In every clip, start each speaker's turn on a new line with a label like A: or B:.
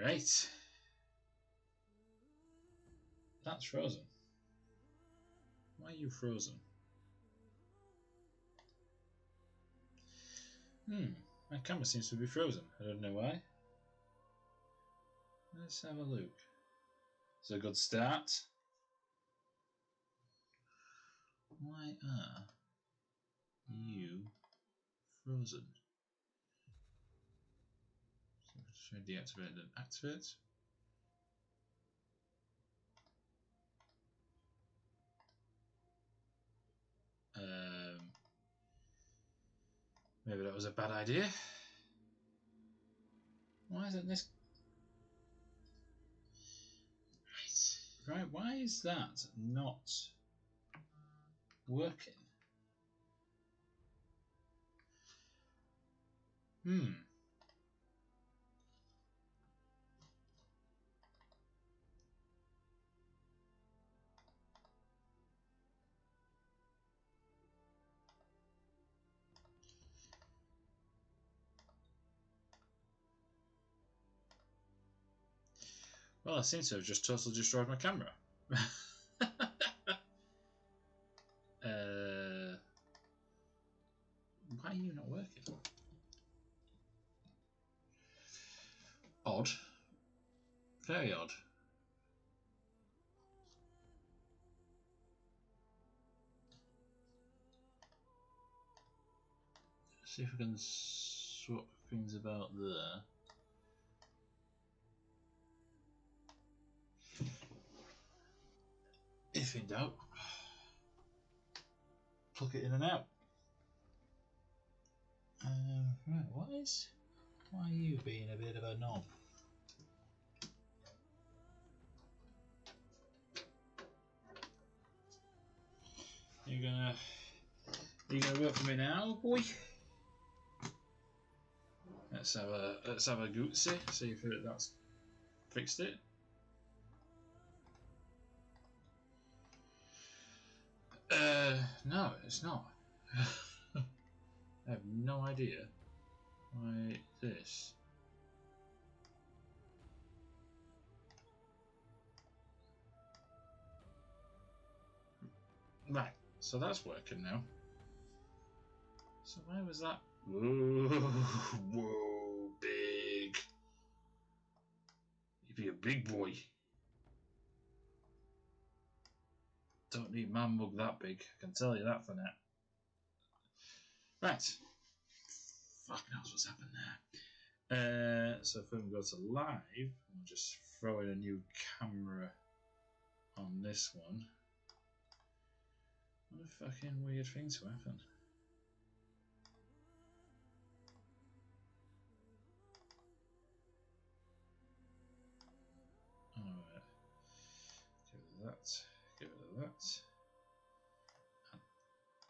A: Right. That's frozen. Why are you frozen? My camera seems to be frozen. I don't know why. Let's have a look. It's a good start. Why are you frozen? So try deactivate and activate. Maybe that was a bad idea. Why isn't this? Right, why is that not working? Well, I seem to have just totally destroyed my camera. Why are you not working? Odd. Very odd. Let's see if we can swap things about there. If in doubt, plug it in and out. Right, why are you being a bit of a knob? You gonna work for me now, boy? Let's have a gootsy, see if that's fixed it. No, it's not. I have no idea why this. Right, so that's working now. So why was that? Whoa, big. You'd be a big boy. Don't need man mug that big, I can tell you that for now. Right. Fuck knows what's happened there. So if we go to live, we'll just throw in a new camera on this one. What a fucking weird thing to happen. Alright. Get rid of that. Get rid of that. Add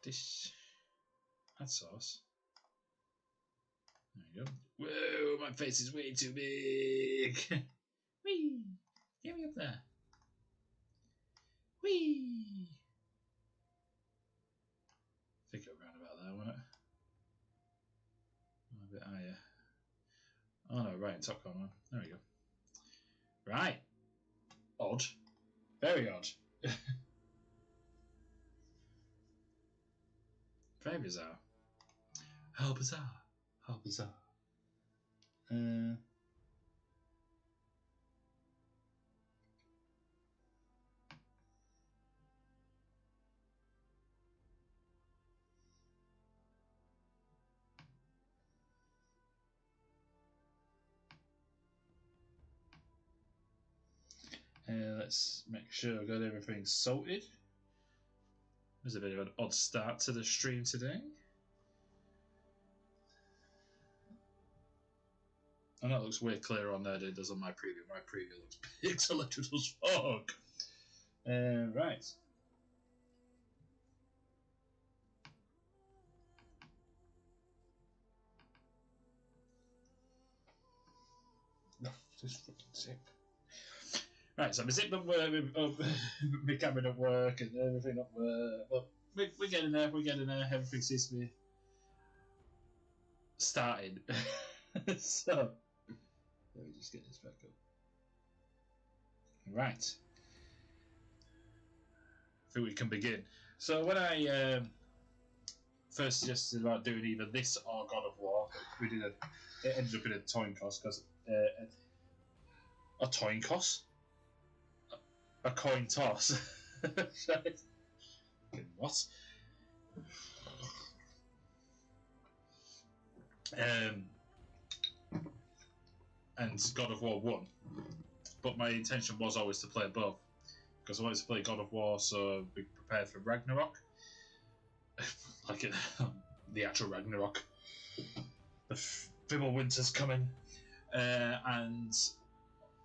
A: this. Add sauce. There you go. Whoa, my face is way too big. Whee! Get me up there. Whee! I think it'll round about there, won't it? A bit higher. Oh no, right in top corner. There we go. Right. Odd. Very odd. Very bizarre. How bizarre. How bizarre. Let's make sure I've got everything sorted. There's a bit of an odd start to the stream today. And that looks way clearer on there than it does on my preview. My preview looks pixelated as fuck. Right. No, just fucking sick. Right, so my zip don't work, my camera don't work, and everything don't work. But we're getting there, everything seems to be starting. So, let me just get this back up. Right. I think we can begin. So when I first suggested about doing either this or God of War, it ended up in a coin toss because a coin toss, a coin toss. What? And God of War won, but my intention was always to play both because I wanted to play God of War so be prepared for Ragnarok, like the actual Ragnarok. The Fibble Winter's coming, and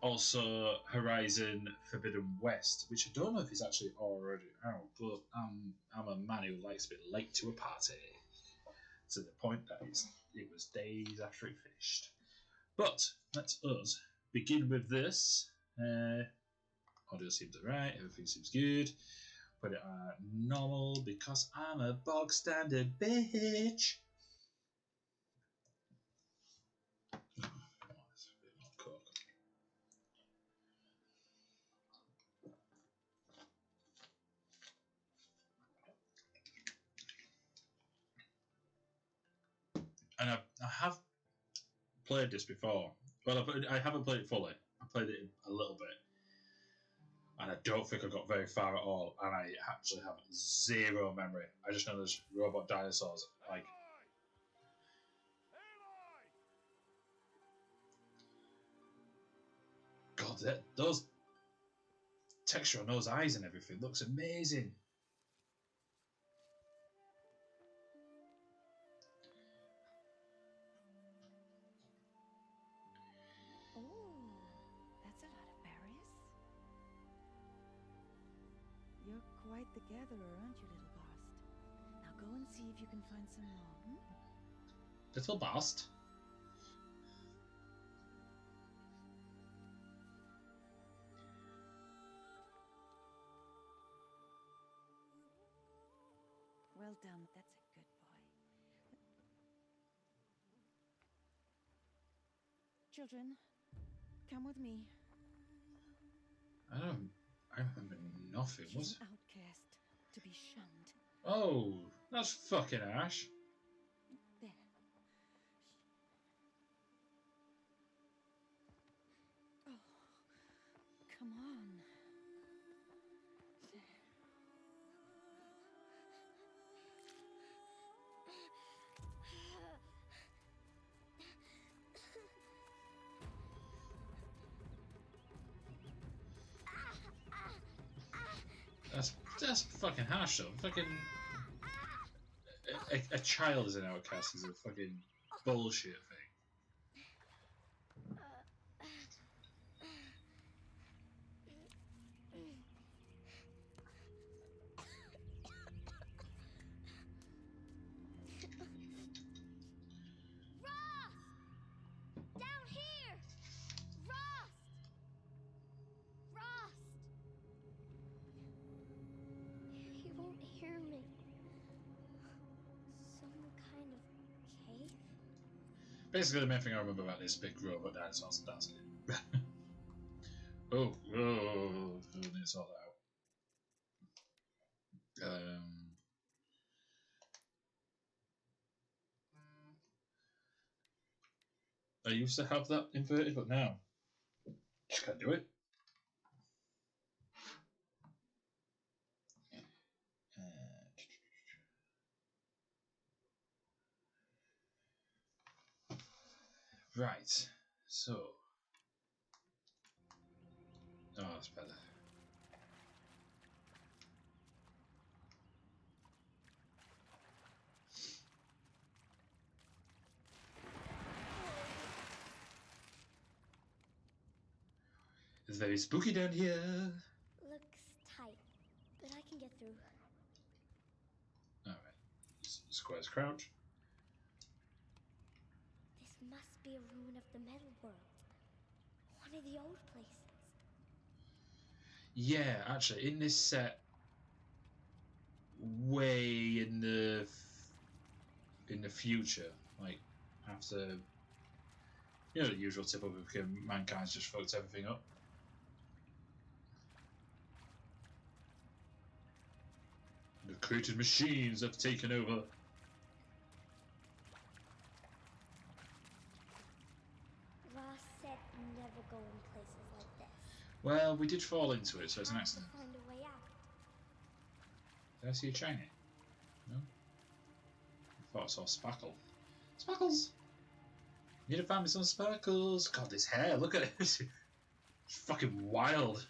A: also Horizon Forbidden West, which I don't know if it's actually already out, but I'm a man who likes a bit late to a party, to the point that it was days after it finished. But let us begin with this. Audio seems alright, everything seems good. Put it at normal because I'm a bog standard bitch. And I have played this before. Well, I haven't played it fully. I played it a little bit. And I don't think I got very far at all. And I actually have zero memory. I just know there's robot dinosaurs. Like, God, those texture on those eyes and everything looks amazing.
B: You're quite the gatherer, aren't you, little bast? Now go and see if you can find some more.
A: Little bast?
B: Well done. That's a good boy. Children, come with me.
A: I remember nothing.
B: She's an outcast, to be shunned.
A: Oh, that's fucking Ash.
B: There. Oh, come on. There.
A: That's fucking harsh though. Fucking a child as an outcast is a fucking bullshit thing. Basically, the main thing I remember about this big robot dinosaurs. That's it. oh, I need to sort that out. I used to have that inverted, but now just can't do it. Right, so. Oh, that's better. It's very spooky down here.
C: Looks tight, but I can get through.
A: Alright. Square's crouch.
C: This must be a ruin of the metal world. One of the old places.
A: Yeah, actually, in this set, way in the future, like after the usual tip of mankind's just fucked everything up. Created machines have taken over.
C: Ross said never go in places like this.
A: Well, we did fall into it, so it's an
C: Have to
A: accident.
C: find a way out.
A: Did I see a shiny? No? I thought I saw Sparkle. Sparkles! Need to find me some sparkles. God, this hair, look at it. It's fucking wild.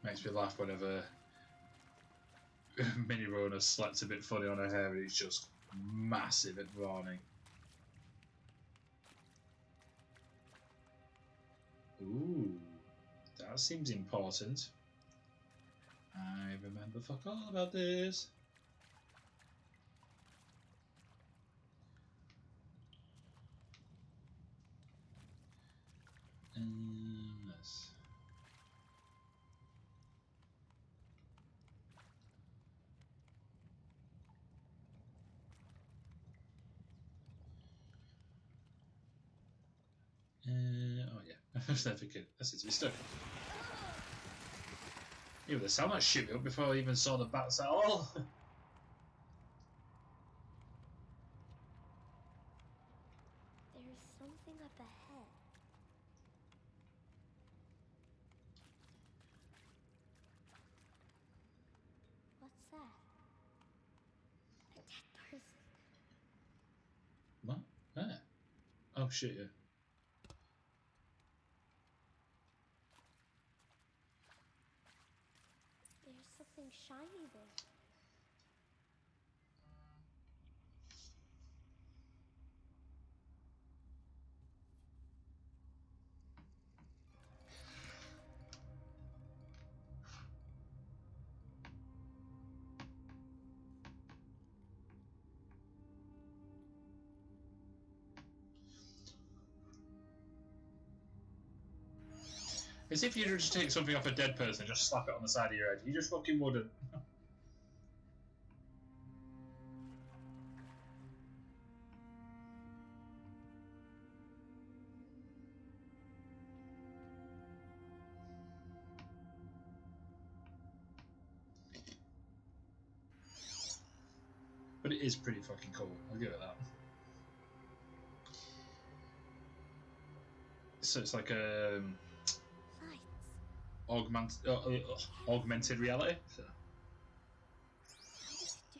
A: Makes me laugh whenever Mini Rona slept a bit funny on her hair and it's just massive at morning. Ooh, that seems important. I remember fuck all about this. Yes. Oh yeah, I was never thinking. That's it, it's stuck. Even the sound like shit me up before I even saw the bats at all.
C: There's something up ahead. What's that? A dead person.
A: What? Where? Oh shit, yeah.
C: There's something shiny there.
A: As if you just take something off a dead person and just slap it on the side of your head. You just fucking wouldn't. But it is pretty fucking cool. I'll give it that. So it's like a
C: Lights.
A: augmented reality. So.
C: How does it do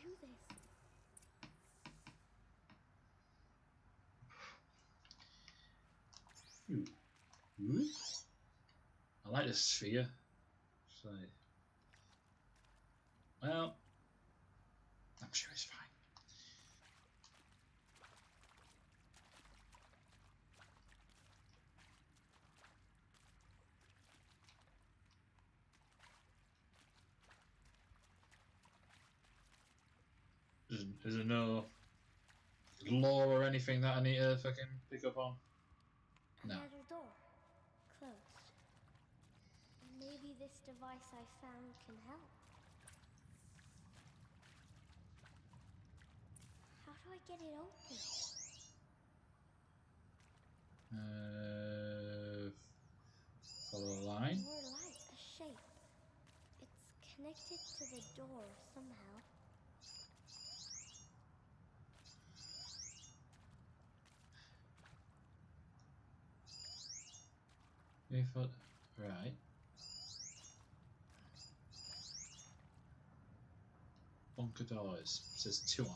C: this?
A: Ooh. I like the sphere. So, well, I'm sure it's fine. Is there no law or anything that I need to fucking pick up on?
C: A
A: No.
C: metal door. Closed. Maybe this device I found can help. How do I get it open?
A: Follow a line.
C: More light, a shape. It's connected to the door somehow.
A: Right. Bunker doors. It says 2 on it.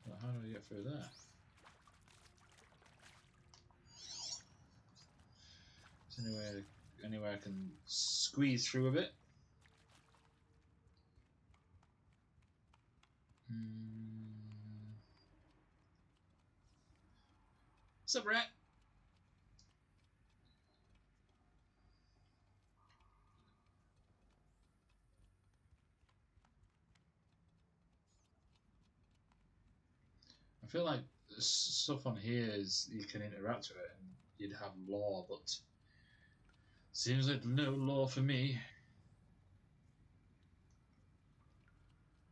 A: Well, how do I get through there? Is there anywhere I can squeeze through a bit? What's up, Rat? I feel like stuff on here is you can interact with it and you'd have law, but seems like no law for me.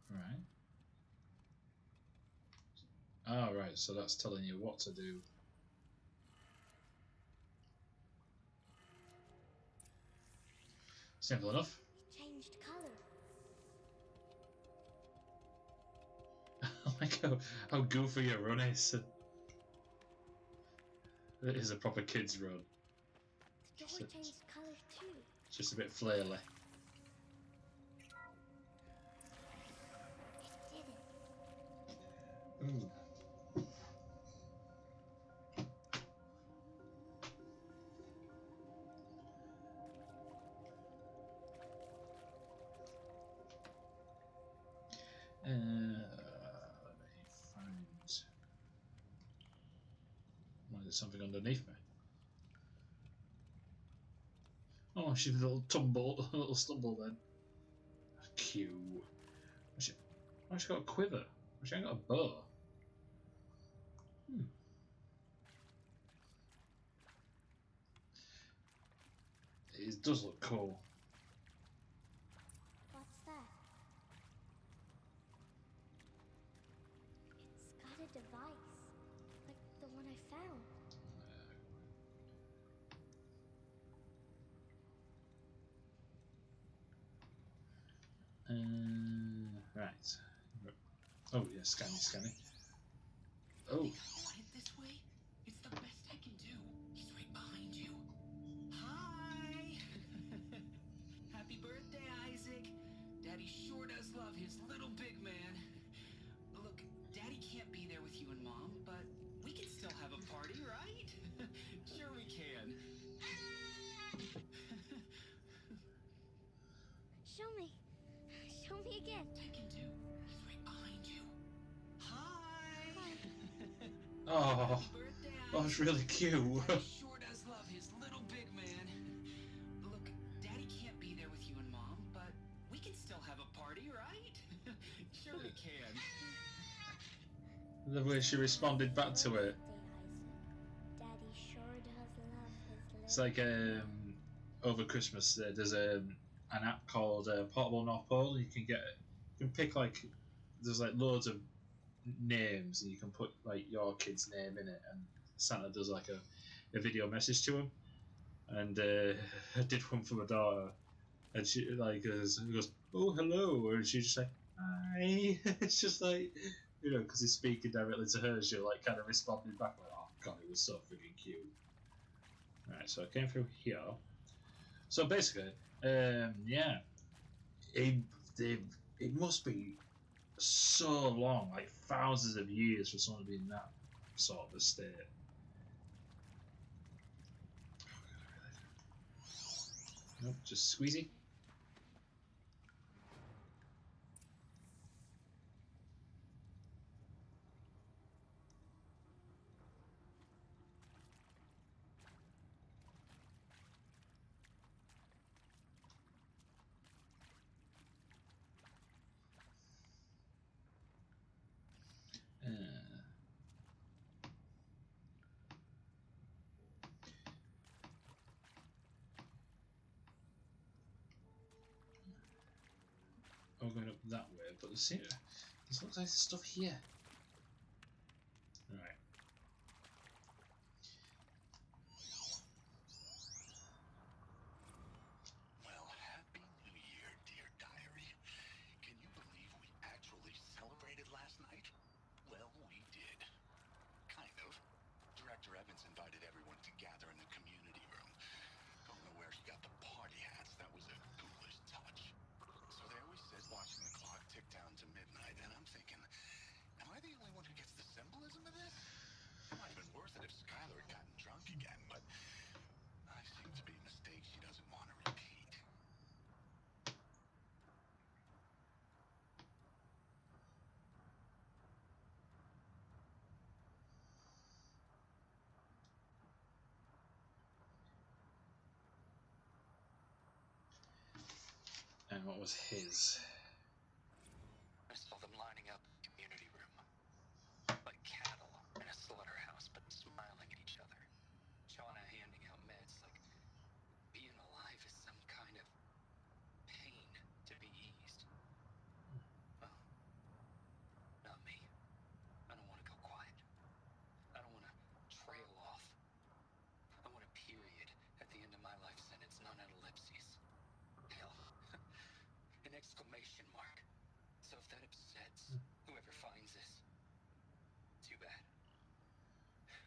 A: Right. Oh, right, so that's telling you what to do. Simple enough.
C: It changed colour.
A: I like how goofy your run is. It is a proper kid's run.
C: The door changed colour too.
A: Just a bit flaily.
C: It did it.
A: Ooh. Let me find. Why there's something underneath me? Oh, she's a little tumble, a little stumble then. Cute. Oh, she's got a quiver. She ain't got a bow. It does look cool.
C: What's that? It's got a device, like the one I found.
A: Right. Oh yeah, scanning. Oh.
D: Head this way. It's the best I can do. He's right behind you. Hi. Happy birthday, Isaac. Daddy sure does love his little big man. Look, Daddy can't be there with you and Mom, but we can still have a party, right? Sure we can.
C: Show me. Show me again.
D: I can do. He's right behind you. Hi.
A: Oh.
D: Happy birthday,
A: Oh, it's really cute.
D: Daddy sure does love his little big man. Look, Daddy can't be there with you and Mom, but we can still have a party, right? Sure we can.
A: The way she responded back to it.
C: Daddy sure does love his little.
A: It's like over Christmas there's an app called Portable North Pole. You can pick like there's like loads of names and you can put like your kid's name in it, and Santa does like a video message to him. And I did one for my daughter, and she like goes, oh hello, and she just like hi. It's just like, you know, because he's speaking directly to her, she like kind of responded back like, oh god, it was so freaking cute. Right, so I came through here. So basically, yeah, it must be so long, like thousands of years, for someone to be in that sort of a state. Nope, just squeezy. Oh, going up that way, but this looks like there's stuff here. Right.
E: Well, Happy New Year, dear diary. Can you believe we actually celebrated last night? Well, we did. Kind of. Director Evans invited everyone to gather in the community room. Don't know where he got the party hats. That was a ghoulish touch. So there we sit, watching the clock tick down to midnight, and I'm thinking, am I the only one who gets the symbolism of this? It might have been worth it if Skylar had gotten drunk again, but I seem to be a mistake she doesn't want to repeat.
A: And what was his?
E: I saw them lining up in the community room, like cattle in a slaughterhouse, but smiling at each other. Shauna handing out meds like being alive is some kind of pain to be eased. Well, not me. I don't want to go quiet. I don't want to trail off. I want a period at the end of my life sentence, not an ellipses. exclamation mark. So if that upsets whoever finds this, too bad.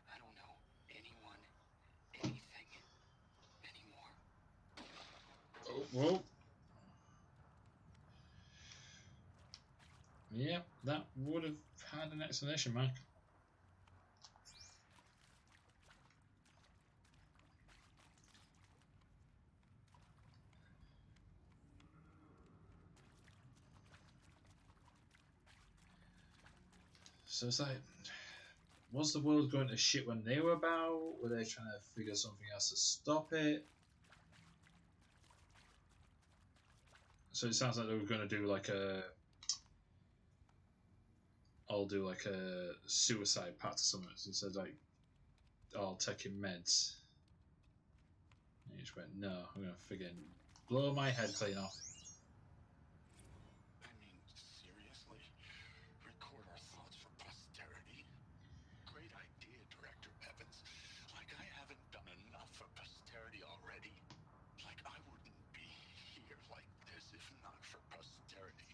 E: I don't know anyone, anything, anymore.
A: Oh, whoa. Yep, that would have had an explanation mark. So it's like, was the world going to shit when they were about? Were they trying to figure something else to stop it? So it sounds like they were going to do like a... I'll do like a suicide pact or something. So he said like, I'll take in meds. And he just went, no, I'm going to friggin' blow my head clean off.
E: I mean, seriously? Record our thoughts for posterity? Great idea, Director Evans. Like I haven't done enough for posterity already. Like I wouldn't be here like this if not for posterity.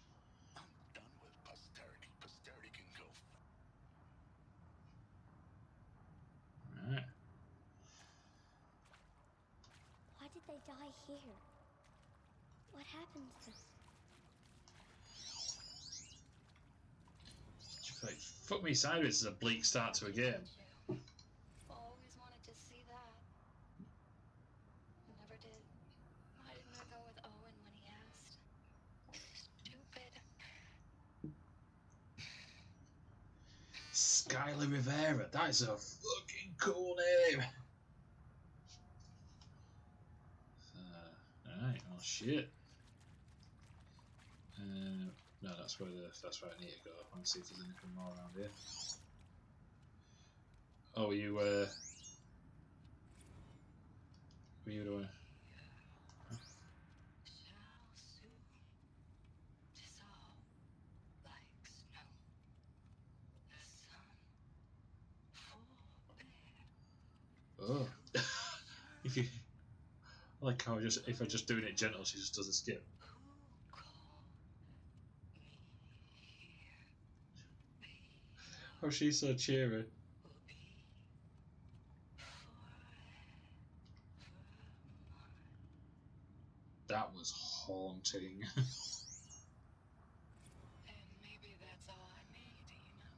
E: I'm done with posterity. Posterity can go.
A: Alright.
C: Why did they die here? What happened to them?
A: Like, fuck me sideways is a bleak start to a game.
F: Always wanted to see that. Never did. Why didn't I go with Owen when he asked? Stupid.
A: Skylar Rivera, that is a fucking cool name. Alright, oh shit. No, that's where I need to go. I want to see if there's anything more around here. Oh, were you doing?
F: Shall soon dissolve like snow. The sun forbear.
A: Oh, if you I like how if I just doing it gentle, she just does a skip.
F: Who called me here?
A: Oh, she's so cheery.
F: Will be
A: That was haunting.
F: And maybe that's all I need, you know?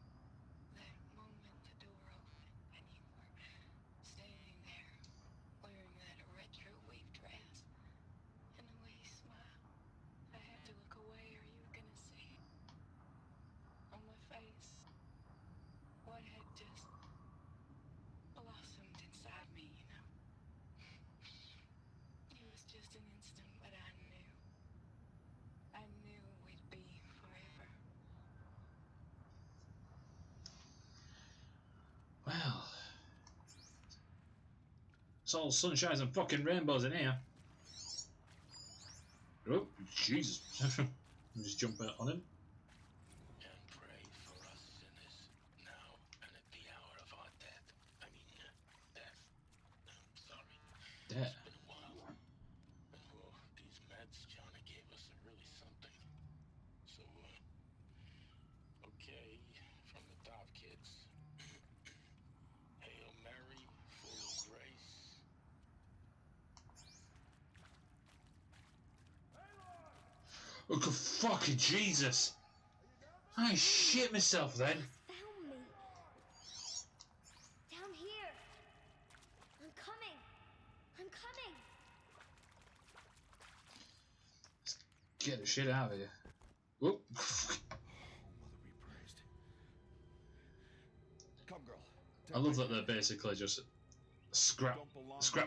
F: That moment the door opened and you were standing there wearing that retro wave dress and the way you smiled. I had to look away or you were gonna see it on my face. What had just blossomed inside me, you know? It was just an instant, but I knew. I knew we'd be forever.
A: Well, it's all sunshines and fucking rainbows in here. Oh, Jesus. I'm just jumping on him.
E: And pray for us sinners, now and at the hour of our death. I mean, death. Sorry.
A: Death.
E: It's been a while. And well, these meds Johnny gave us are really something. So, okay, from the top, kids. Hail Mary, full of grace.
A: Oh, good fucking Jesus! I shit myself then.
C: Found me. Down here. I'm coming. I'm coming.
A: Get the shit out of here. Whoop.
G: Mother be praised. Come, girl.
A: I love that they're basically just scrap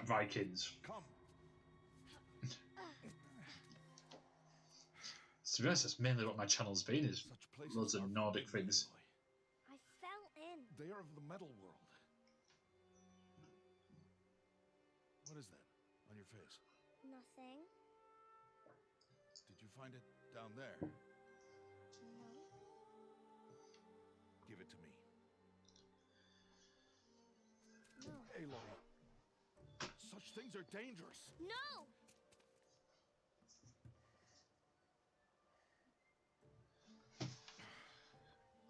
A: Vikings.
G: Come.
A: To be honest, that's mainly what my channel's been, is
G: Such places
A: loads of
G: are
A: Nordic
G: forbidden,
A: things.
G: Aloy.
C: I fell in.
G: They are of the metal world. What is that on your face?
C: Nothing.
G: Did you find it down there?
C: No.
G: Give it to me.
C: No.
G: Aloy. Such things are dangerous.
C: No!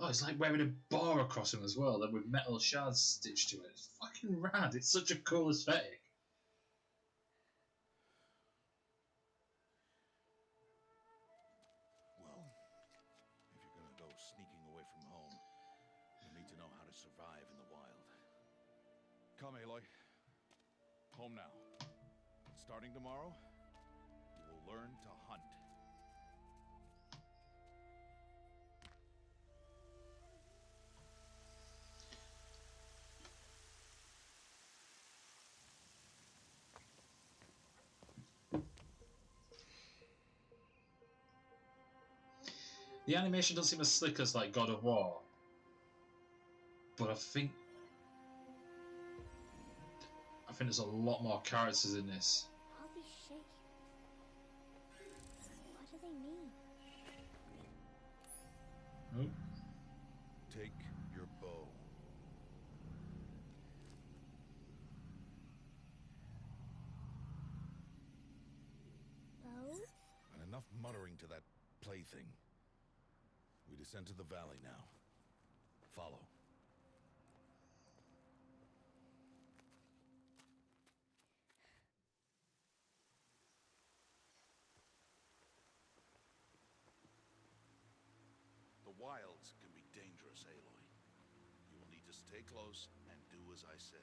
A: Oh, it's like wearing a bar across him as well, then with metal shards stitched to it. It's fucking rad. It's such a cool aesthetic.
G: Well, if you're gonna go sneaking away from home, you'll need to know how to survive in the wild. Come, Aloy. Home now. Starting tomorrow, you will learn to hunt.
A: The animation doesn't seem as slick as like God of War, but I think there's a lot more characters in this.
C: All these shapes. What do they mean?
A: Oh.
G: Take your bow.
C: Bow?
G: And enough muttering to that plaything. We descend to the valley now. Follow. The wilds can be dangerous, Aloy. You will need to stay close and do as I say.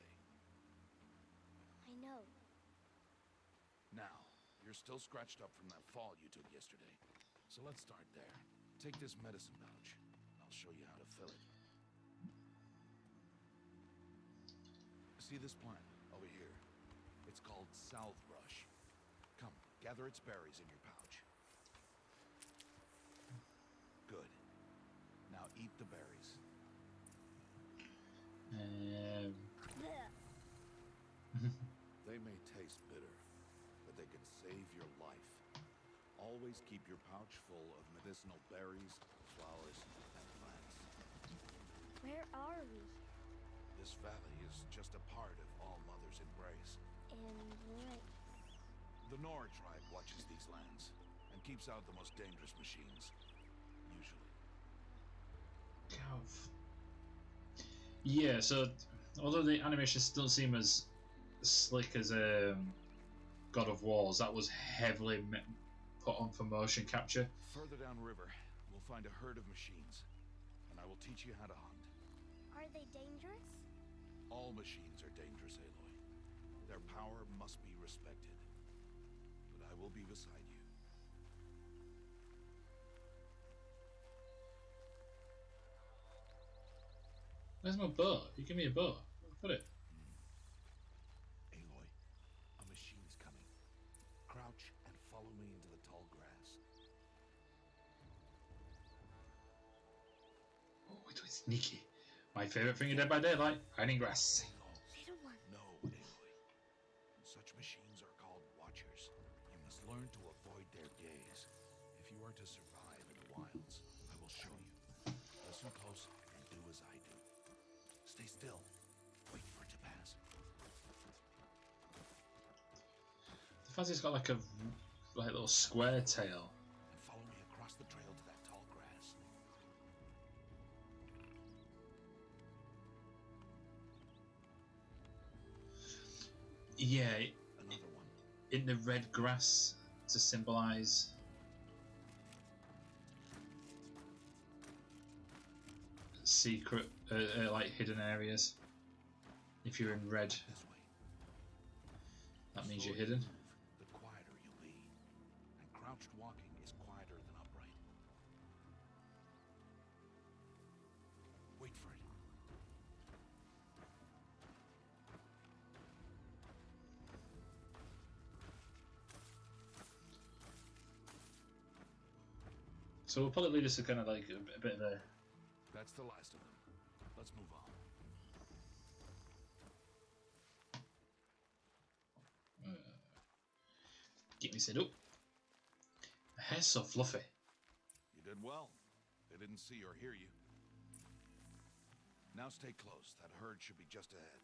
C: I know.
G: Now, you're still scratched up from that fall you took yesterday. So let's start there. Take this medicine pouch. I'll show you how to fill it. See this plant over here? It's called southbrush. Come, gather its berries in your pouch. Good. Now eat the berries. They may taste bitter, but they can save your life. Always keep your pouch full of medicinal berries, flowers, and plants.
C: Where are we?
G: This valley is just a part of All Mother's embrace.
C: Embrace.
G: The Nora tribe watches these lands and keeps out the most dangerous machines, usually.
A: Yeah, so although the animations don't seem as slick as God of War's, that was heavily put on for motion capture.
G: Further downriver, we'll find a herd of machines, and I will teach you how to hunt.
C: Are they dangerous?
G: All machines are dangerous, Aloy. Their power must be respected. But I will be beside you.
A: Where's my bow? You give me a bow. Put it.
G: Aloy, a machine is coming. Crouch and follow me into the tall grass.
A: Oh, it was sneaky. My favourite thing in Dead by Daylight, hiding grass.
C: Little one.
G: No, Aloy. Such machines are called watchers. You must learn to avoid their gaze. If you are to survive in the wilds, I will show you. Listen close and do as I do. Stay still. Wait for it to pass.
A: The fact it's got like a little square tail.
G: And follow me across the trail to that tall grass.
A: Yeah,
G: Another one.
A: in the red grass to symbolise secret, like hidden areas. If you're in red,
G: This way.
A: that means
G: The
A: you're
G: slower
A: hidden.
G: you move, the quieter you'll be. And crouched walking is quieter than upright. Wait for it.
A: So we'll probably lead us to kind of like a bit of a.
G: That's the last of them. Let's move on.
A: Get me set up. My hair's so fluffy.
G: You did well. They didn't see or hear you. Now stay close. That herd should be just ahead.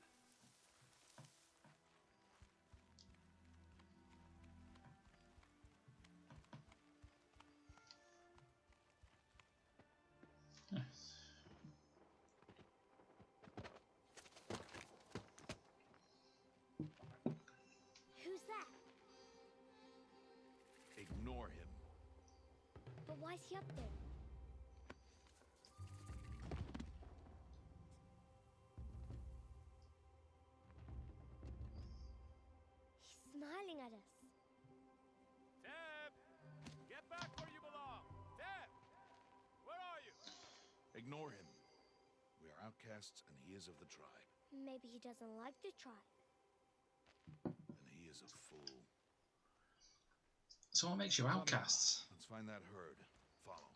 C: Who's that?
G: Ignore him.
C: But why's he up there? He's smiling at us.
H: Deb! Get back where you belong! Deb! Where are you?
G: Ignore him. We are outcasts, and he is of the tribe.
C: Maybe he doesn't like the tribe.
G: And he is a fool.
A: So what makes you outcasts?
G: Let's find that herd. Follow.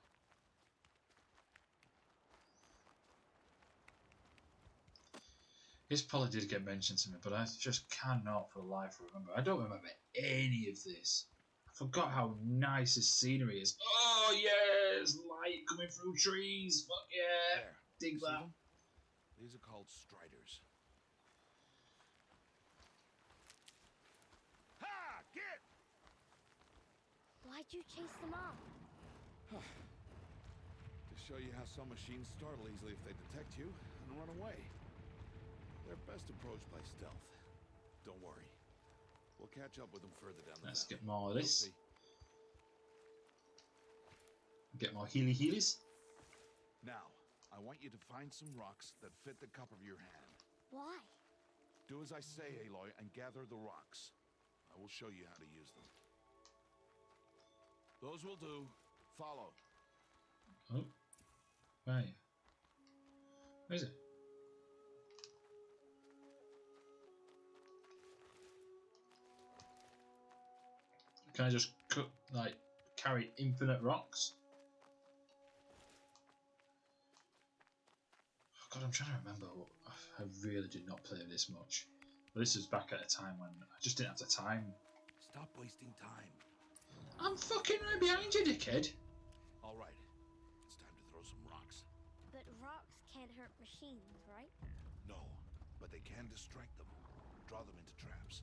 A: This probably did get mentioned to me, but I just cannot for the life remember. I don't remember any of this. I forgot how nice this scenery is. Oh yes, light coming through trees. Fuck yeah,
G: There.
A: dig
G: See
A: that.
G: them? These are called striders. Ha! Get!
C: Why'd you chase them off?
G: To show you how some machines startle easily if they detect you and run away. They're best approached by stealth. Don't worry. We'll catch up with them further down the
A: Let's
G: valley.
A: get more of
G: You'll
A: this.
G: see.
A: Get more healies.
G: Now, I want you to find some rocks that fit the cup of your hand.
C: Why?
G: Do as I say, Aloy, and gather the rocks. I will show you how to use them. Those will do. Follow.
A: Oh, right. Where is it? Can I just carry infinite rocks? Oh God, I'm trying to remember. I really did not play this much. But this was back at a time when I just didn't have the time.
G: Stop wasting time.
A: I'm fucking right behind you, dickhead.
G: All right. It's time to throw some rocks.
C: But rocks can't hurt machines, right?
G: No, but they can distract them. Draw them into traps.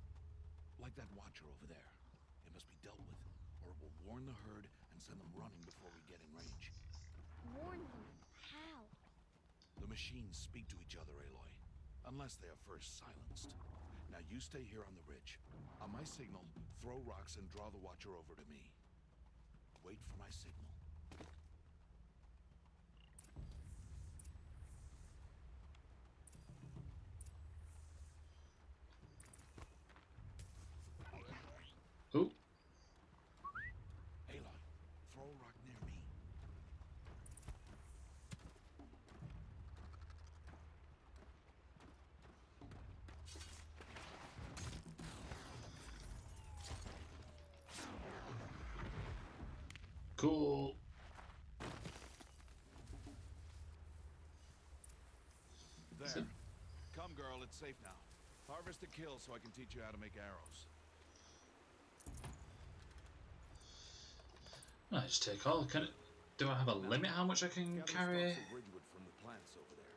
G: Like that watcher over there. It must be dealt with, or it will warn the herd and send them running before we get in range.
C: Warn them. How?
G: The machines speak to each other, Aloy. Unless they are first silenced. Now you stay here on the ridge. On my signal, throw rocks and draw the watcher over to me. Wait for my signal.
A: Oh,
G: Aloy, throw a rock near me.
A: cool.
G: There. Come, girl, it's safe now. Harvest a kill so I can teach you how to make arrows.
A: I just take all. Do I have a limit how much I can
G: Gather
A: carry?
G: stalks of ridgewood from the plants over there.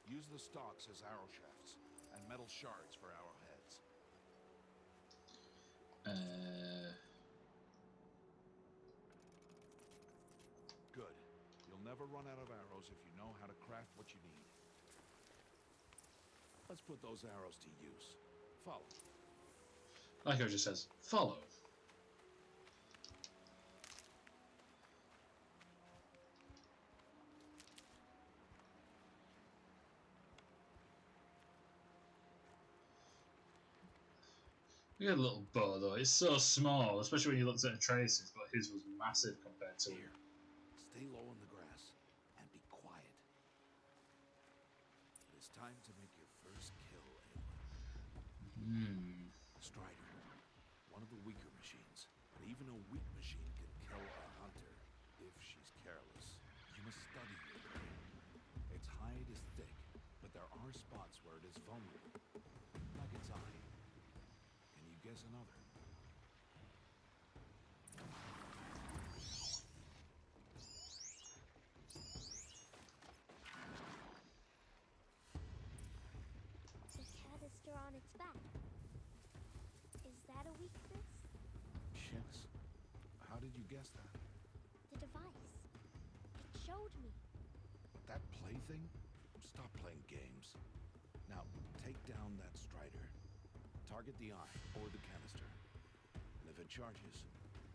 G: Use the stalks as arrow shafts and metal shards for arrowheads. Good. You'll never run out of arrows if you know how to craft what you need. Let's put those arrows to use. Follow.
A: Like it just says, follow. Look at the little bow though, it's so small, especially when you looked at Tracy's, but his was massive compared to
G: Here. Stay low in the grass and be quiet. It is time to make your first kill, Aloy. Strider. One of the weaker machines. But even a weak machine can kill a hunter if she's careless. You must study your prey. Its hide is thick, but there are spots where it is vulnerable. Like its eye. Can you guess another?
C: The canister on its back. Is that a weakness?
G: Yes. How did you guess that?
C: The device. It showed me.
G: That plaything? Stop playing games. Now, take down that Strider. Target the eye or the canister. And if it charges,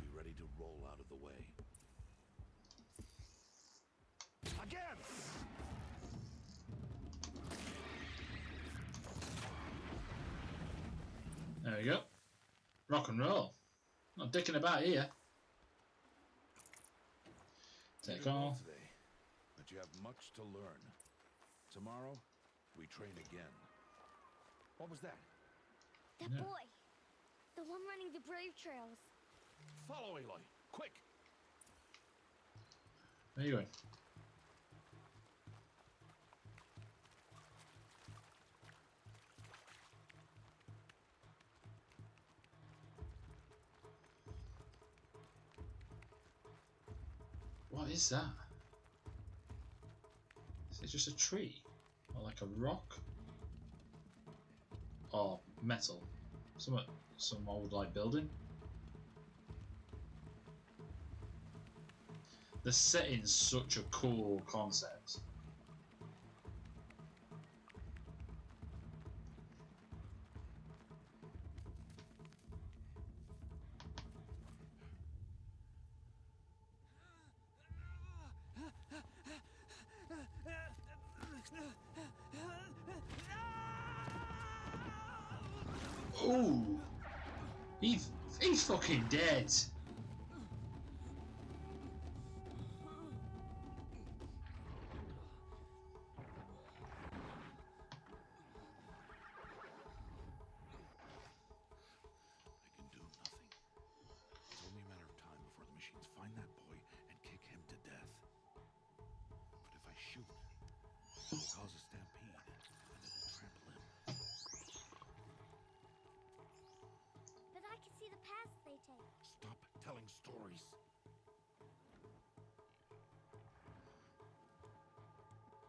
G: be ready to roll out of the way. Again!
A: There we go. Rock and roll. Not dicking about here. Take off.
G: Today, but you have much to learn. Tomorrow, we train again. What was that?
C: That
A: Yeah.
C: boy. The one running the brave trails.
G: Follow Aloy, quick!
A: Where are you going? What is that? Is it just a tree? Or like a rock? Or metal? Some old like building? The setting's such a cool concept. Ooh! He's fucking dead!
G: I can do nothing. It's only a matter of time before the machines find that boy and kick him to death. But if I shoot, it will cause a stampede, and it will trample him.
C: But I can see the paths they take.
G: Stop telling stories.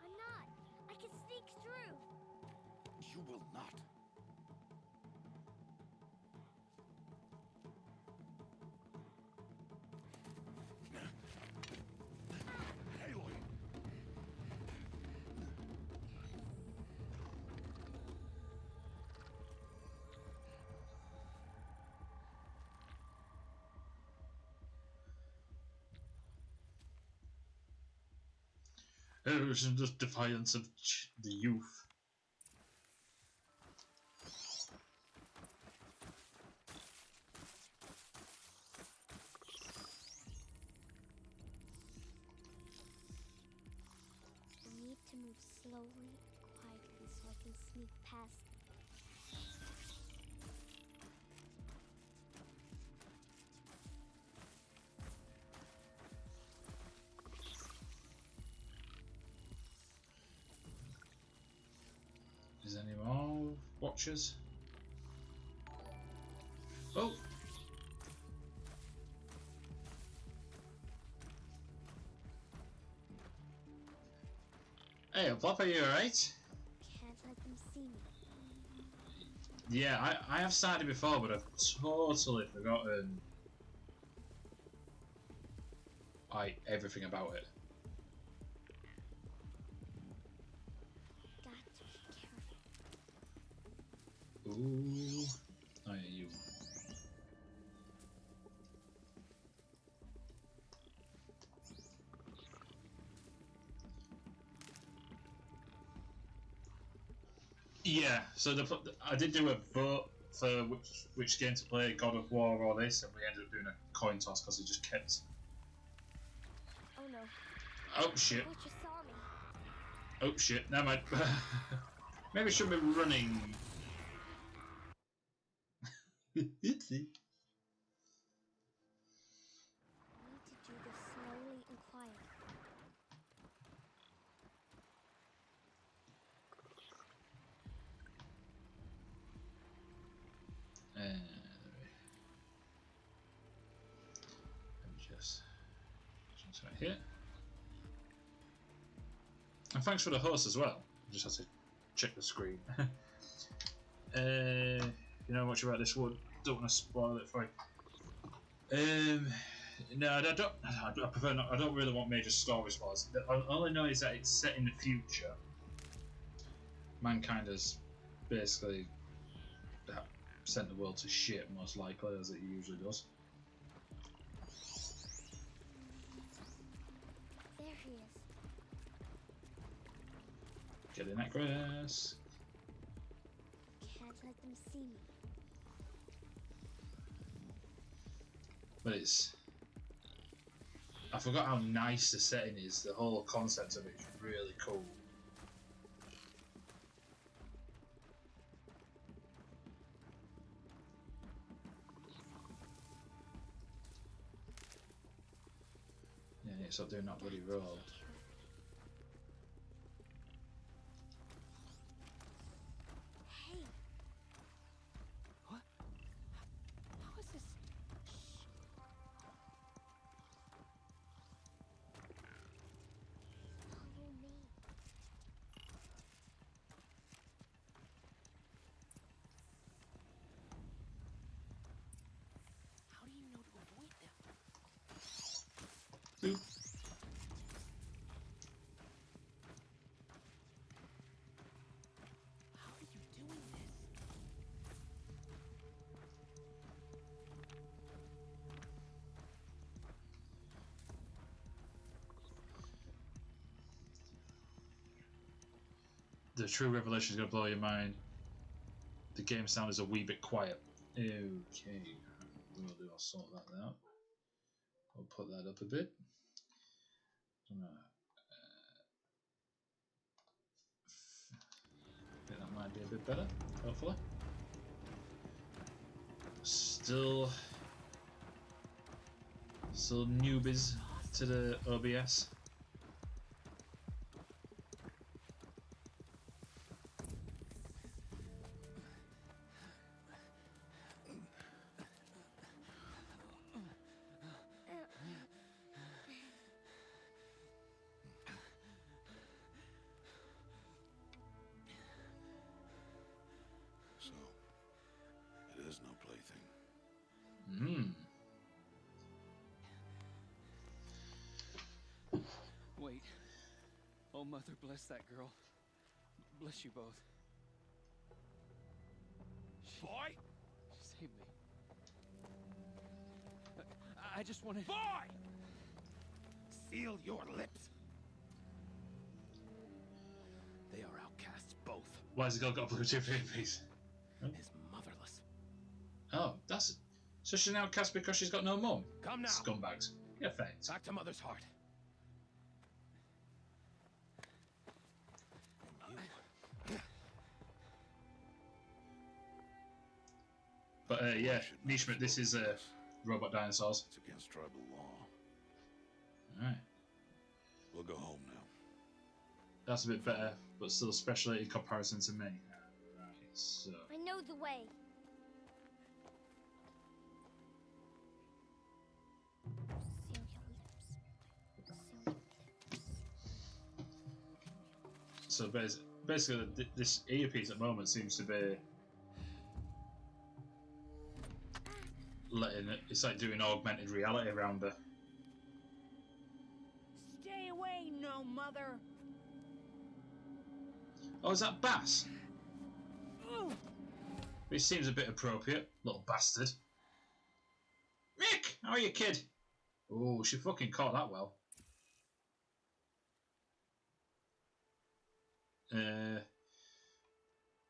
C: I'm not. I can sneak through.
G: You will not. Aloy!
A: It was just defiance of the youth.
C: I need to move slowly and quietly so I can sneak past them.
A: Is there any more watchers? Oh! Hey, Bob, are you alright?
C: Can't let them see me.
A: Yeah, I have started before, but I've totally forgotten like everything about it.
C: Got to be careful.
A: Ooh. Oh yeah, you. Yeah, so I did do a vote for which game to play, God of War or this, and we ended up doing a coin toss because it just kept.
C: Oh no.
A: Oh shit!
C: Butcher saw me.
A: Oh shit! Never mind. Maybe I should be running. Oopsie.
C: I need to do this slowly and quietly.
A: Let me just transfer here. And thanks for the host as well. I just had to check the screen. You know much about this one? Don't want to spoil it for you. No, I don't. I prefer not. I don't really want major story spoilers. All I know is that it's set in the future. Mankind has basically sent the world to shit, most likely, as it usually does.
C: There he is.
A: Get in that grass.
C: Can't let them see me.
A: But it's... I forgot how nice the setting is. The whole concept of it is really cool. Yeah, it's not doing that bloody roll.
C: Hey,
D: What? How is this?
C: follow me.
D: How do you know to avoid them?
A: Boop.
D: How are you doing this?
A: The true revelation is going to blow your mind. The game sound is a wee bit quiet. Okay, we'll do. I'll sort that out. I'll put that up a bit. I think that might be a bit better, hopefully. Still newbies to the OBS.
G: So, it is no plaything.
D: Wait. Oh, Mother, bless that girl. Bless you both.
H: Boy!
D: She saved me. I just wanted...
H: Boy!
G: Seal your lips. They are outcasts, both.
A: Why has the girl got a blue tooth piece?
G: Is motherless.
A: Oh, that's... So she's an outcast because she's got no mum?
G: Come now.
A: Scumbags. Yeah, thanks.
G: Back to mother's heart.
A: But yeah, Nishmat, this is robot dinosaurs.
G: It's against tribal law.
A: Alright.
G: We'll go home now.
A: That's a bit better, but still special in comparison to me. Right, so...
C: I know the way. Seal your lips. Seal your lips.
A: So basically, this earpiece at the moment seems to be letting it. It's like doing augmented reality around her.
B: Stay away, no mother.
A: Oh, is that Bass? It seems a bit appropriate, little bastard. Mick, how are you, kid? Oh, she fucking caught that well.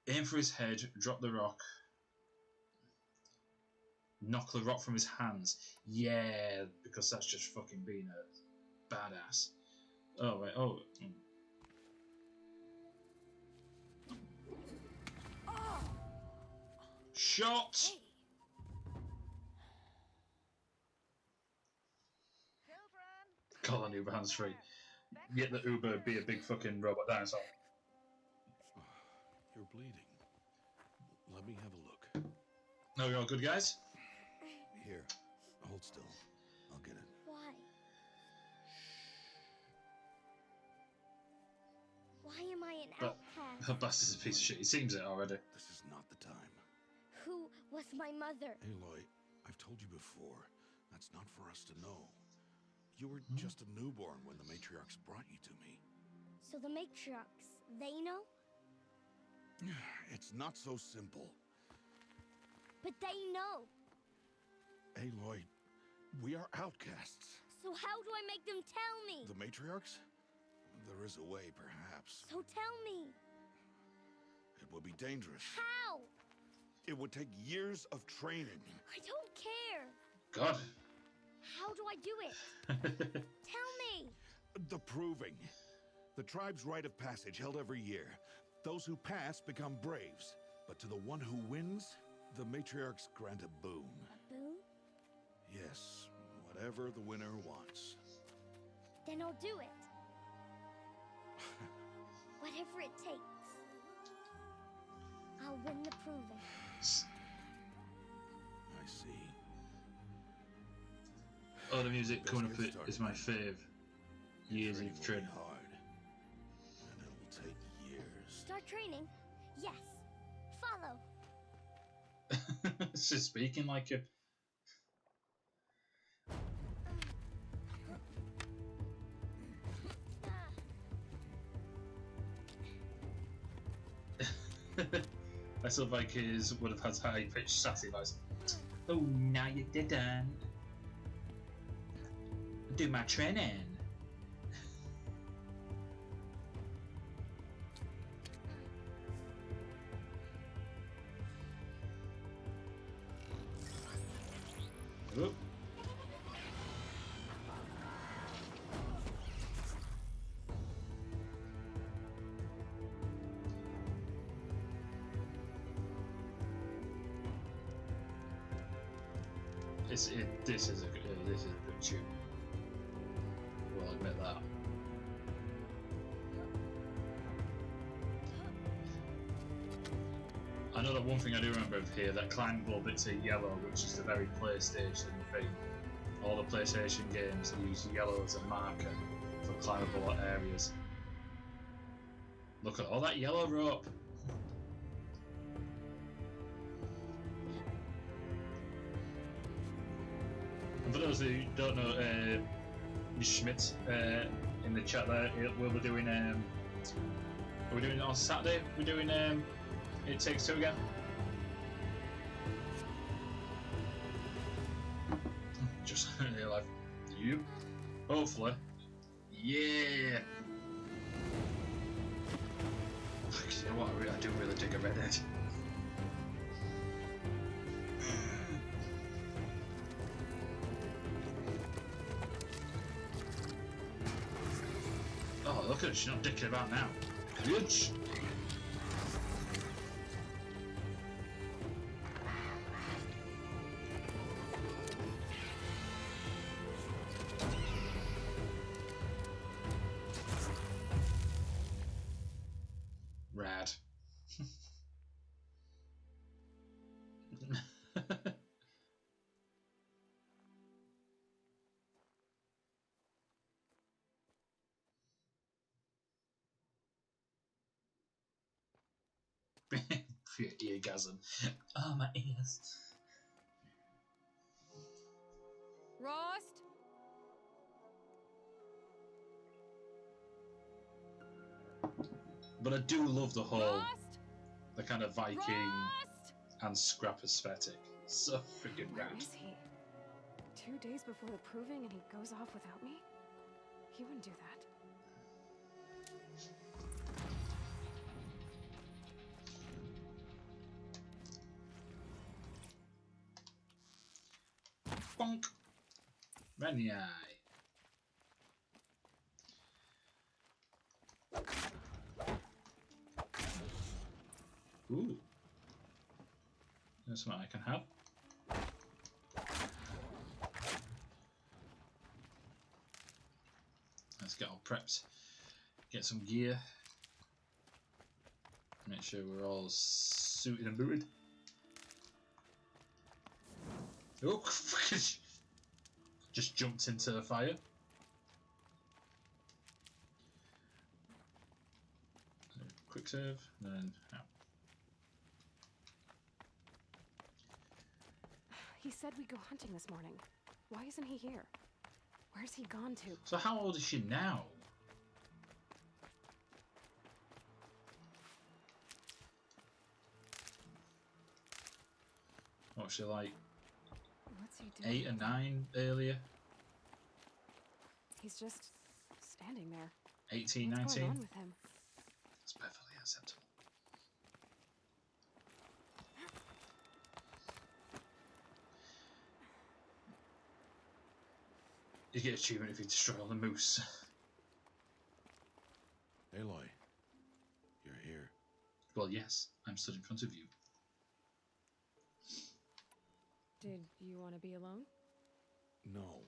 A: Aim for his head, drop the rock. Knock the rock from his hands. Yeah, because that's just fucking being a badass. Oh, wait, oh. Shot! Colony of hands free. Yet the Uber be a big fucking robot dinosaur.
G: You're bleeding. Let me have a look.
A: No, you're all good, guys?
G: Here, hold still. I'll get it.
C: Why? Why am I an
A: But
C: outcast?
A: Bastard's a piece of shit. He seems it already.
G: This is not the time.
C: Who was my mother?
G: Aloy, I've told you before. That's not for us to know. You were just a newborn when the matriarchs brought you to me.
C: So the matriarchs, they know?
G: It's not so simple.
C: But they know.
G: Aloy, we are outcasts.
C: So how do I make them tell me?
G: The matriarchs? There is a way, perhaps.
C: So tell me.
G: It would be dangerous.
C: How?
G: It would take years of training.
C: I don't care.
A: God.
C: How do I do it? Tell me.
G: The proving. The tribe's rite of passage held every year. Those who pass become braves. But to the one who wins, the matriarchs grant a boon.
C: A boon?
G: Yes, whatever the winner wants.
C: Then I'll do it. Whatever it takes. I'll win the proving.
G: I see.
A: Oh, the music coming up
G: Let's get
A: is my
G: started.
A: fave. Years
G: Training
A: of
G: will
A: training.
G: be hard, and it will take years.
C: Start training? Yes. Follow.
A: She's speaking like a. I sort of like his would have had high pitched sassy voice. Oh, now you didn't. Do my training. Oop. This is a good tune. We'll admit that. I know that one thing I do remember of here, that climbable bits are yellow, which is the very PlayStation thing. All the PlayStation games use yellow as a marker for climbable areas. Look at all that yellow rope. And for those who don't know, Schmidt in the chat there, we'll be doing. Are we doing it on Saturday? We're doing It Takes Two again. Just like you. Hopefully. Yeah. You know what? I do really dig a redhead. Oh, look at her, she's not dicking about now. Good. Rad. Pure eargasm. Oh, my ears.
B: Rost?
A: But I do love the whole,
B: Rost?
A: the kind of Viking
B: Rost?
A: and scrap aesthetic. So freaking
I: Where
A: rad.
I: is he? 2 days before the proving and he goes off without me? He wouldn't do that.
A: Bonk. Right in the eye. Ooh. There's something I can have. Let's get all prepped. Get some gear. Make sure we're all suited and booted. Oh, just jumped into the fire. Quick save, and then out.
I: He said we'd go hunting this morning. Why isn't he here? Where's he gone to?
A: So how old is she now? What was she like?
I: What's he doing?
A: 8 or 9 earlier?
I: He's just standing there.
A: 18,
I: What's
A: 19?
I: going on with him?
A: It's perfectly acceptable. You get achievement if you destroy all the moose.
G: Aloy, you're here.
A: Well, yes, I'm stood in front of you.
I: Did you want to be alone?
G: No,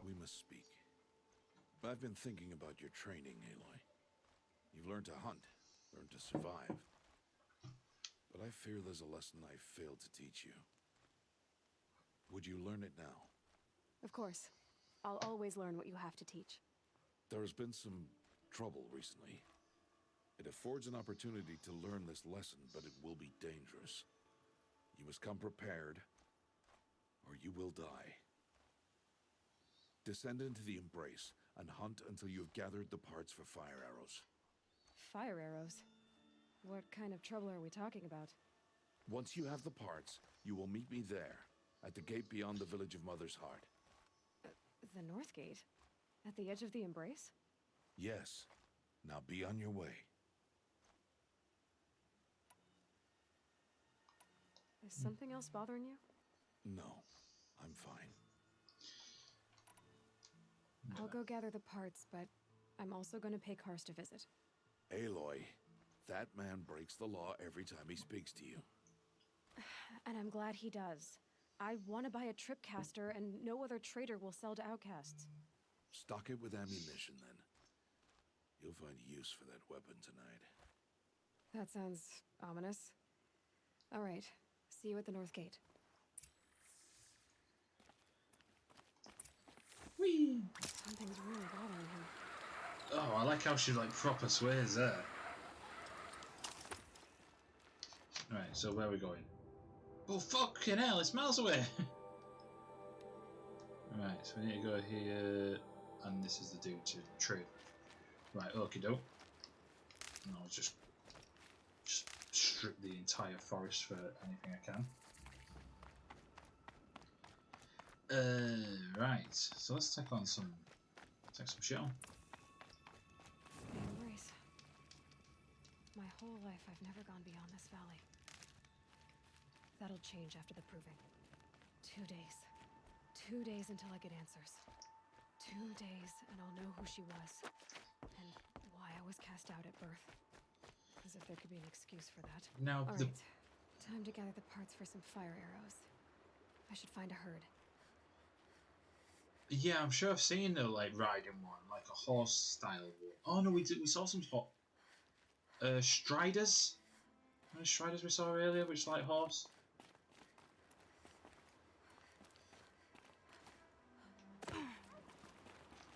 G: we must speak. I've been thinking about your training, Aloy. You've learned to hunt, learned to survive. But I fear there's a lesson I failed to teach you. Would you learn it now?
I: Of course. I'll always learn what you have to teach.
G: There has been some trouble recently. It affords an opportunity to learn this lesson, but it will be dangerous. You must come prepared, or you will die. Descend into the Embrace and hunt until you have gathered the parts for fire arrows.
I: Fire arrows? What kind of trouble are we talking about?
G: Once you have the parts, you will meet me there, at the gate beyond the village of Mother's Heart.
I: The North Gate? At the edge of the Embrace?
G: Yes. Now be on your way.
I: Is something else bothering you?
G: No, I'm fine.
I: I'll go gather the parts, but I'm also going to pay Karst a visit.
G: Aloy, that man breaks the law every time he speaks to you.
I: And I'm glad he does. I want to buy a tripcaster, and no other trader will sell to outcasts.
G: Stock it with ammunition, then. You'll find use for that weapon tonight.
I: That sounds ominous. All right. See you at the North Gate.
A: Whee!
I: Something's really bothering him.
A: Oh, I like how she like proper swears there. Right, so where are we going? Oh fucking hell, it's miles away! Right, so we need to go here, and this is the dude to trade. Right, okie doke. And I'll just strip the entire forest for anything I can. Right, so let's take some shit on.
I: The Embrace. My whole life I've never gone beyond this valley. That'll change after the proving. 2 days. 2 days until I get answers. 2 days and I'll know who she was. And why I was cast out at birth. As if there could be an excuse for that.
A: Now,
I: All right. Time to gather the parts for some fire arrows. I should find a herd.
A: yeah, I'm sure I've seen the like riding one, like a horse style one. Oh no, we saw some striders. What striders we saw earlier, which like horse.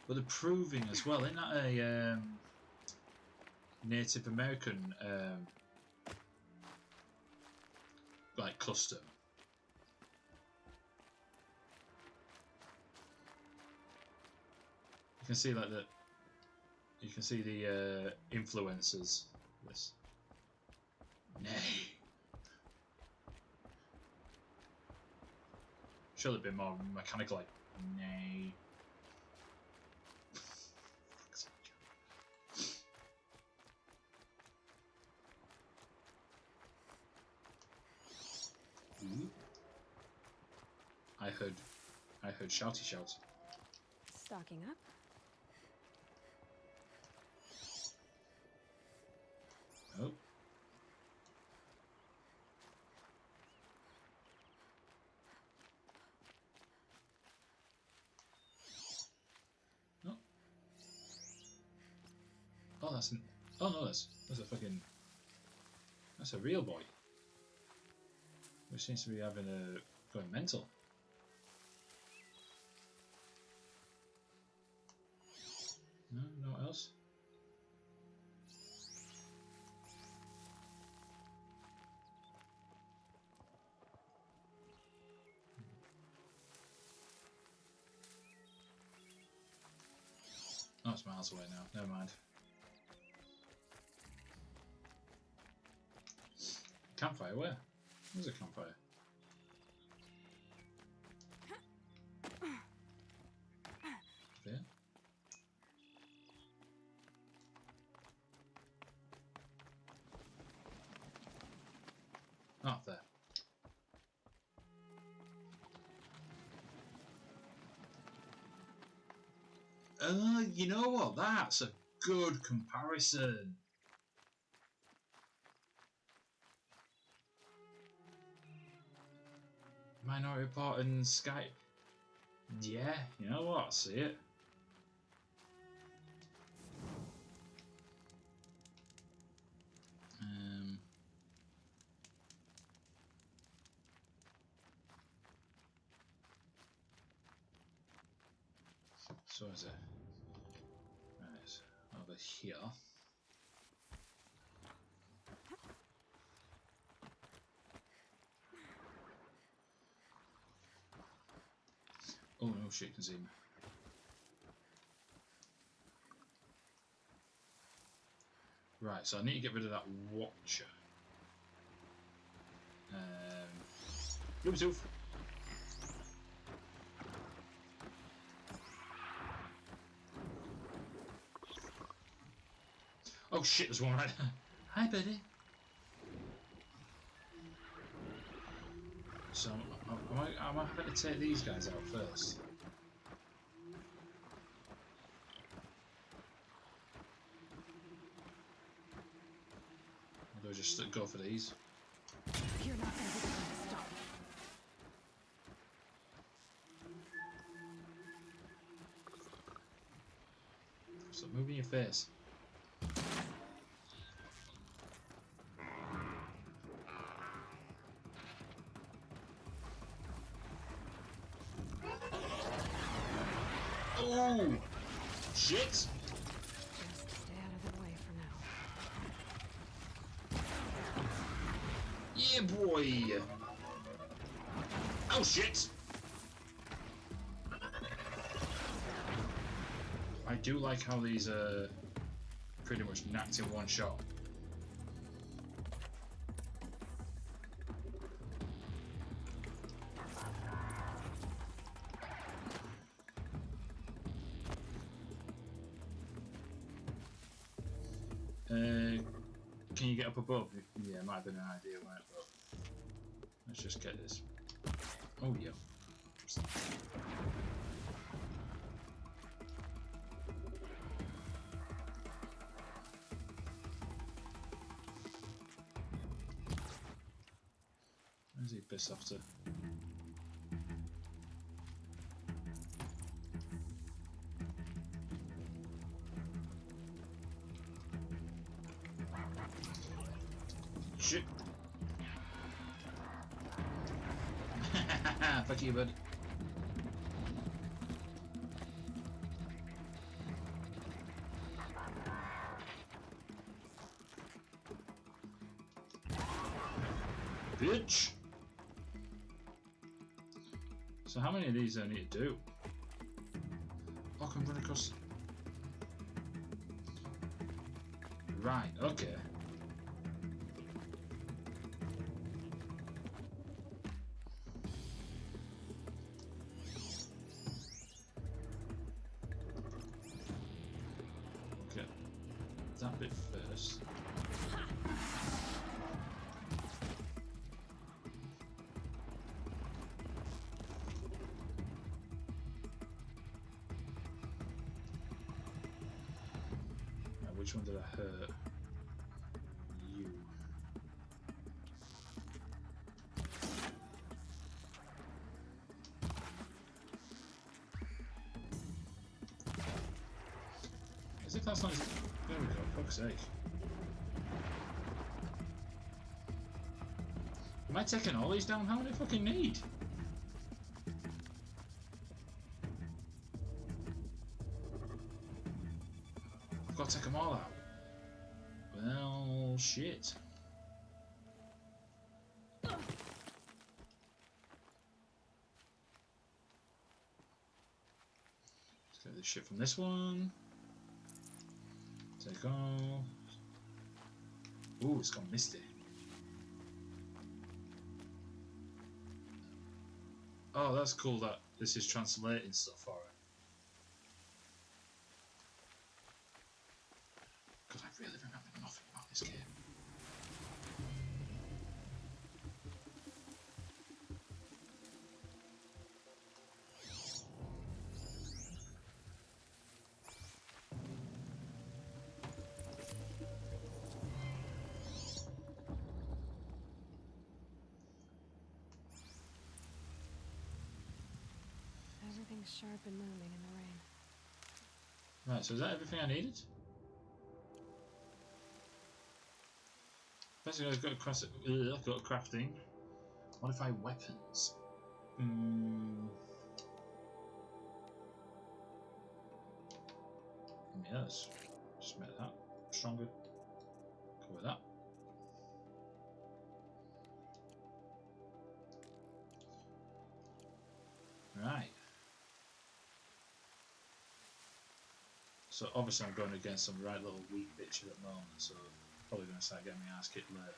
A: But the proving as well, isn't that a Native American like custom? You can see like the, you can see the influences. This. Nay. Should have been more mechanical, like nay. I heard shouty shouts.
I: Stocking up.
A: Oh. No. Oh, that's an. Oh no, that's a fucking. That's a real boy. Which seems to be having a going mental. No, no else. it's miles away now. Never mind. Campfire, where? There's a campfire. There. Oh, there. You know what? That's a good comparison. Minority Report and Skype. Yeah, you know what? I see it. So is it? Right, over here. Oh no, shit can see me. Right, so I need to get rid of that watcher. Bluetooth. Oh shit, there's one right there. Hi, buddy. So, am I having to take these guys out first? Or do I just go for these?
I: You're not going to be able to stop.
A: Stop moving your face. Oh! Shit!
I: Just stay out of their way for now.
A: Yeah, boy! Oh, shit! I do like how these are pretty much knocked in one shot. Can you get up above? Yeah, it might have been an idea, right? But let's just get this. Oh, yeah. Where's he pissed off to? Shit. Fuck you, bud. Bitch. So how many of these do I need to do? Oh, I can run across. Right, okay. Okay, that bit first. Right, which one did I hurt? You. As if that's not. There we go, fuck's sake. Am I taking all these down? How many fucking need? I've got to take them all out. Well, shit. Let's get this shit from this one. Take all. Ooh, it's gone misty. Oh, that's cool that this is translating stuff for it. Because I really remember nothing about this game.
I: Everything's sharp and moving in the rain.
A: Right, so is that everything I needed? Basically, I've got crafting. Modify weapons. Yeah, let's just make that stronger. Go with that. Right. So obviously I'm going against some right little weak bitch at the moment, so probably going to start getting my ass kicked later.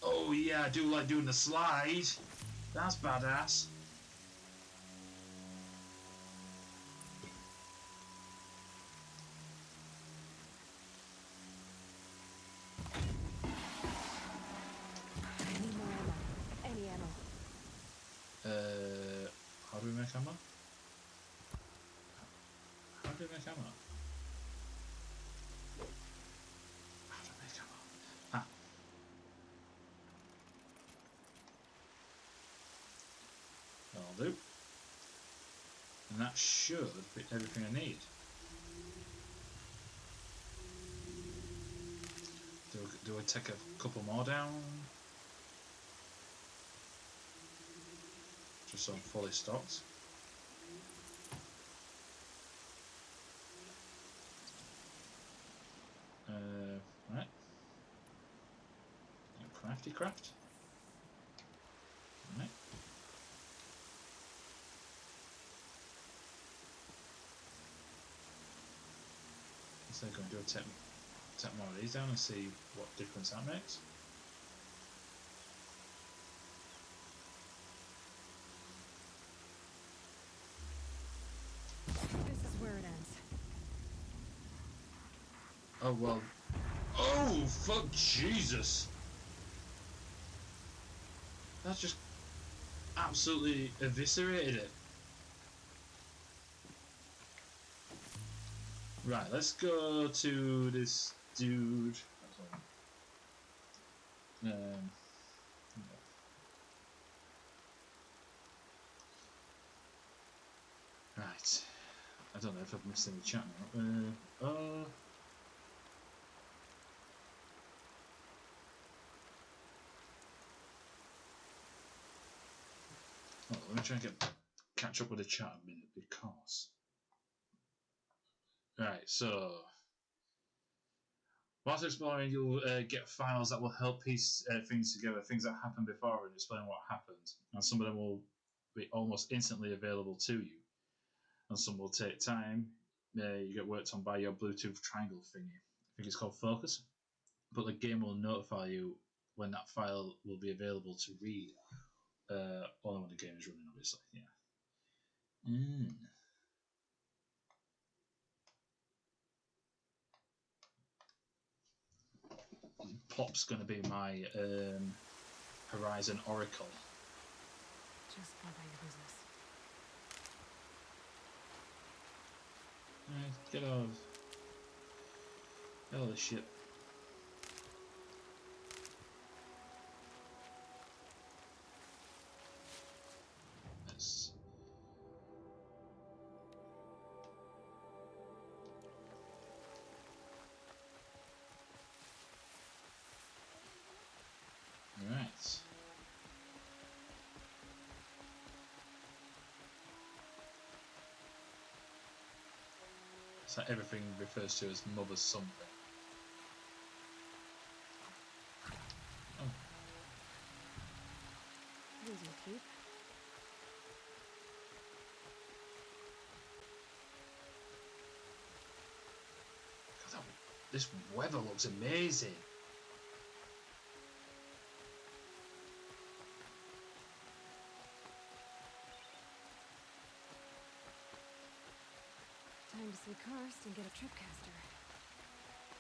A: Oh yeah, I do like doing the slide. That's badass.
I: I need more ammo. Any ammo.
A: How do we make ammo? How do we make ammo? How do I make ammo? Ah. That'll do. And that should be everything I need. Do I take a couple more down? Just so I'm fully stocked. Right. Crafty craft. Right. So I'm going to do take more of these down and see what difference that makes.
I: This is where it ends.
A: Oh well. Oh fuck Jesus! That just absolutely eviscerated it. Right, let's go to this dude. Right. I don't know if I've missed any chat now. Oh, let me try and catch up with the chat a minute because. Right, so whilst exploring, you'll get files that will help piece things together, things that happened before, and explain what happened. And some of them will be almost instantly available to you, and some will take time. You get worked on by your Bluetooth triangle thingy. I think it's called Focus. But the game will notify you when that file will be available to read. Only when the game is running, obviously. Yeah. Pop's going to be my Horizon Oracle.
I: Just go about your business.
A: Right, get out of the ship. Let's. Right. So everything refers to as mother's something. Oh. this weather looks amazing.
I: Time to see Karst and get a tripcaster.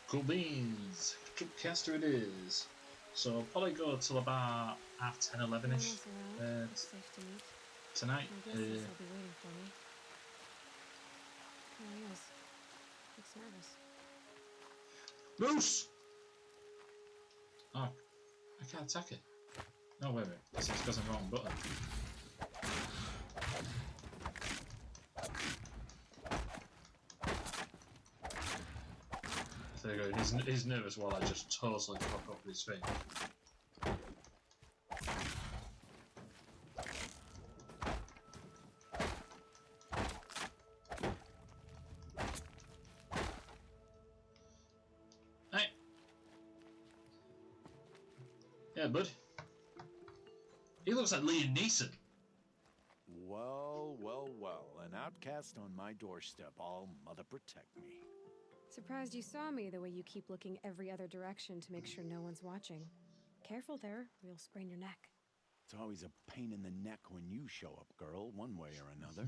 A: Cool beans. Tripcaster it is. So I'll probably go till about half 10, 11ish
I: Safe to meet.
A: tonight.
I: My guess is he'll be waiting for me. There he is. Looks nervous.
A: Moose! Oh, I can't attack it. No, wait a minute. It's because I'm wrong button. There you go. He's nervous while I just totally fuck up his thing. Hey! Yeah, bud. He looks like Liam Neeson.
G: Well, well, well. An outcast on my doorstep. All mother protect me.
I: Surprised you saw me the way you keep looking every other direction to make sure no one's watching. Careful there, or you'll sprain your neck.
G: It's always a pain in the neck when you show up, girl, one way or another.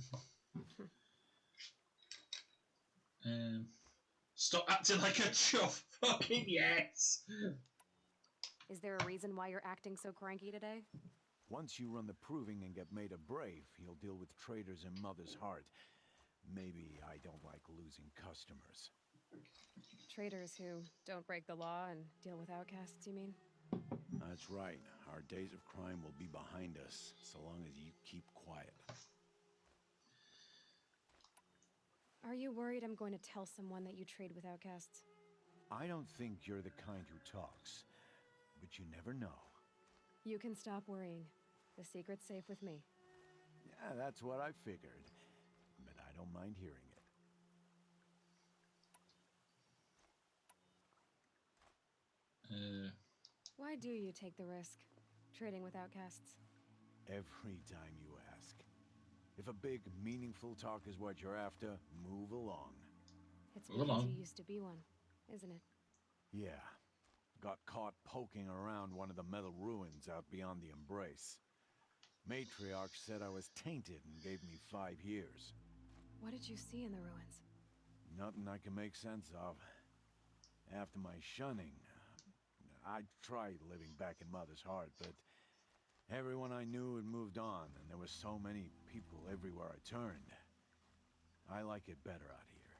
A: Stop acting like a chuff. Fucking yes.
I: Is there a reason why you're acting so cranky today?
G: Once you run the proving and get made a brave, you'll deal with traitors in Mother's Heart. Maybe I don't like losing customers.
I: Traitors who don't break the law and deal with outcasts, you mean?
G: That's right. Our days of crime will be behind us, so long as you keep quiet.
I: Are you worried I'm going to tell someone that you trade with outcasts?
G: I don't think you're the kind who talks, but you never know.
I: You can stop worrying. The secret's safe with me.
G: Yeah, that's what I figured, but I don't mind hearing it.
I: Why do you take the risk, trading with outcasts?
G: Every time you ask. If a big, meaningful talk is what you're after, move along.
I: It's because you used to be one, isn't it?
G: Yeah. Got caught poking around one of the metal ruins out beyond the Embrace. Matriarch said I was tainted and gave me 5 years.
I: What did you see in the ruins?
G: Nothing I can make sense of. After my shunning, I tried living back in Mother's Heart, but everyone I knew had moved on, and there were so many people everywhere I turned. I like it better out here.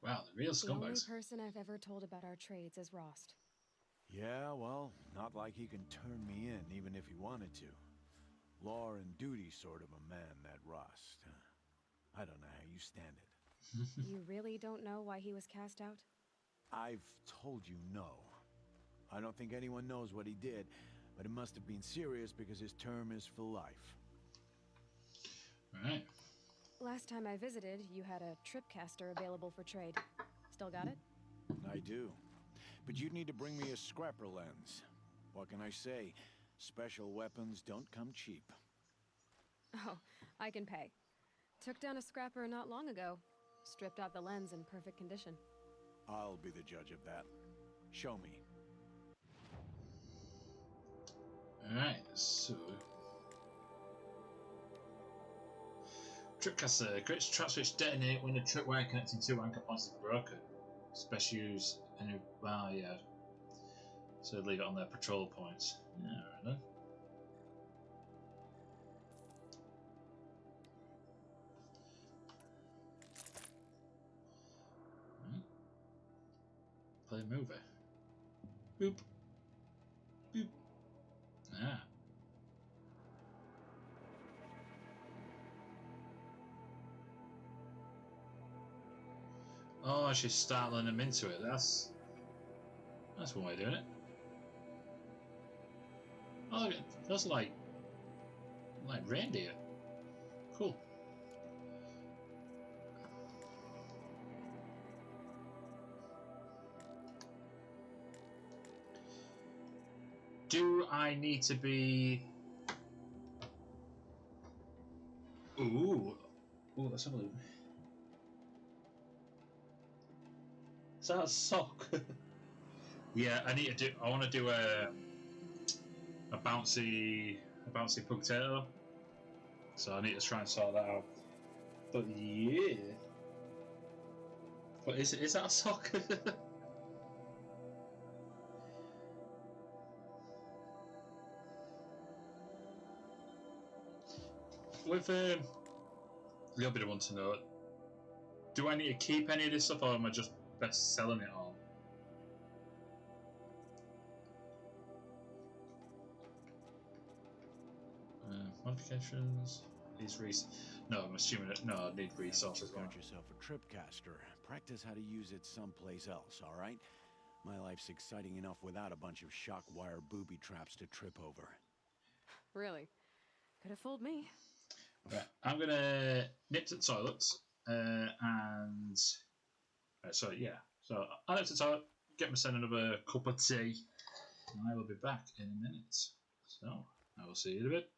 A: Wow, the real
I: The only
A: scumbags.
I: person I've ever told about our trades is Rost.
G: Yeah, well, not like he can turn me in, even if he wanted to. Law and duty sort of a man, that Rost. I don't know how you stand it.
I: You really don't know why he was cast out?
G: I've told you no. I don't think anyone knows what he did, but it must have been serious because his term is for life.
A: Alright.
I: Last time I visited, you had a tripcaster available for trade. Still got it?
G: I do. But you'd need to bring me a scrapper lens. What can I say? Special weapons don't come cheap.
I: Oh, I can pay. Took down a scrapper not long ago. Stripped out the lens in perfect condition.
G: I'll be the judge of that. Show me.
A: Alright, so... Tripcaster creates traps which detonate when the tripwire connecting two anchor points is broken. Special use any... well, yeah. So leave it on their patrol points. Yeah, alright then. Right. Play movie. Boop. Boop. Ah. Oh, I should startling them into it. That's one way of doing it. Oh, those are like reindeer. Cool. Do I need to be? Ooh, let's have a look. Is that a sock? Yeah, I need to do. I want to do a bouncy potato. So I need to try and sort that out. But yeah, but is that a sock? With the other one to know, do I need to keep any of this stuff, or am I just best selling it all? Modifications. These No, I'm assuming that no, I need resources.
G: Got yourself a tripcaster. Practice how to use it someplace else, all right? My life's exciting enough without a bunch of shock wire booby traps to trip over.
I: Really? Could have fooled me.
A: Right, I'm gonna nip to the toilets and so yeah. So I'll nip to the toilet, get myself another cup of tea, and I will be back in a minute. So I will see you in a bit.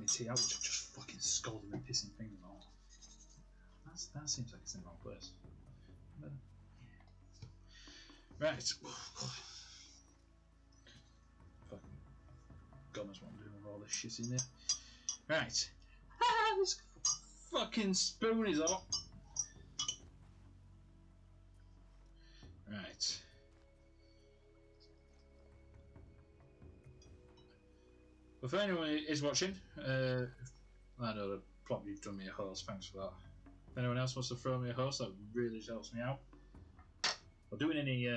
A: my tea out, which I've just fucking scalded my pissing fingers on. That seems like it's in the wrong place. But, yeah. Right. Fucking God knows what I'm doing with all this shit in there. Right. This fucking spoon is up. Right. Well, if anyone is watching, I know they've probably done me a host, thanks for that. If anyone else wants to throw me a host, that really helps me out. Or doing any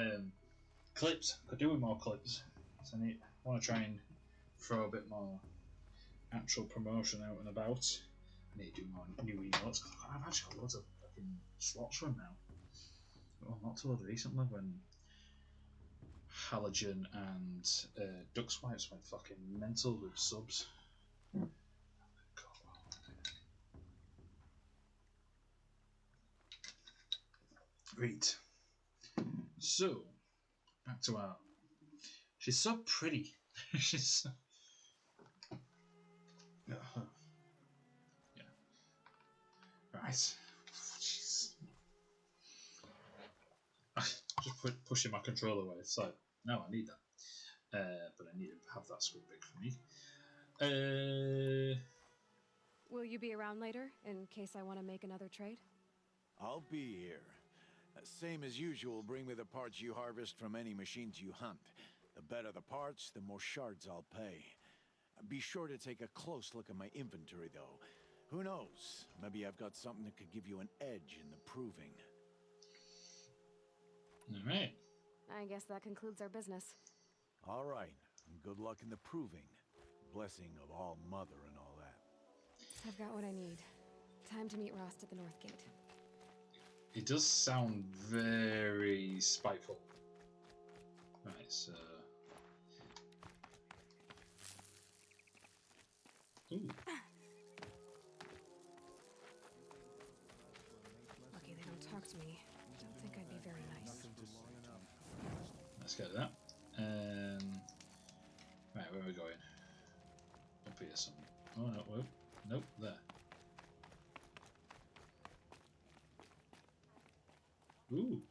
A: clips, could do with more clips. So I want to try and throw a bit more actual promotion out and about. I need to do more new emotes. I've actually got loads of fucking slots from now. Well, not too recently when Halogen and Duck Swipes went fucking mental with subs. Right. So, back to our. She's so pretty. She's so. Yeah. Right. Jeez. Just pushing my controller away. So, no, I need that. But I need to have that screen big for me.
I: Will you be around later, in case I want to make another trade?
G: I'll be here. Same as usual, bring me the parts you harvest from any machines you hunt. The better the parts, the more shards I'll pay. Be sure to take a close look at my inventory, though. Who knows? Maybe I've got something that could give you an edge in the proving.
A: Alright.
I: I guess that concludes our business.
G: All right. Good luck in the proving. Blessing of All Mother and all that.
I: I've got what I need. Time to meet Rost at the North Gate.
A: It does sound very spiteful. Right, so. Ooh.
I: Lucky they don't talk to me. Don't think I'd be very nice.
A: Let's get that. Right, where are we going? Up here somewhere. Oh no, whoa. Nope, there. Ooh.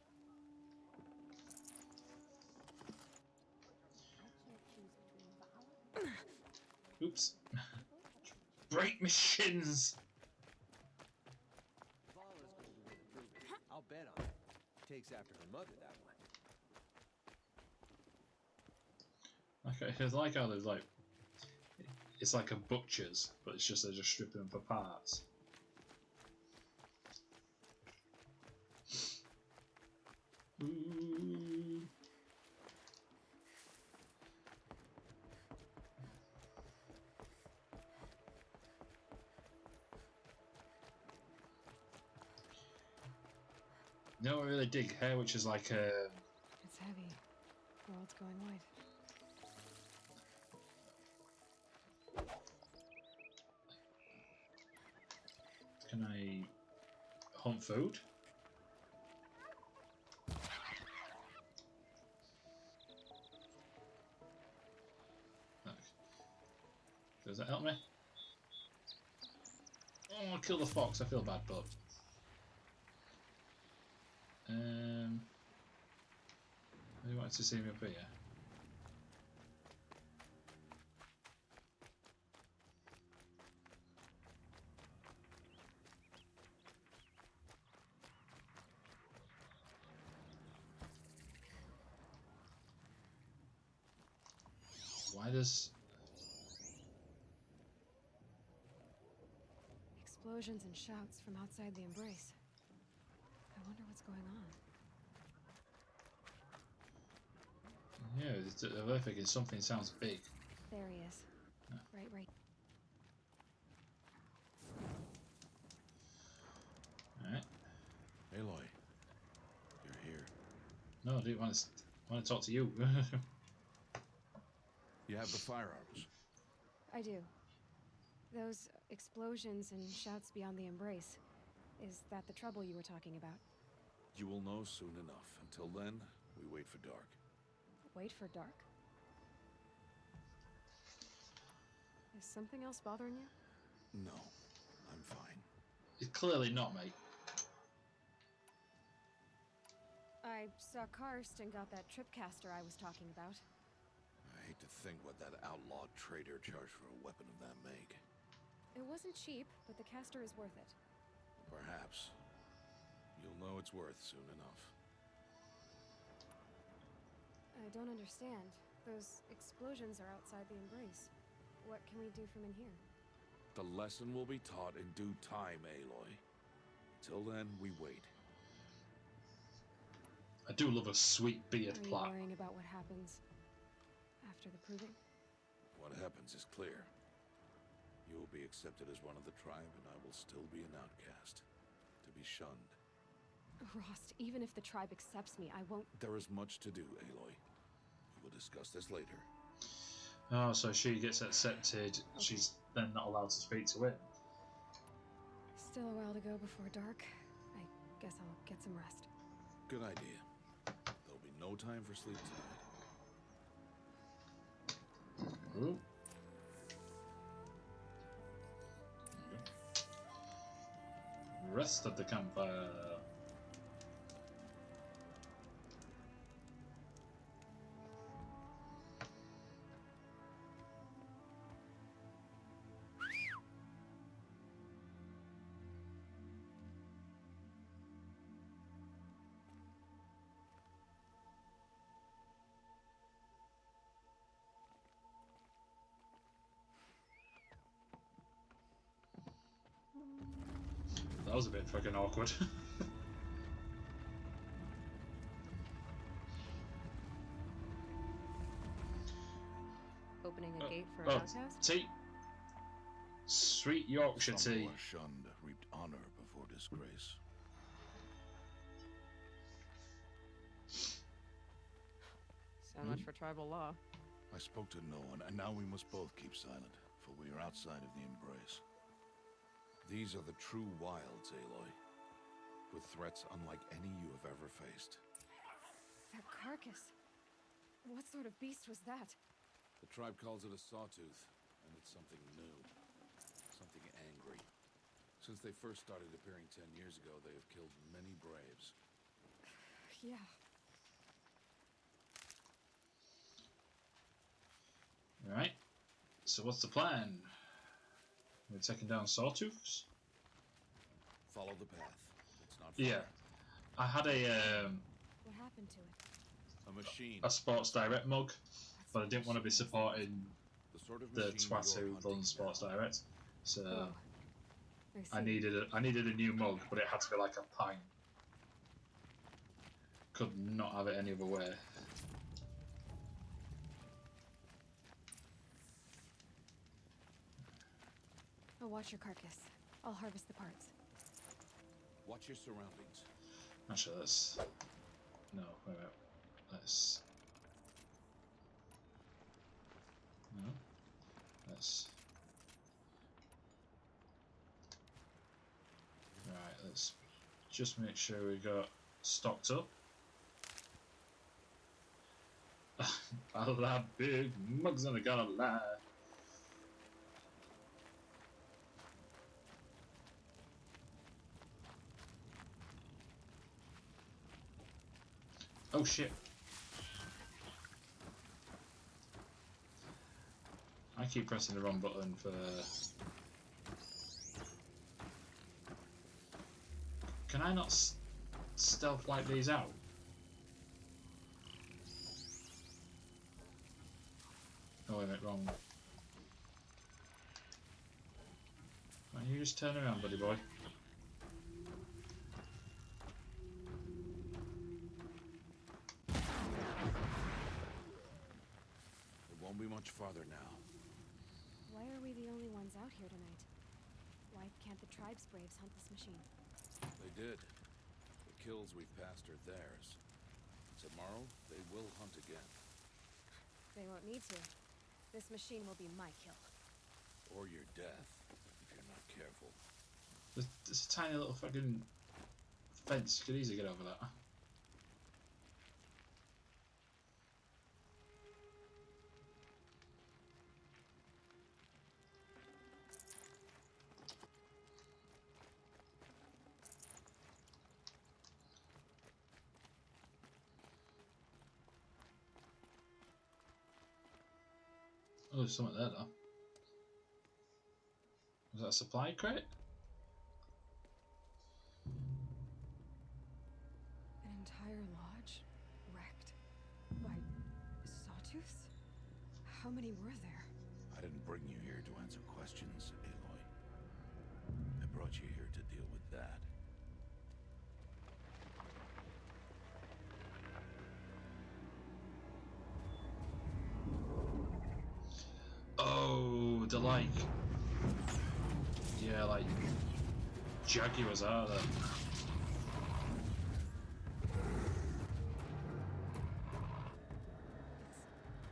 A: Oops. Break machines!
J: I'll bet on it. Takes after her mother, that one.
A: Okay, it's like how there's like, it's like a butcher's, but it's just they're just stripping them for parts. Ooh. You know what I really dig? Hair which is like
I: It's heavy. World's going wide.
A: Can I hunt food? Does that help me? Oh, I'll kill the fox. I feel bad, but he wanted to see me up here. Why does...
I: Explosions and shouts from outside the embrace. I wonder what's going on.
A: Yeah, I'm thinking something sounds big.
I: There he is.
A: Oh.
I: Right.
A: Alright.
G: Aloy, you're here.
A: No, I didn't want to talk to you.
G: You have the firearms.
I: I do. Those explosions and shouts beyond the embrace. Is that the trouble you were talking about?
G: You will know soon enough. Until then, we wait for dark.
I: Wait for dark? Is something else bothering you?
G: No, I'm fine.
A: It's clearly not, mate.
I: I saw Karst and got that tripcaster I was talking about.
G: I hate to think what that outlawed trader charged for a weapon of that make.
I: It wasn't cheap, but the caster is worth it.
G: Perhaps. You'll know it's worth soon enough.
I: I don't understand. Those explosions are outside the Embrace. What can we do from in here?
G: The lesson will be taught in due time, Aloy. Till then, we wait.
A: I do love a sweet beard
I: Are you
A: plot.
I: worrying about what happens after the proving?
G: What happens is clear. You will be accepted as one of the tribe, and I will still be an outcast. To be shunned.
I: Rost, even if the tribe accepts me, I won't...
G: There is much to do, Aloy. We will discuss this later.
A: Oh, so she gets accepted. Okay. She's then not allowed to speak to him.
I: Still a while to go before dark. I guess I'll get some rest.
G: Good idea. There'll be no time for sleep tonight.
A: Ooh. Rest of the campfire. That was a bit fucking awkward.
I: Opening a gate for a outcast?
A: Tea. Sweet Yorkshire
G: Some
A: tea.
G: who are shunned reaped honor before disgrace.
I: So much for tribal law.
G: I spoke to no one, and now we must both keep silent, for we are outside of the Embrace. These are the true wilds, Aloy, with threats unlike any you have ever faced.
I: That carcass. What sort of beast was that?
G: The tribe calls it a sawtooth, and it's something new. Something angry. Since they first started appearing 10 years ago, they have killed many braves.
I: Yeah.
A: Alright. So what's the plan? We're taking down sawtooths?
G: Follow the path. It's not far.
A: Yeah. I had
I: What happened to it?
G: A machine.
A: a Sports Direct mug, but I didn't want to be supporting
G: The sort of
A: the
G: machine
A: twat
G: you're
A: who
G: hunting
A: runs Sports
G: now.
A: Direct. So
I: Oh.
A: I needed a new mug, but it had to be like a pint. Could not have it any other way.
I: I'll watch your carcass. I'll harvest the parts.
G: Watch your surroundings.
A: Actually, let's... No, wait. Let's... No. Let's... Right, let's just make sure we got stocked up. I'll have big mugs and I gotta lie. Oh shit. I keep pressing the wrong button for... Can I not stealth like these out? Oh wait a minute, wrong. Why don't you just turn around, buddy boy?
G: It won't be much farther now.
I: Why are we the only ones out here tonight? Why can't the tribe's braves hunt this machine?
G: They did. The kills we've passed are theirs. Tomorrow, they will hunt again.
I: They won't need to. This machine will be my kill.
G: Or your death, if you're not careful.
A: There's a tiny little fucking fence. You could easily get over that. there's something there though. Was that a supply crate?
I: An entire lodge wrecked by sawtooths? How many were there?
G: I didn't bring you here to answer questions, Aloy. I brought you here to deal with that.
A: Oh, the like, yeah, like jaguars are there.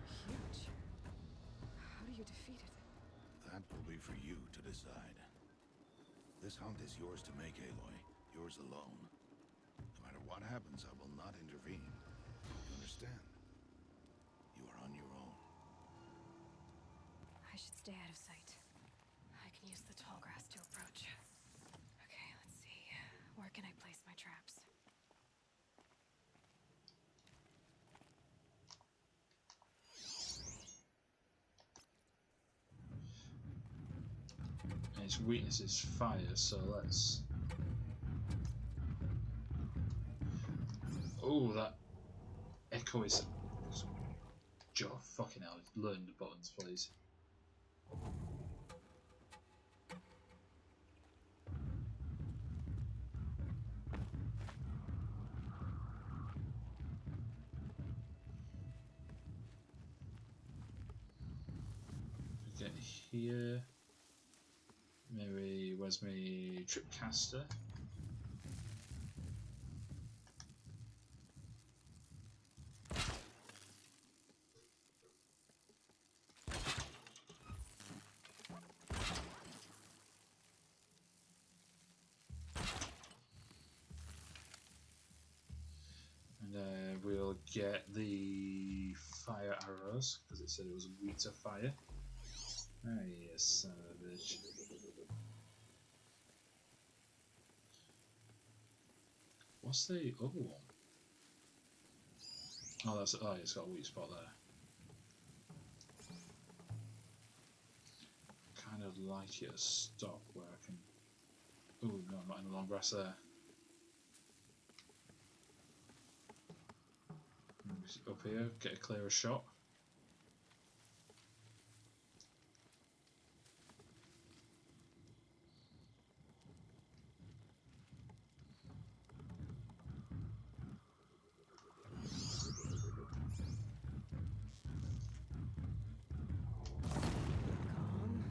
I: It's huge. How do you defeat it?
G: That will be for you to decide. This hunt is yours to make, Aloy. Yours alone. No matter what happens, I will not intervene. You understand? You are on your own.
I: I should stay out of sight. I can use the tall grass to approach. Okay, let's see. Where can I place my traps?
A: And its weakness is fire, so let's. Oh, that echo is. Joe, fucking hell, learn the buttons, please. Get here. Maybe where's my trip caster? And we'll get the fire arrows because it said it was weak to fire. Ah, yes, son of a bitch. What's the other one? Oh, that's it's got a weak spot there. Kind of like it to stop where I can. Oh no, I'm not in the long grass there. Up here, get a clearer shot.
I: Calm.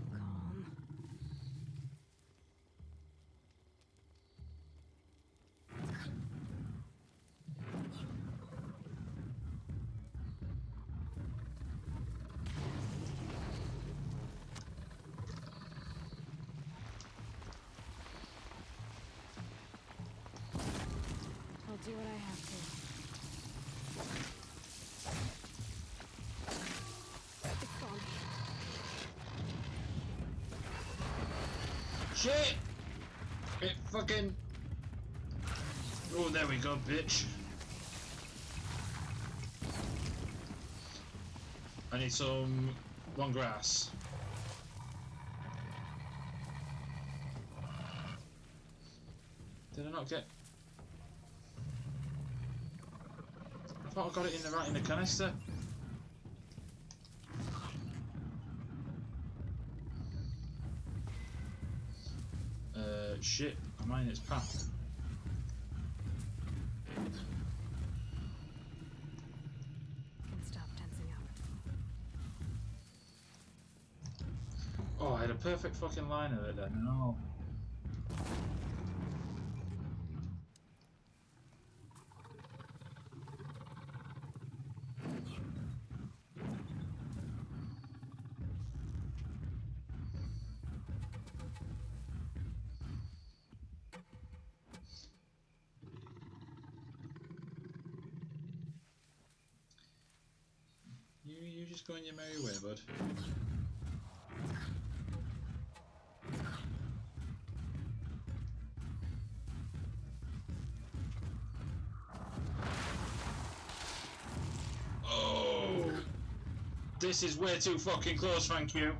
I: I'll do what I have to. It's gone.
A: Shit! It fucking. Oh, there we go, bitch. I need some long grass. Did I not get? I thought I got it in the canister. Shit, am I in its path?
I: Can stop tensing up.
A: Oh, I had a perfect fucking line of it then. No. You just go on your merry way, bud. This is way too fucking close, thank you.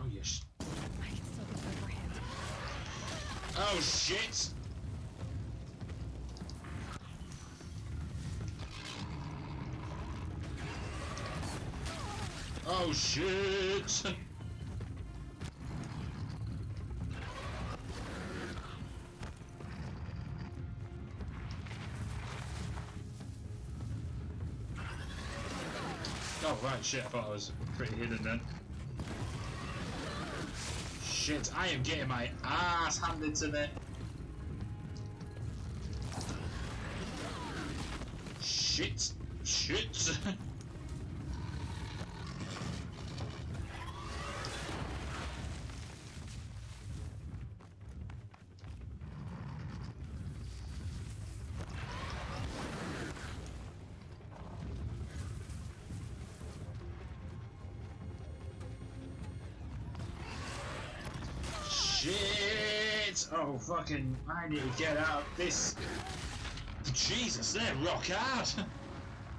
A: Oh, yes.
I: I can still get the upper hand.
A: Oh, shit! Oh, shit! Oh, right, shit, I thought I was pretty hidden then. Shit, I am getting my ass handed to me. Shit. Shit. Shit! Oh, fucking, I need to get out of this. Jesus, they're rock hard.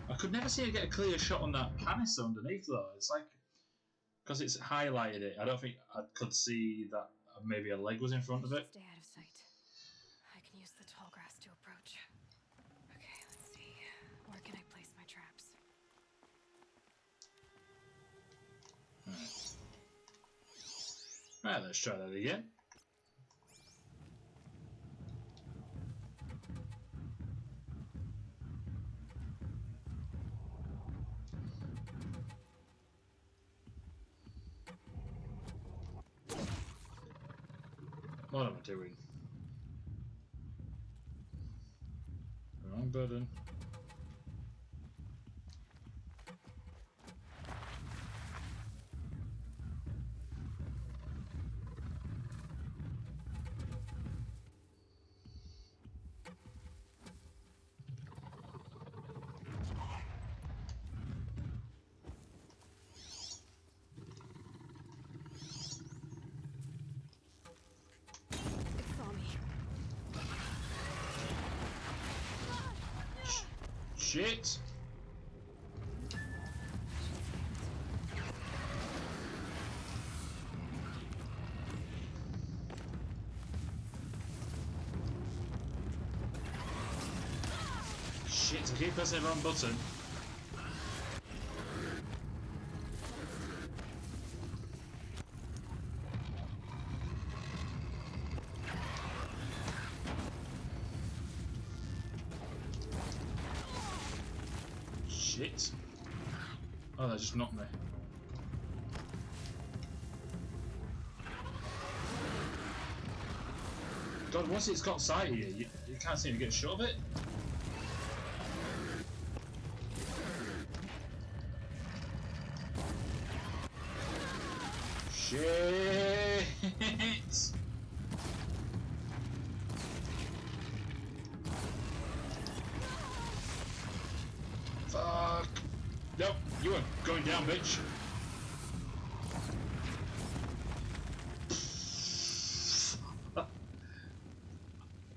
A: I could never seem to get a clear shot on that canister underneath though. It's like, because it's highlighted it, I don't think I could see that maybe a leg was in front of it.
I: Stay out of sight. I can use the tall grass to approach. Okay, let's see. Where can I place my traps?
A: Right, let's try that again. What am I doing? Wrong button.
I: It saw me.
A: Shit! Shit, I keep pressing the wrong button. Shit. Oh, that just knocked me. God, once it's got sight of you, you can't seem to get a shot of it. Shit! Fuck! Nope, you are going down, bitch.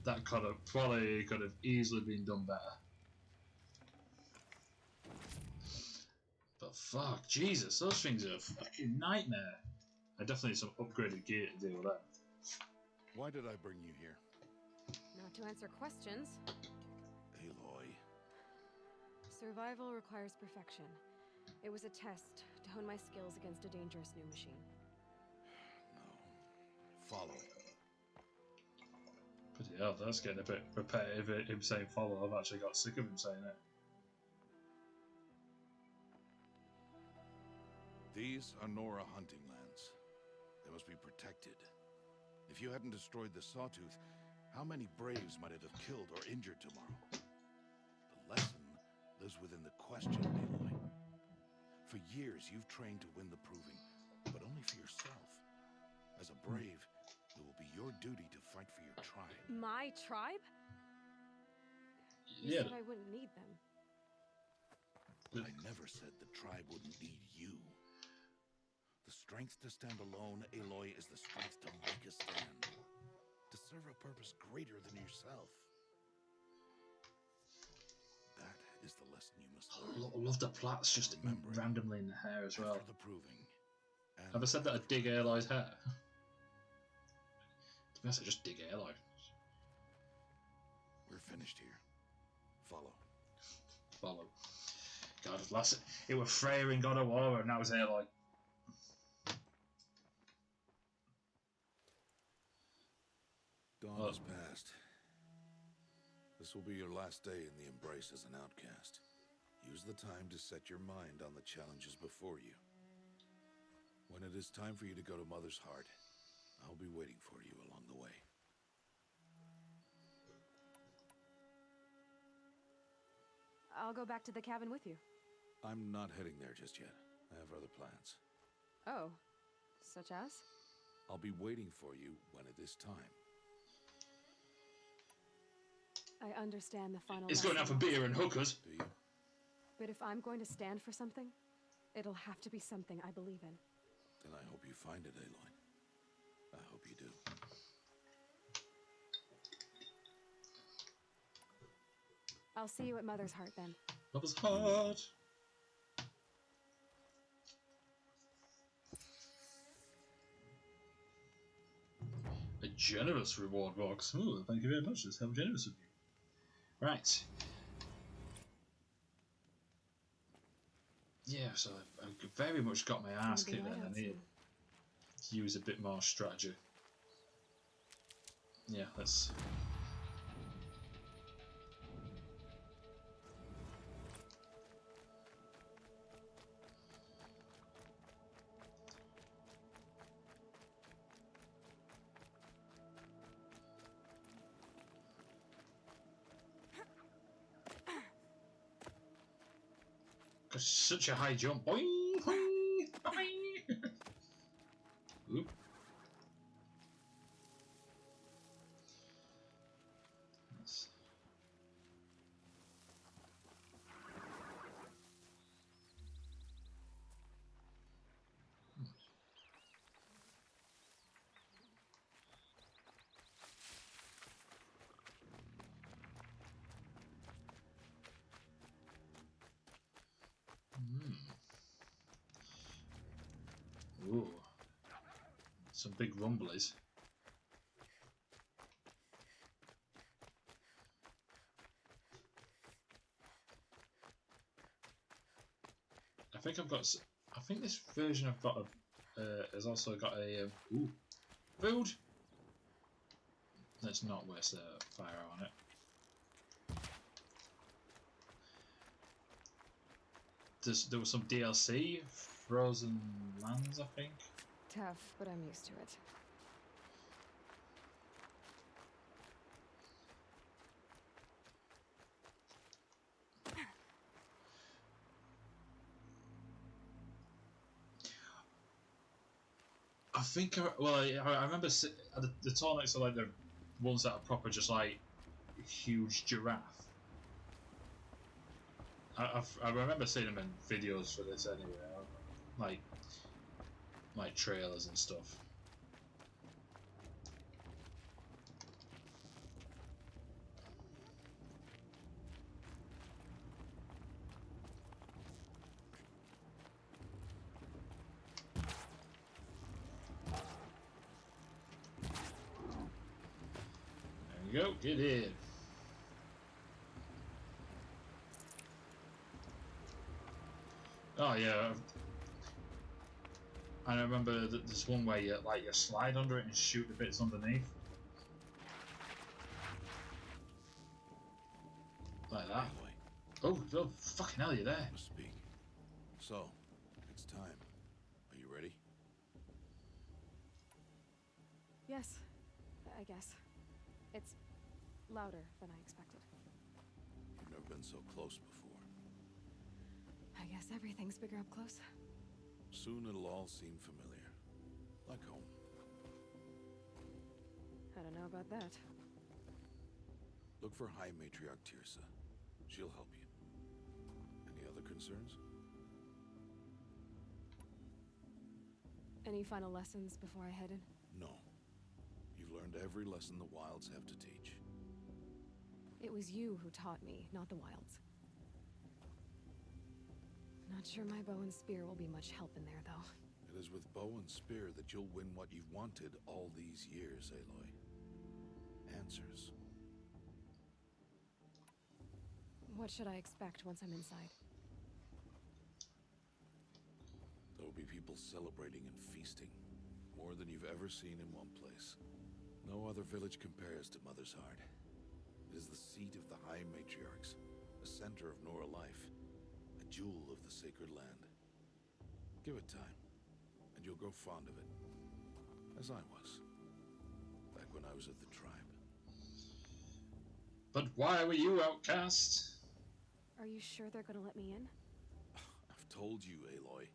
A: That could have probably could have easily been done better. But fuck, Jesus, those things are a fucking nightmare. I definitely need some upgraded gear to deal with that.
G: Why did I bring you here?
I: Not to answer questions.
G: Aloy.
I: Survival requires perfection. It was a test to hone my skills against a dangerous new machine.
G: No. Follow.
A: Bloody hell, that's getting a bit repetitive, him saying follow. I've actually got sick of him saying it.
G: These are Nora hunting lands. They must be protected. If you hadn't destroyed the Sawtooth, how many Braves might it have killed or injured tomorrow? The lesson lives within the question, Aloy. For years, you've trained to win the proving, but only for yourself. As a Brave, it will be your duty to fight for your tribe.
I: My tribe? You said I wouldn't need them.
G: I never said the tribe wouldn't need you. The strength to stand alone, Aloy, is the strength to make a stand. To serve a purpose greater than yourself. That is the lesson you must
A: I
G: learn.
A: love the plaits just
G: Remember,
A: randomly in the hair as well.
G: After the proving, and
A: Have I said that I dig Aloy's hair? To be honest, I just dig Aloy.
G: we're finished here. Follow.
A: Follow. God, last it was Freya in God of War, and that was Aloy.
G: Dawn has passed. This will be your last day in the Embrace as an outcast. Use the time to set your mind on the challenges before you. When it is time for you to go to Mother's Heart, I'll be waiting for you along the way.
I: I'll go back to the cabin with you.
G: I'm not heading there just yet. I have other plans.
I: Oh, such as?
G: I'll be waiting for you when it is time.
I: I understand the final
A: It's going out for
I: lesson.
A: beer and hookers.
G: Do you?
I: But if I'm going to stand for something, it'll have to be something I believe in.
G: Then I hope you find it, Aloy. I hope you do.
I: I'll see you at Mother's Heart then.
A: Mother's Heart. A generous reward box. Ooh, thank you very much. That's how generous of you. Right. Yeah, so I've very much got my ass kicked then. I need to use a bit more strategy. Yeah, let's... Got such a high jump. Boing, boing, boing. Oop. That's... Ooh. Some big rumblies. I think I've got... I think this version I've got has also got a... ooh. Food! Let's not waste fire on it. There was some DLC, Frozen Lands, I think.
I: Tough, but I'm used to it.
A: I think, I remember the Torniks are like the ones that are proper just like huge giraffe. I remember seeing them in videos for this anyway, like trailers and stuff. There you go, get in. Oh yeah, I remember that there's one where you slide under it and shoot the bits underneath, like that.
G: Anyway,
A: Oh, fucking hell, you're there.
G: must speak. So, it's time. Are you ready?
I: Yes, I guess. It's louder than I expected.
G: You've never been so close before.
I: I guess everything's bigger up close.
G: Soon it'll all seem familiar. Like home.
I: I don't know about that.
G: Look for High Matriarch Tirsa. She'll help you. Any other concerns?
I: Any final lessons before I head in?
G: No. You've learned every lesson the Wilds have to teach.
I: It was you who taught me, not the Wilds. Not sure my bow and spear will be much help in there, though.
G: It is with bow and spear that you'll win what you've wanted all these years, Aloy. Answers.
I: What should I expect once I'm inside?
G: There'll be people celebrating and feasting. More than you've ever seen in one place. No other village compares to Mother's Heart. It is the seat of the High Matriarchs, a center of Nora life, a jewel of the sacred land. Give it time, and you'll grow fond of it. As I was, back when I was of the tribe.
A: But why were you outcast?
I: Are you sure they're gonna let me in?
G: I've told you, Aloy.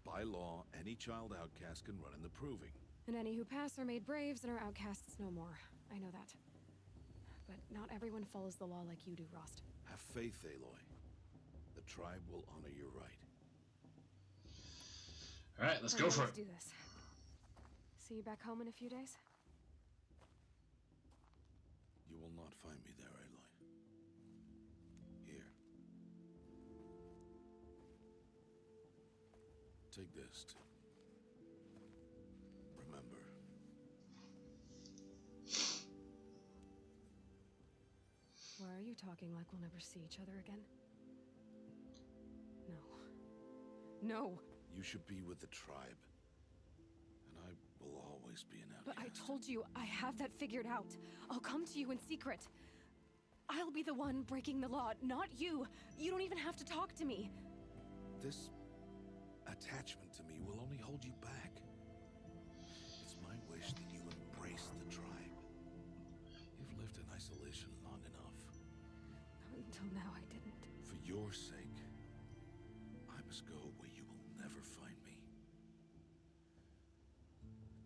G: By law, any child outcast can run in the proving.
I: And any who pass are made braves and are outcasts no more. I know that. But not everyone follows the law like you do, Rost.
G: Have faith, Aloy. The tribe will honor your right.
A: Alright, let's go for
I: Let's
A: it.
I: do this. See you back home in a few days?
G: You will not find me there, Aloy. Here. Take this, too. Remember.
I: Why are you talking like we'll never see each other again? No. No!
G: You should be with the tribe. And I will always be an outcast.
I: But I told you, I have that figured out. I'll come to you in secret. I'll be the one breaking the law, not you. You don't even have to talk to me.
G: This attachment to me will only hold you back. It's my wish that you embrace the tribe. You've lived in isolation long enough.
I: Until now, I didn't.
G: For your sake, I must go where you will never find me.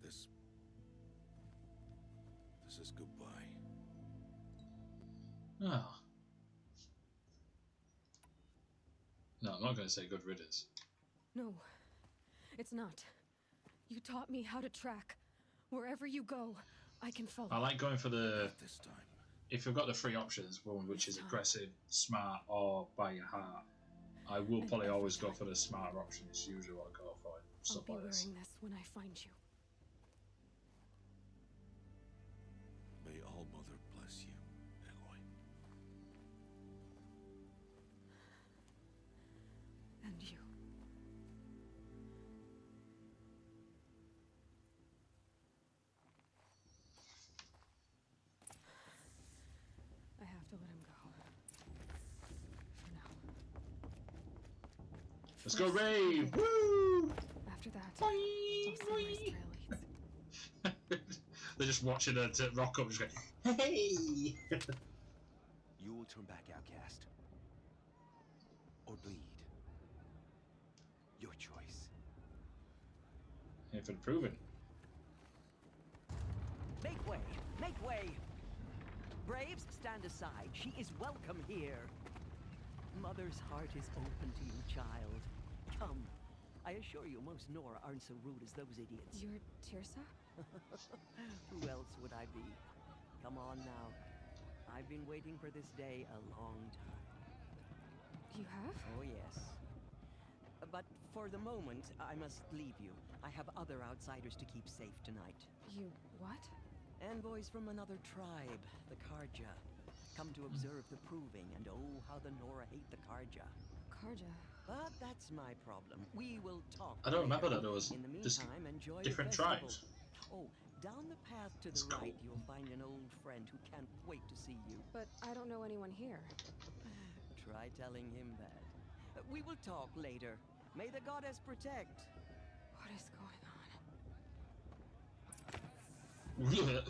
G: This is goodbye.
A: Oh. No, I'm not going to say good riddance.
I: No, it's not. You taught me how to track. Wherever you go, I can follow.
A: I like going for the...
G: Not this time.
A: If you've got the three options, one which is aggressive, smart, or by your heart, I will probably always go for the smarter option. It's usually what I go for in
I: I'll
A: stuff
I: be
A: like this.
I: wearing this when I find you.
G: May All Mother bless you, Aloy.
I: And you. I have to let him go. For now.
A: Let's go, Ray! Woo!
I: After that,
A: Boing,
I: I'll see where his
A: boing.
I: trail leads.
A: They're just watching her to rock up and just going, hey!
J: You will turn back, outcast. Or bleed. Your choice.
A: Here for the proving.
K: Make way! Make way! Braves, stand aside. She is welcome here. Mother's heart is open to you, child. Come. I assure you, most Nora aren't so rude as those idiots.
I: You're Tirsa?
K: Who else would I be? Come on now. I've been waiting for this day a long time.
I: You have?
K: Oh, yes. But for the moment, I must leave you. I have other outsiders to keep safe tonight.
I: You what?
K: Envoys from another tribe, the Karja. Come to observe the proving, and oh, how the Nora hate the Karja.
I: Karja.
K: But that's my problem. We will talk.
A: I don't remember
K: later.
A: that there was
K: In the
A: just
K: meantime, enjoy
A: different
K: the festival.
A: tribes.
K: Oh, down the path to
A: That's
K: the
A: cool.
K: right, you'll find an old friend who can't wait to see you.
I: But I don't know anyone here.
K: Try telling him that. We will talk later. May the goddess protect.
I: What is going on?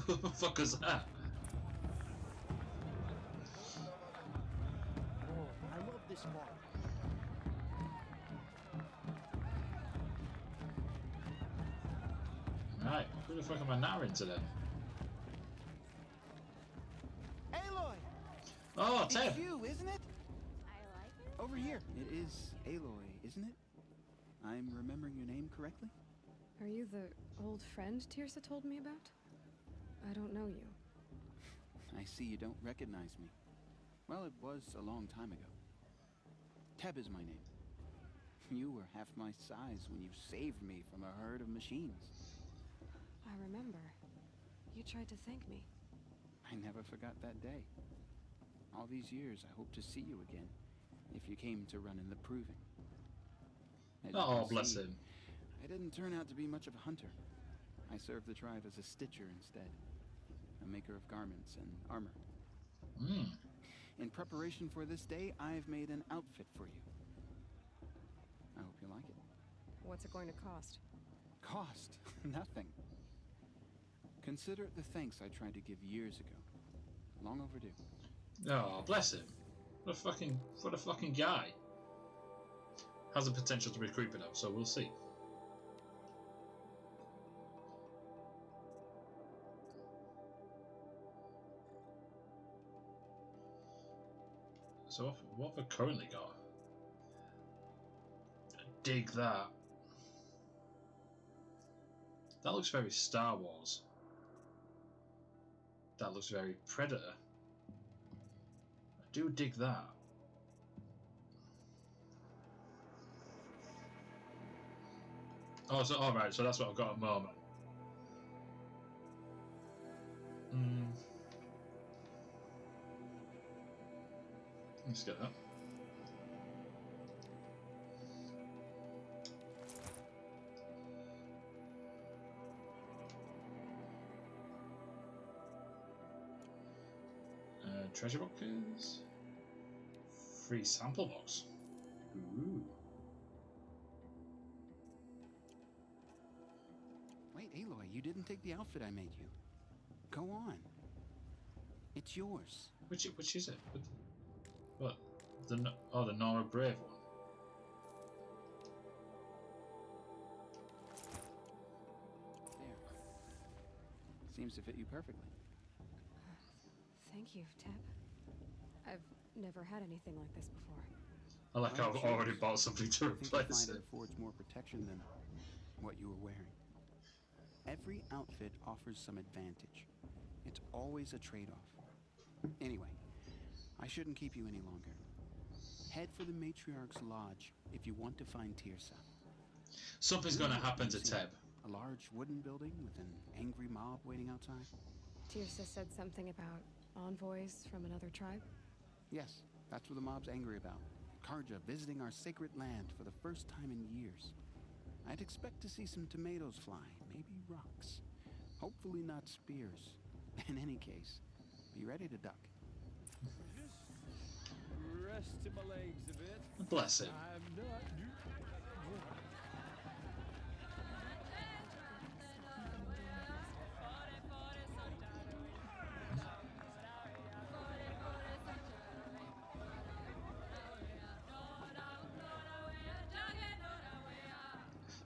A: What the fuck is that?
L: Oh, I love this mark.
A: Right, who the fuck am I narrowing to then?
L: Aloy!
A: Oh, Ted!
L: It's you, isn't it?
C: I like it.
L: Over here. It is Aloy, isn't it? I'm remembering your name correctly?
I: Are you the old friend Tirsa told me about? I don't know you.
L: I see you don't recognize me. Well, it was a long time ago. Teb is my name. You were half my size when you saved me from a herd of machines.
I: I remember. You tried to thank me.
L: I never forgot that day. All these years, I hope to see you again, if you came to run in the proving. As you
A: Oh,
L: can
A: bless
L: see,
A: him.
L: I didn't turn out to be much of a hunter. I served the tribe as a stitcher instead, a maker of garments and armor. In preparation for this day, I've made an outfit for you. I hope you like it.
I: What's it going to cost?
L: Cost? Nothing. Consider it the thanks I tried to give years ago. Long overdue.
A: Oh, bless him. What a fucking guy. Has the potential to be creepy though, so we'll see. So what have I currently got? Dig that. That looks very Star Wars. That looks very Predator. I do dig that. Oh, so alright, so that's what I've got at the moment. Let's get that. Treasure boxes. Free sample box. Ooh.
L: Wait, Aloy, you didn't take the outfit I made you. Go on. It's yours.
A: Which is it? What? The Nora Brave one.
L: There. Seems to fit you perfectly.
I: Thank you, Teb. I've never had anything like this before.
A: I like how I've already bought something to
L: I think you'll
A: replace
L: find
A: it.
L: affords more protection than what you were wearing. Every outfit offers some advantage. It's always a trade-off. Anyway, I shouldn't keep you any longer. Head for the Matriarch's Lodge if you want to find Tirsa.
A: Something's going to happen to
L: See,
A: Teb.
L: A large wooden building with an angry mob waiting outside?
I: Tirsa said something about envoys from another tribe?
L: Yes, that's what the mob's angry about. Karja visiting our sacred land for the first time in years. I'd expect to see some tomatoes fly, maybe rocks. Hopefully not spears. In any case, be ready to duck.
H: Rest to my legs a bit.
A: Bless him.
H: I'm not.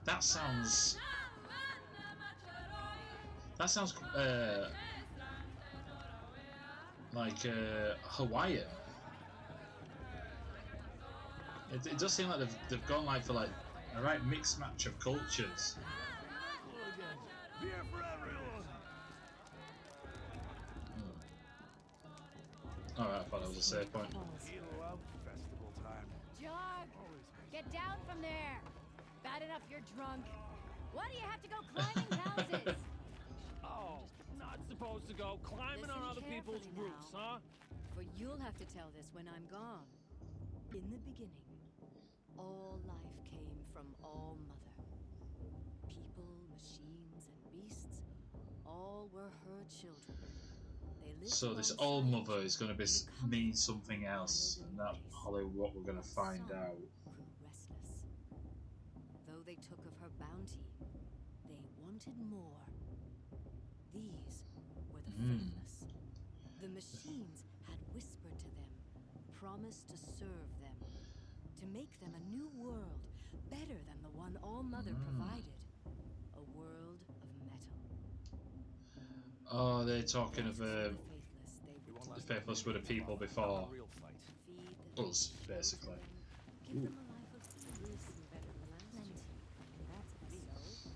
A: That sounds. That sounds like Hawaiian. It does seem like they've gone like for like a right mixed match of cultures.
H: Beer for everyone.
A: Alright, I thought that was a save point.
G: Love festival time.
B: Jog! Get down from there! Bad enough you're drunk. Why do you have to go climbing houses?
H: Oh, not supposed to go climbing on other people's roofs, huh?
B: For you'll have to tell this when I'm gone. In the beginning, all life came from All Mother. People, machines, and beasts, all were her children. They lived
A: So this
B: alongside
A: All Mother
B: each
A: is going to
B: other in a
A: mean
B: comfortable,
A: something else, and that's
B: wild
A: probably what we're going to find
B: Some
A: out.
B: grew restless. Though they took of her bounty, they wanted more. These were the faithless. The machines had whispered to them, promised to serve them, to make them a new world, better than the one All Mother provided. A world of metal.
A: Oh, they're talking of
B: The
A: the faithless were the people before us, basically.
B: Give them a life of ease and better plenty. That's so.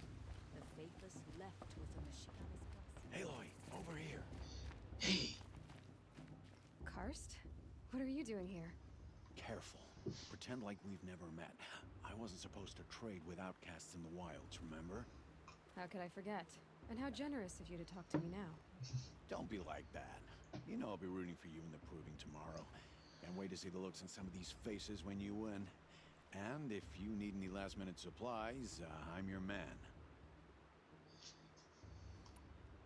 B: The faithless left with the machine.
G: Aloy, over here.
A: Hey,
I: Karst? What are you doing here?
G: careful. Pretend like we've never met. I wasn't supposed to trade with outcasts in the wilds, remember?
I: How could I forget? And how generous of you to talk to me now.
G: Don't be like that. You know I'll be rooting for you in the proving tomorrow. Can't wait to see the looks on some of these faces when you win. And if you need any last-minute supplies, I'm your man.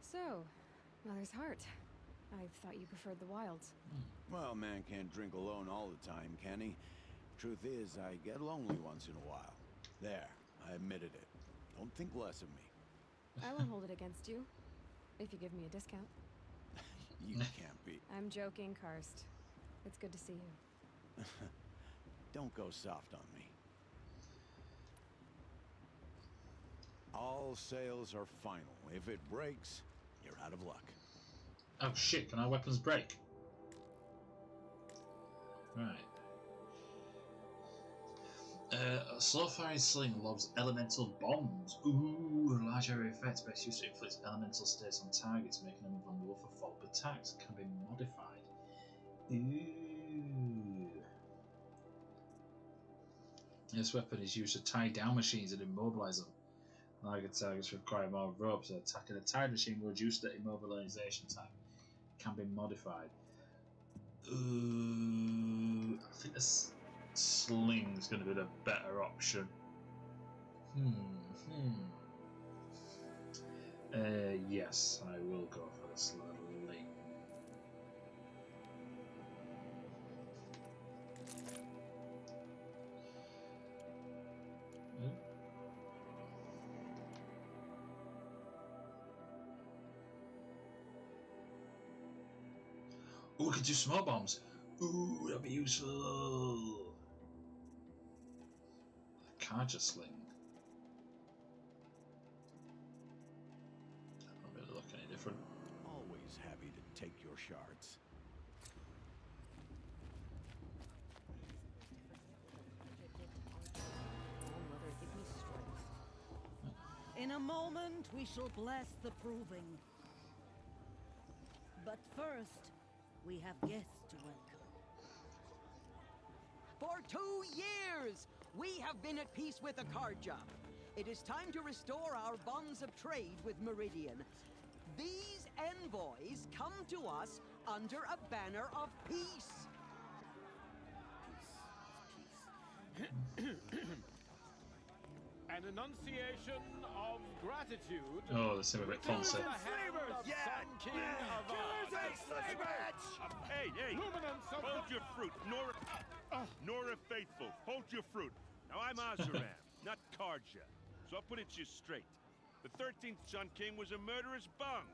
I: So, Mother's Heart. I thought you preferred the wilds.
G: Well, man can't drink alone all the time, can he? Truth is, I get lonely once in a while. There, I admitted it. Don't think less of me.
I: I won't hold it against you, if you give me a discount.
G: You can't be.
I: I'm joking, Karst. It's good to see you.
G: Don't go soft on me. All sales are final. If it breaks, you're out of luck.
A: Oh shit, can our weapons break? Right. Slow firing sling lobs elemental bombs. Ooh, a large area effect best used to inflict elemental states on targets, making them vulnerable for follow-up attacks. Can be modified. Ooh. This weapon is used to tie down machines and immobilize them. Larger targets require more ropes. Attacking a tied machine will reduce the immobilization time. Can be modified. Ooh, I think this sling's going to be the better option. Yes, I will go for the sling. Ooh, we could do smoke bombs. Ooh, that'd be useful. The Karja sling. Not really look any different.
G: Always happy to take your shards.
M: In a moment, we shall bless the proving. But first, we have guests to welcome.
K: For 2 years, we have been at peace with the Karja. It is time to restore our bonds of trade with Meridian. These envoys come to us under a banner of peace.
H: An enunciation of gratitude.
A: Oh, this seems a bit fancy.
H: Hey!
N: Hold your fruit, Nora Faithful. Hold your fruit. Now I'm Azaram, not Karja. So I'll put it to you straight. The 13th Sun King was a murderous bung.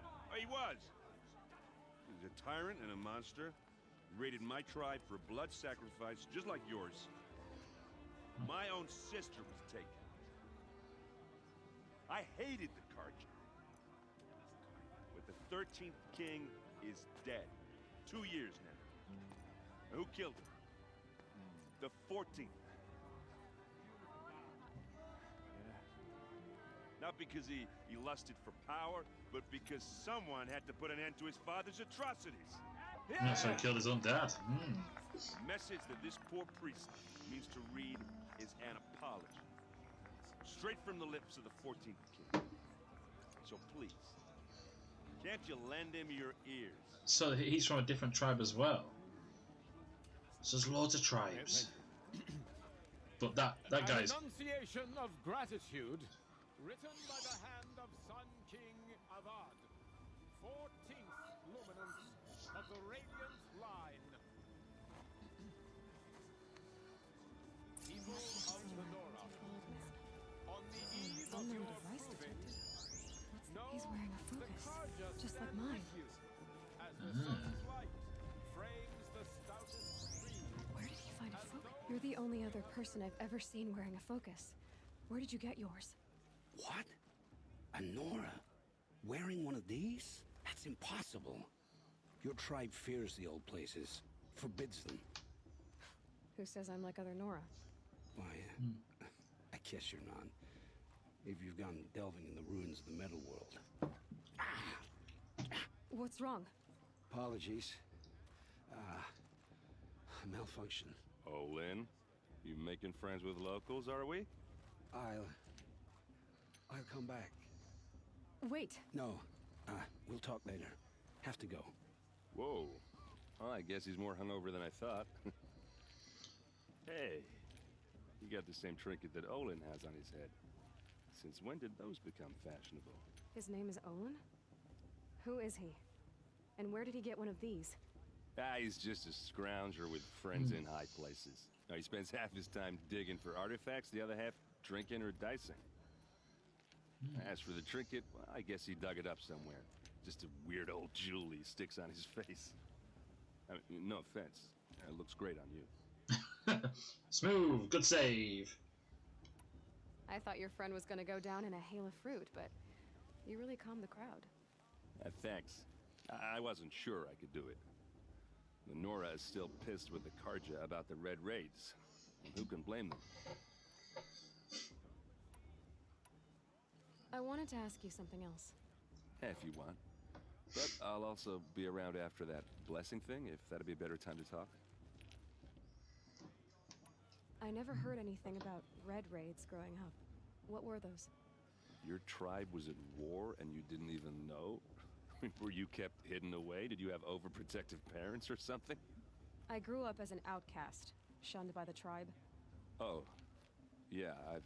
N: Oh, he was. He was a tyrant and a monster. He raided my tribe for blood sacrifice, just like yours. My own sister was taken. I hated the Karja. But the 13th king is dead. 2 years now. Now who killed him? The 14th. Not because he lusted for power, but because someone had to put an end to his father's atrocities.
A: Yeah, so he killed his own dad.
N: The message that this poor priest means to read is an apology. Straight from the lips of the 14th king. So please, can't you lend him your ears?
A: So he's from a different tribe as well. So there's loads of tribes. But that guy's...
H: An enunciation of gratitude written by the hand of Sun King Avad, 14th luminance of the Radiant Line. People of the Nora, on the eve of
I: Unknown
H: your
I: device
H: proving,
I: detected.
H: know
I: He's wearing a
H: the
I: focus,
H: Karja
I: just like
H: stand
I: mine.
H: with you, as the sun's light frames the stoutest tree.
I: Where did he find a focus? You're the only other person I've ever seen wearing a focus. Where did you get yours?
O: What? A Nora? Wearing one of these? That's impossible. Your tribe fears the old places, forbids them.
I: Who says I'm like other Nora?
O: Why, I guess you're not. If you've gone delving in the ruins of the metal world.
I: What's wrong?
O: Apologies. a malfunction.
N: Olin, you making friends with locals, are we?
O: I'll come back.
I: Wait.
O: No, we'll talk later. Have to go.
N: Whoa. Well, I guess he's more hungover than I thought. Hey, you got the same trinket that Olin has on his head. Since when did those become fashionable?
I: His name is Olin? Who is he? And where did he get one of these?
N: He's just a scrounger with friends in high places. Now, he spends half his time digging for artifacts, the other half drinking or dicing. As for the trinket, well, I guess he dug it up somewhere. Just a weird old jewel he sticks on his face. I mean, no offense. It looks great on you.
A: Smooth, good save.
I: I thought your friend was gonna go down in a hail of fruit, but you really calmed the crowd.
N: Thanks. I wasn't sure I could do it. The Nora is still pissed with the Karja about the Red Raids. And who can blame them?
I: I wanted to ask you something else.
N: If you want. But I'll also be around after that blessing thing, if that'd be a better time to talk.
I: I never heard anything about Red Raids growing up. What were those?
N: Your tribe was at war and you didn't even know? Were you kept hidden away? Did you have overprotective parents or something?
I: I grew up as an outcast, shunned by the tribe.
N: Oh, yeah, I've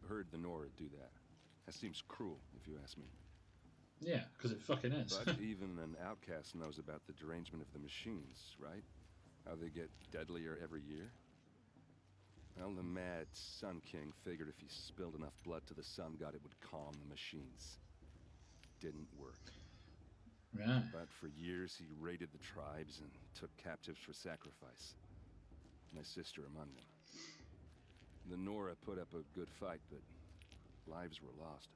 N: heard the Nora do that. That seems cruel, if you ask me.
A: Yeah, because it fucking is.
N: But even an outcast knows about the derangement of the machines, right? How they get deadlier every year. Well, the mad Sun King figured if he spilled enough blood to the Sun God, it would calm the machines. Didn't work.
A: Right.
N: But for years, he raided the tribes and took captives for sacrifice. My sister among them. The Nora put up a good fight, but lives were lost.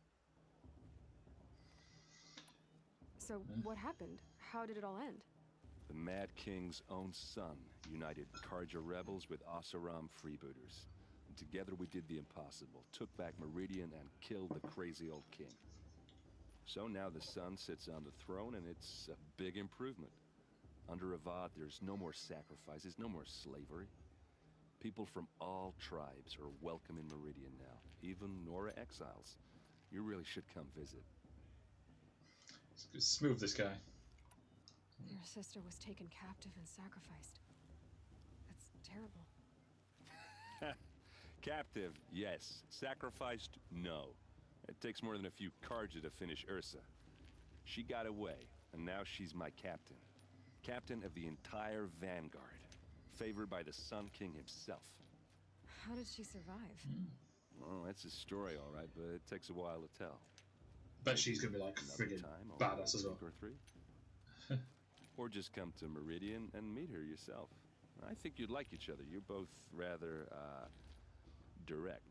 I: So, what happened? How did it all end?
N: The Mad King's own son united Karja rebels with Oseram freebooters. And together we did the impossible, took back Meridian and killed the crazy old king. So now the son sits on the throne and it's a big improvement. Under Avad, there's no more sacrifices, no more slavery. People from all tribes are welcome in Meridian now, even Nora exiles. You really should come visit.
A: Smooth, this guy.
I: Your sister was taken captive and sacrificed. That's terrible.
N: Captive, yes. Sacrificed, no. It takes more than a few Karja to finish Ursa. She got away, and now she's my captain. Captain of the entire Vanguard. Favored by the Sun King himself.
I: How did she survive?
N: Well, that's a story, all right, but it takes a while to tell.
A: Bet she's gonna be like friggin' badass as well.
N: Or three. Or just come to Meridian and meet her yourself. I think you'd like each other. You're both rather, direct.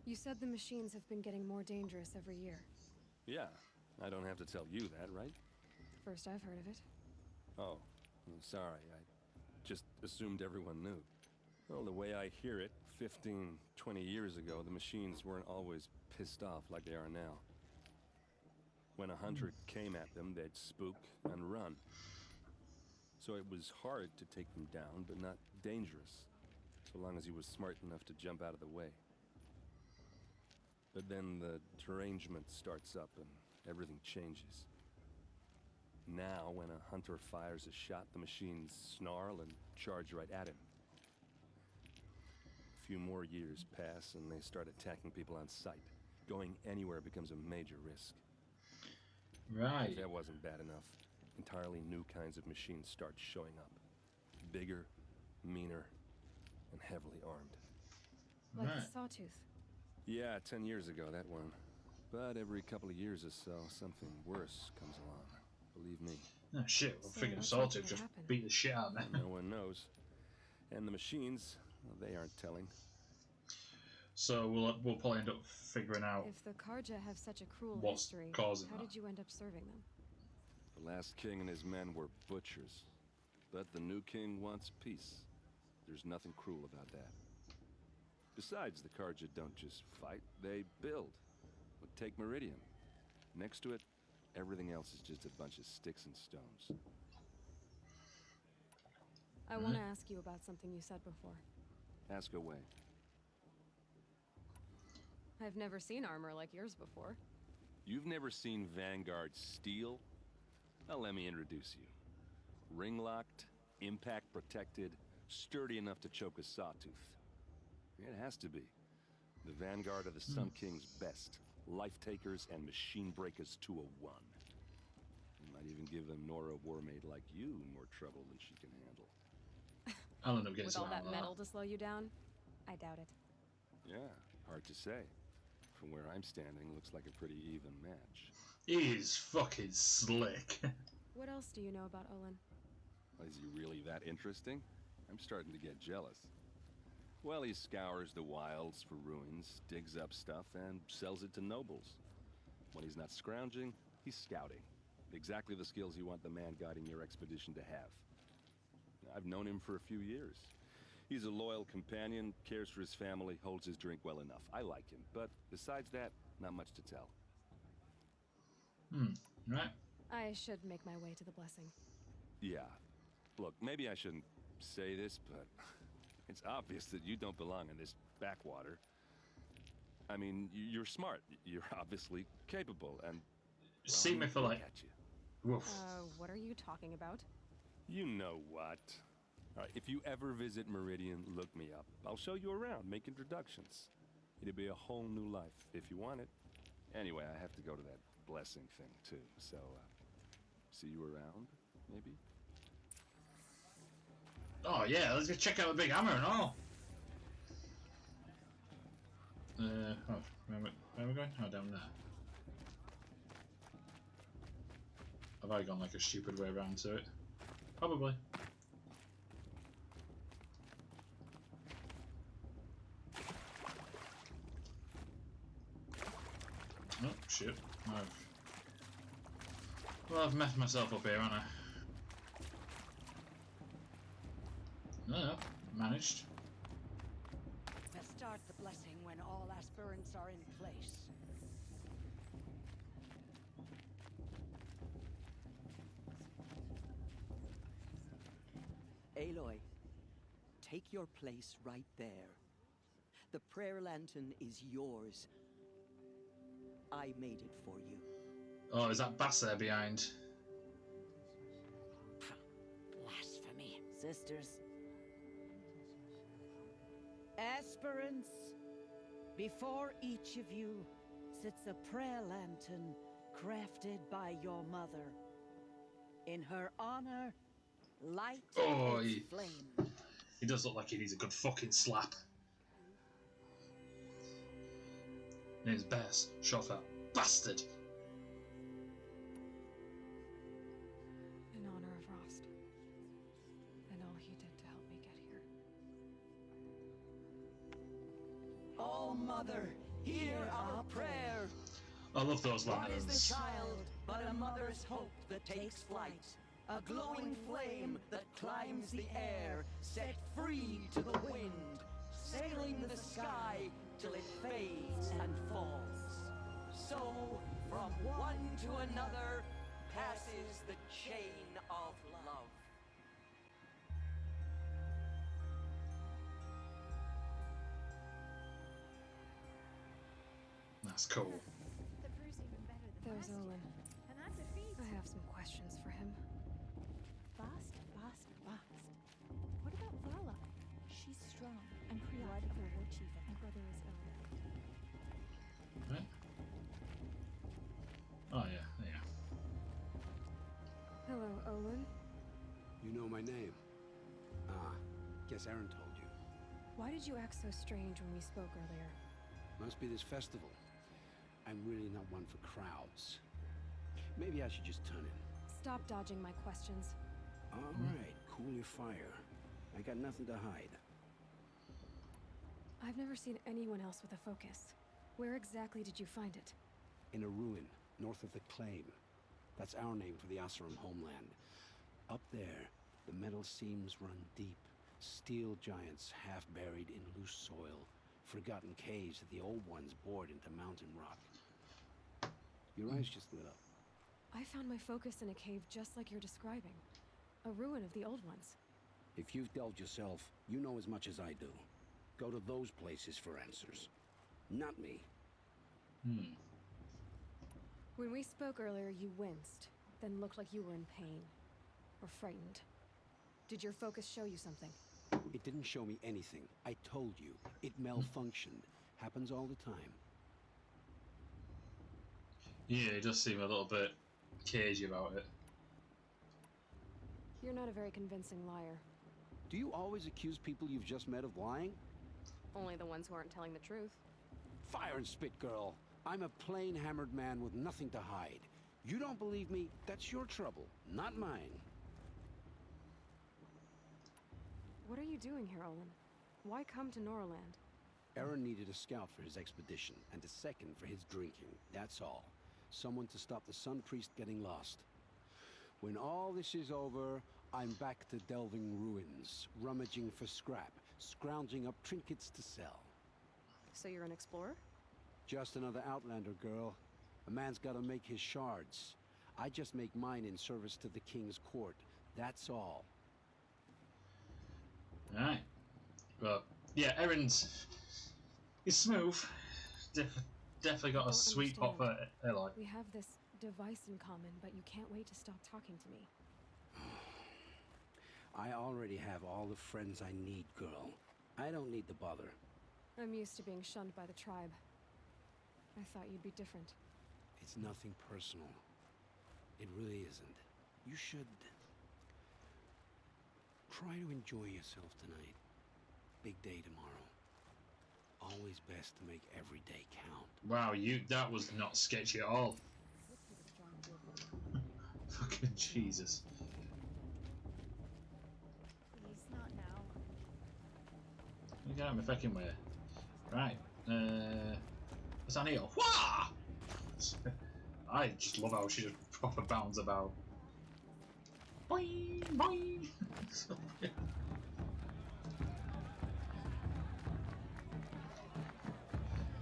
I: You said the machines have been getting more dangerous every year.
N: Yeah, I don't have to tell you that, right?
I: First I've heard of it.
N: Oh, I'm sorry. I just assumed everyone knew. Well, the way I hear it, 15, 20 years ago, the machines weren't always pissed off like they are now. When a hunter came at them, they'd spook and run. So it was hard to take them down, but not dangerous, so long as he was smart enough to jump out of the way. But then the derangement starts up and everything changes. Now, when a hunter fires a shot, the machines snarl and charge right at him. A few more years pass and they start attacking people on sight. Going anywhere becomes a major risk.
A: Right.
N: If that wasn't bad enough, entirely new kinds of machines start showing up. Bigger, meaner, and heavily armed.
I: Like the Sawtooth.
N: Yeah, 10 years ago, that one. But every couple of years or so, something worse comes along. Believe me.
A: Oh shit, I'm thinking of Sawtooth just beat the shit out of them.
N: No one knows. And the machines, well, they aren't telling.
A: So we'll probably end up figuring out
I: If the Karja have such a cruel
A: what's
I: history,
A: causing
I: how
A: that.
I: did you end up serving them?
N: The last king and his men were butchers. But the new king wants peace. There's nothing cruel about that. Besides, the Karja don't just fight, they build. But take Meridian. Next to it, everything else is just a bunch of sticks and stones.
I: I want to ask you about something you said before.
P: Ask away.
I: I've never seen armor like yours before.
P: You've never seen Vanguard steel? Well, let me introduce you. Ring-locked, impact-protected, sturdy enough to choke a sawtooth. It has to be. The Vanguard of the Sun King's best. Life-takers and machine breakers to a one. You might even give a Nora warmaid like you more trouble than she can handle.
A: I'll end up getting
I: With all
A: some out
I: that
A: of
I: metal to slow you down? I doubt it.
P: Yeah, hard to say. From where I'm standing, looks like a pretty even match.
A: He's fucking slick.
I: What else do you know about Olin?
P: Is he really that interesting? I'm starting to get jealous. Well, he scours the wilds for ruins, digs up stuff, and sells it to nobles. When he's not scrounging, he's scouting. Exactly the skills you want the man guiding your expedition to have. I've known him for a few years. He's a loyal companion, cares for his family, holds his drink well enough. I like him, but besides that, not much to tell.
A: Right.
I: I should make my way to the blessing.
P: Yeah. Look, maybe I shouldn't say this, but it's obvious that you don't belong in this backwater. I mean, you're smart. You're obviously capable, and... Well,
A: See me for like...
P: at you.
A: Woof.
I: What are you talking about?
P: You know what. All right, if you ever visit Meridian, look me up. I'll show you around, make introductions. It'll be a whole new life, if you want it. Anyway, I have to go to that blessing thing, too. So, see you around, maybe?
A: Oh yeah, let's go check out the big hammer and all. Where are we going? Oh, down there. Have I gone like a stupid way around to it? Probably. Oh shit! I've messed myself up here, haven't I? No, managed.
M: We'll start the blessing when all aspirants are in place.
K: Aloy, take your place right there. The prayer lantern is yours. I made it for you.
A: Oh, is that Bass there behind?
M: Blasphemy. Sisters. Aspirants, before each of you sits a prayer lantern crafted by your mother. In her honor, light its flame.
A: He does look like he needs a good fucking slap. Name's Bess. Shot that bastard.
I: In honor of Rost. And all he did to help me get here.
K: Oh, Mother, hear our prayer.
A: I love those
K: What is
A: lanterns.
K: the child but a mother's hope that takes flight? A glowing flame that climbs the air, set free to the wind, sailing the sky till it fades and falls. So, from one to another, passes the chain of love.
A: That's cool.
I: There's Olin. I have some questions for him.
Q: Fast. What about Vala? She's strong and creative. My brother is ill.
A: Right. Oh yeah, there you
I: Hello, Olin.
O: You know my name? Ah, guess Aaron told you.
I: Why did you act so strange when we spoke earlier?
O: Must be this festival. I'm really not one for crowds. Maybe I should just turn in.
I: Stop dodging my questions.
O: All right, cool your fire. I got nothing to hide.
I: I've never seen anyone else with a focus. Where exactly did you find it?
O: In a ruin, north of the Claim. That's our name for the Asuram homeland. Up there, the metal seams run deep. Steel giants half buried in loose soil. Forgotten caves that the old ones bored into mountain rock. Your eyes just lit up.
I: I found my focus in a cave just like you're describing. A ruin of the old ones.
O: If you've delved yourself, you know as much as I do. Go to those places for answers. Not me.
I: When we spoke earlier, you winced, then looked like you were in pain. Or frightened. Did your focus show you something?
O: It didn't show me anything. I told you. It malfunctioned. Happens all the time.
A: Yeah, he does seem a little bit cagey about it.
I: You're not a very convincing liar.
O: Do you always accuse people you've just met of lying?
I: Only the ones who aren't telling the truth.
O: Fire and spit, girl. I'm a plain hammered man with nothing to hide. You don't believe me, that's your trouble, not mine.
I: What are you doing here, Olin? Why come to Noraland?
O: Eren needed a scout for his expedition, and a second for his drinking, that's all. Someone to stop the Sun Priest getting lost. When all this is over, I'm back to delving ruins, rummaging for scrap, scrounging up trinkets to sell.
I: So you're an explorer?
O: Just another Outlander, girl. A man's gotta make his shards. I just make mine in service to the King's court, that's all.
A: Alright. Well, yeah, Eren's... He's smooth. Definitely got a sweet spot for Aloy.
I: We have this device in common, but you can't wait to stop talking to me.
O: I already have all the friends I need, girl. I don't need the bother.
I: I'm used to being shunned by the tribe. I thought you'd be different.
O: It's nothing personal. It really isn't. You should... try to enjoy yourself tonight. Big day tomorrow. Always best to make every day count.
A: Wow, that was not sketchy at all. Fucking Jesus.
Q: Please, not now.
A: You get out of my fucking way. Right. What's on here? Wah! I just love how she just proper bounds about. Boing, boing.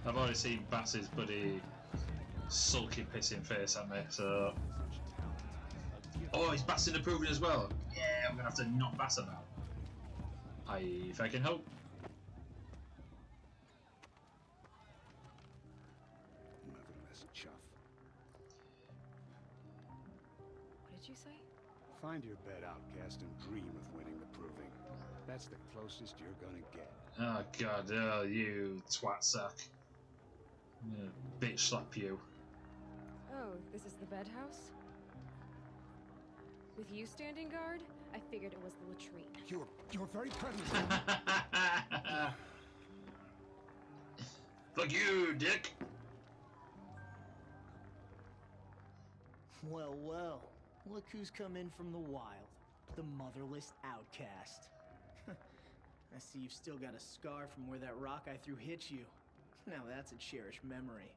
A: I've already seen Bass's bloody sulky pissing face at me, so... Oh, he's Bassing approving as well. Yeah, I'm gonna have to knock Bass about. If I can help.
O: Motherless chuff.
I: What did you say?
O: Find your bed, outcast, and dream of winning the proving. That's the closest you're gonna get.
A: Oh god, oh, you twat sack. Bitch slap you.
I: Oh, this is the bed house? With you standing guard, I figured it was the latrine.
O: You're very present.
A: Fuck you, dick.
R: Well, well. Look who's come in from the wild. The motherless outcast. I see you've still got a scar from where that rock I threw hit you. Now that's a cherished memory.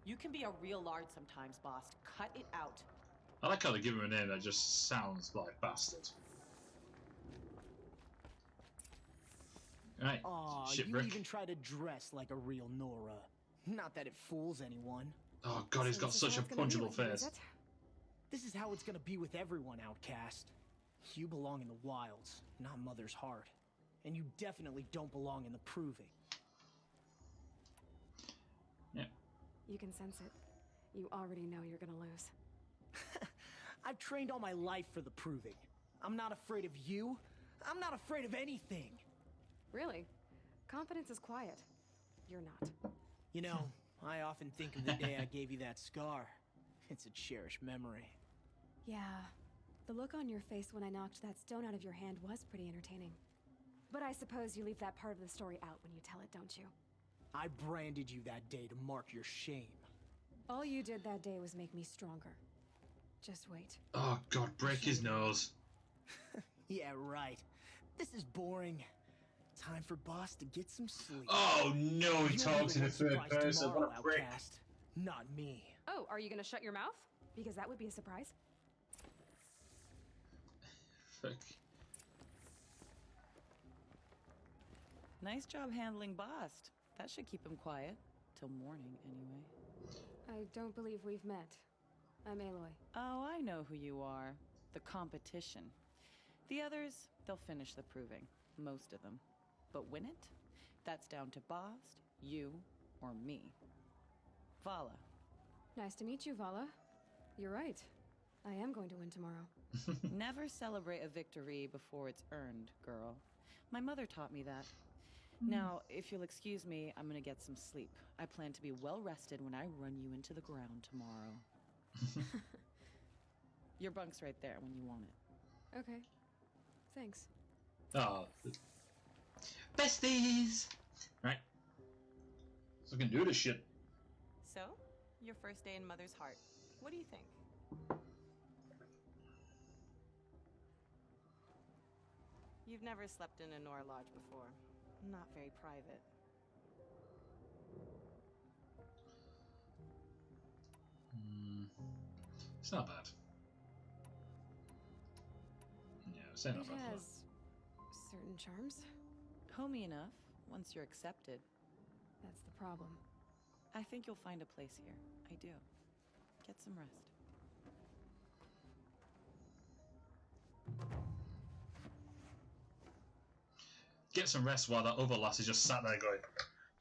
S: You can be a real lard sometimes, boss. Cut it out.
A: I like how they give him a name that just sounds like bastard. Right,
R: Aw, you
A: shipwreck.
R: even try to dress like a real Nora. Not that it fools anyone.
A: Oh god, he's got such a punchable face.
R: This is how it's gonna be with everyone, outcast. You belong in the wilds, not Mother's heart. And you definitely don't belong in the proving.
A: Yeah.
I: You can sense it. You already know you're gonna lose.
R: I've trained all my life for the proving. I'm not afraid of you. I'm not afraid of anything.
I: Really? Confidence is quiet. You're not.
R: You know, I often think of the day I gave you that scar. It's a cherished memory.
I: Yeah. The look on your face when I knocked that stone out of your hand was pretty entertaining. But I suppose you leave that part of the story out when you tell it, don't you?
R: I branded you that day to mark your shame.
I: All you did that day was make me stronger. Just wait.
A: Oh god, break his nose.
R: Yeah, right. This is boring. Time for boss to get some sleep.
A: Oh no, he talks in the third person.
R: Tomorrow,
A: What a prick.
R: outcast. Not me.
I: Oh, are you gonna shut your mouth? Because that would be a surprise.
A: Fuck.
S: Nice job handling Bast. That should keep him quiet. Till morning, anyway.
I: I don't believe we've met. I'm Aloy.
S: Oh, I know who you are. The competition. The others, they'll finish the proving. Most of them. But win it? That's down to Bast, you, or me. Vala.
I: Nice to meet you, Vala. You're right. I am going to win tomorrow.
S: Never celebrate a victory before it's earned, girl. My mother taught me that. Now, if you'll excuse me, I'm gonna get some sleep. I plan to be well rested when I run you into the ground tomorrow. Your bunk's right there when you want it.
I: Okay. Thanks.
A: Oh. Besties! Right. So we can do this shit.
S: So, your first day in Mother's heart. What do you think? You've never slept in a Nora lodge before. Not very private.
A: It's not bad. Yeah, it's not
I: It
A: bad.
I: has certain charms.
S: Homey enough, once you're accepted.
I: That's the problem.
S: I think you'll find a place here. I do. Get some rest.
A: Get some rest while that other lass is just sat there going,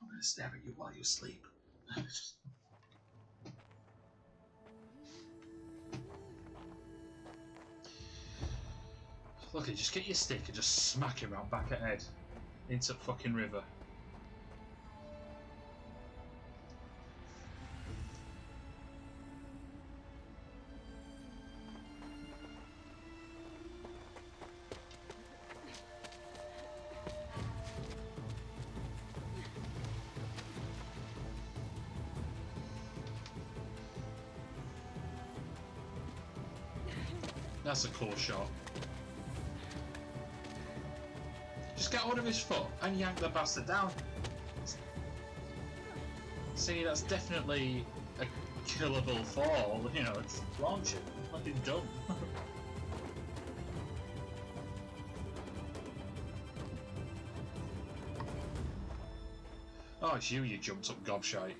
A: I'm going to stare at you while you sleep. Look, just get your stick and just smack him right back at head into fucking river. That's a cool shot. Just get hold of his foot and yank the bastard down. See, that's definitely a killable fall, you know, it's launch it. Fucking dumb. Oh, it's you jumped up gobshite.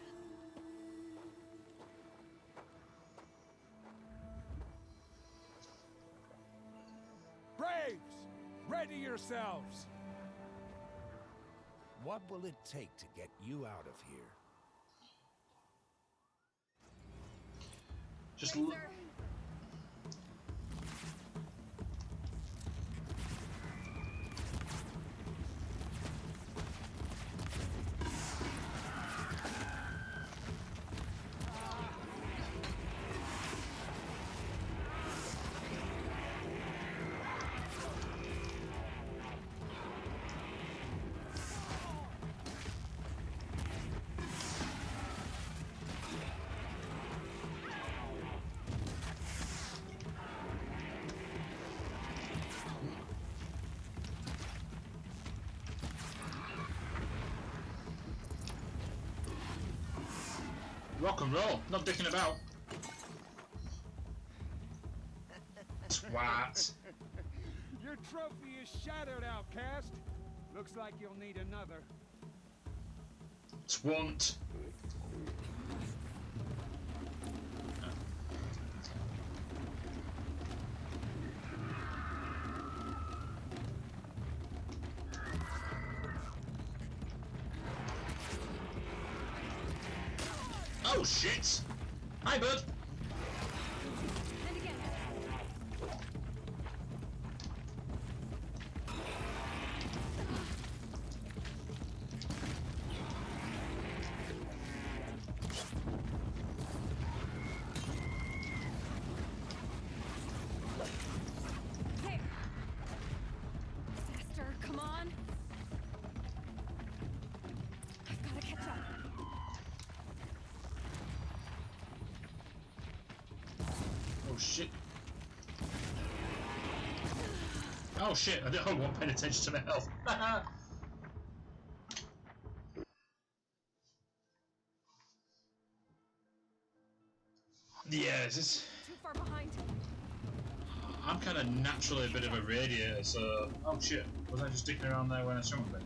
G: Braves! Ready yourselves! What will it take to get you out of here?
A: Just rock and roll, not dicking about. Twat.
H: Your trophy is shattered, outcast. Looks like you'll need another.
A: Twant. Oh shit! Hi, bud.
I: And again. There. Faster, come on. I've got to catch up.
A: Oh shit. Oh shit, I wasn't paying attention to my health. Yeah, this is...
I: Too far behind.
A: I'm kind of naturally a bit of a radiator, so... Oh shit, was I just sticking around there when I swung a bit?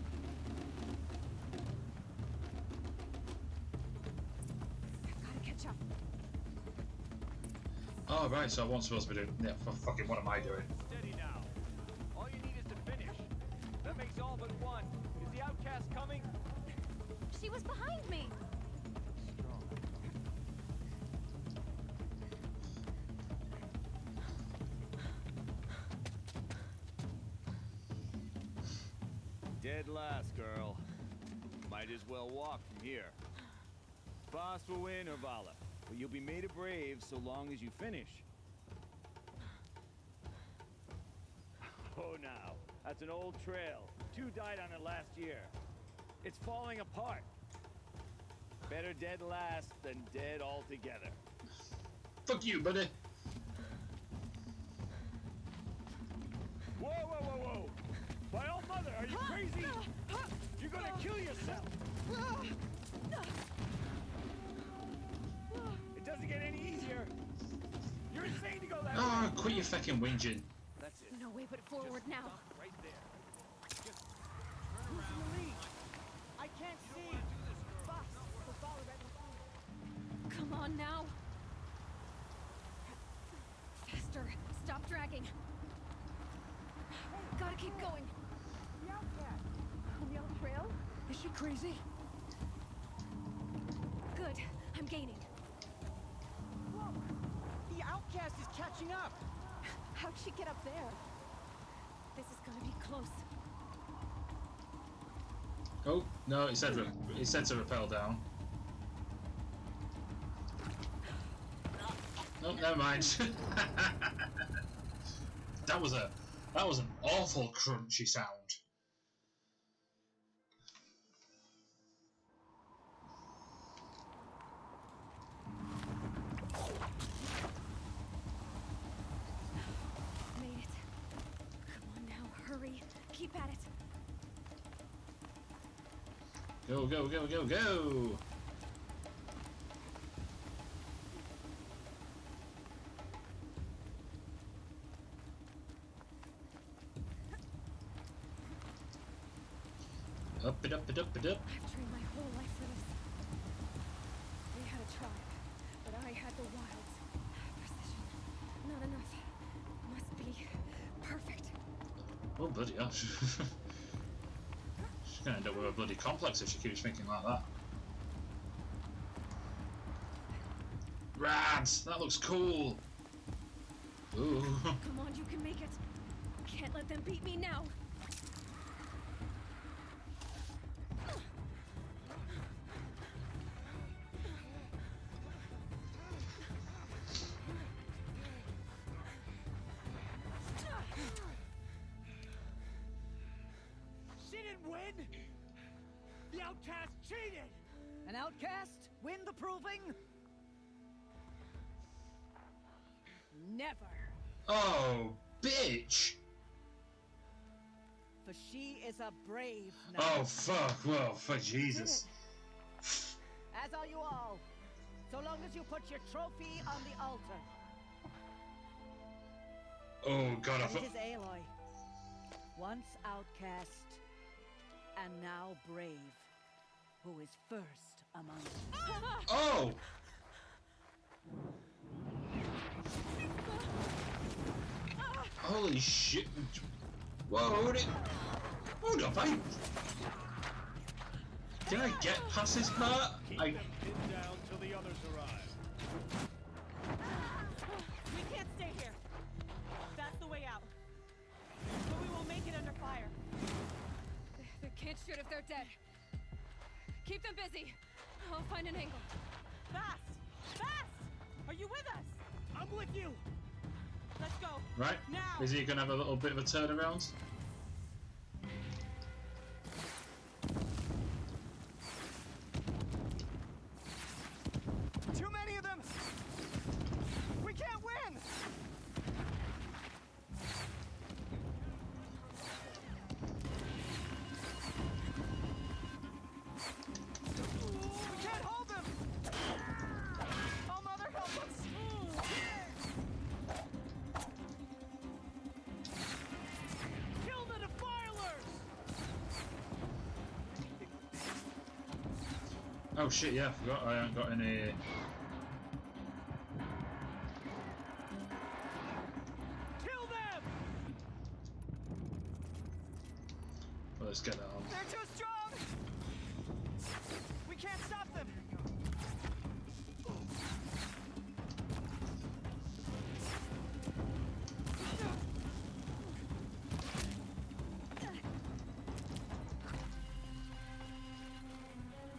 I: I've got to catch up.
A: Oh right, so I wasn't supposed to be doing... Yeah, fucking what am I doing?
H: Steady now.
T: That makes all but one. Is the outcast coming?
I: She was behind me.
T: Dead last, girl. Might as well walk from here. Boss will win, Orvala, but you'll be made a brave so long as you finish. Oh, now, that's an old trail. 2 died on it last year. It's falling apart. Better dead last than dead altogether.
A: Fuck you, buddy.
T: Whoa, whoa, whoa, whoa! By all mother, are you crazy? You're gonna kill yourself! It doesn't get any easier. You're insane to go that way.
A: Oh, quit your fucking whinging.
T: That's it.
I: No way but forward
T: Just
I: now.
T: stop right there. Just turn around.
R: Who's in the lead? I can't see. Boss, we'll follow right behind.
I: Come on now. Faster. Stop dragging. Gotta keep going.
R: The outcast.
I: On the old trail?
R: Is she crazy?
I: Good. I'm gaining.
R: Look! The outcast is catching up.
I: How'd she get up there? This is gonna be close.
A: Oh no, it said to rappel down. No, never mind. that was an awful crunchy sound.
I: Made it. Come on now, hurry. Keep at it.
A: Go, go, go, go, go! Up it, up it, up it, up.
I: I've trained my whole life for this. They had a tribe, but I had the wilds. Precision. Not enough. Must be perfect.
A: Oh, bloody hell. She's gonna end up with a bloody complex if she keeps thinking like that. Rad! That looks cool! Ooh.
I: Come on, you can make it. Can't let them beat me now.
R: She didn't win! The outcast cheated!
M: An outcast? Win the proving? Never.
A: Oh, bitch!
M: For she is a brave now.
A: Oh, fuck. Well, for Jesus.
M: As are you all. So long as you put your trophy on the altar.
A: Oh, God, I
M: And
A: thought...
M: it is Aloy. Once outcast, and now brave, who is first among us.
A: Oh! Holy shit. Whoa, hold up, did I get past this part?
T: Keep them pinned down till the others arrive.
R: We can't stay here. That's the way out. But we will make it under fire.
I: They can't shoot if they're dead. Keep them busy. I'll find an angle.
R: Fast! Fast! Are you with us? I'm with you. Let's go.
A: Right?
R: Now.
A: Is he gonna have a little bit of a turnaround?
R: Too many of them. We can't win. We can't hold them. Oh, Mother, help us. Kill the defilers.
A: Oh shit, yeah, I forgot I haven't got any...
R: Kill them.
A: Well, let's get that on.
R: They're too strong! We can't stop them!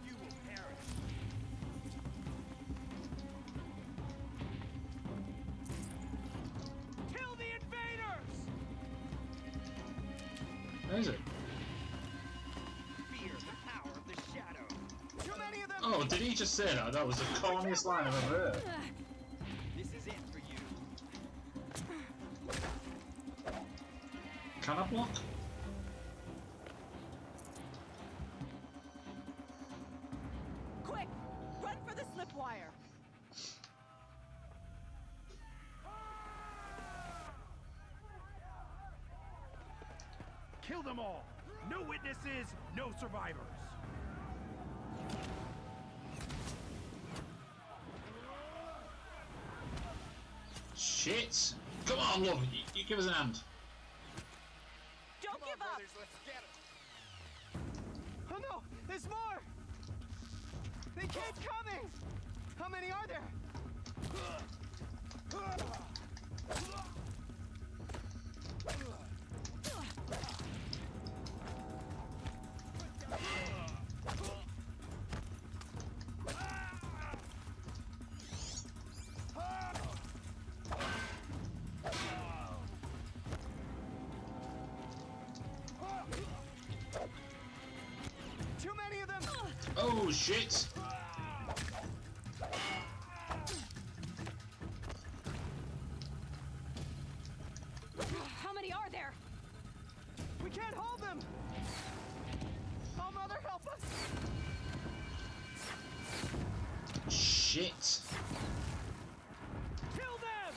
T: You will perish.
R: Kill the invaders!
A: Where is it?
T: Fear the power of the shadow.
R: Too many of them!
A: Oh, did he just say that? That was the corniest line I've ever heard.
T: This is it for you.
A: Can I block?
K: Quick! Run for the slip wire!
T: Kill them all. No witnesses, no survivors.
A: Shit! Come on, love, you give us a hand.
K: Don't give up!
T: Let's get it.
R: Oh no! There's more! They keep coming! How many are there? Too many of them!
A: Oh, shit!
I: How many are there?
R: We can't hold them! Oh, Mother, help us!
A: Shit!
R: Kill them!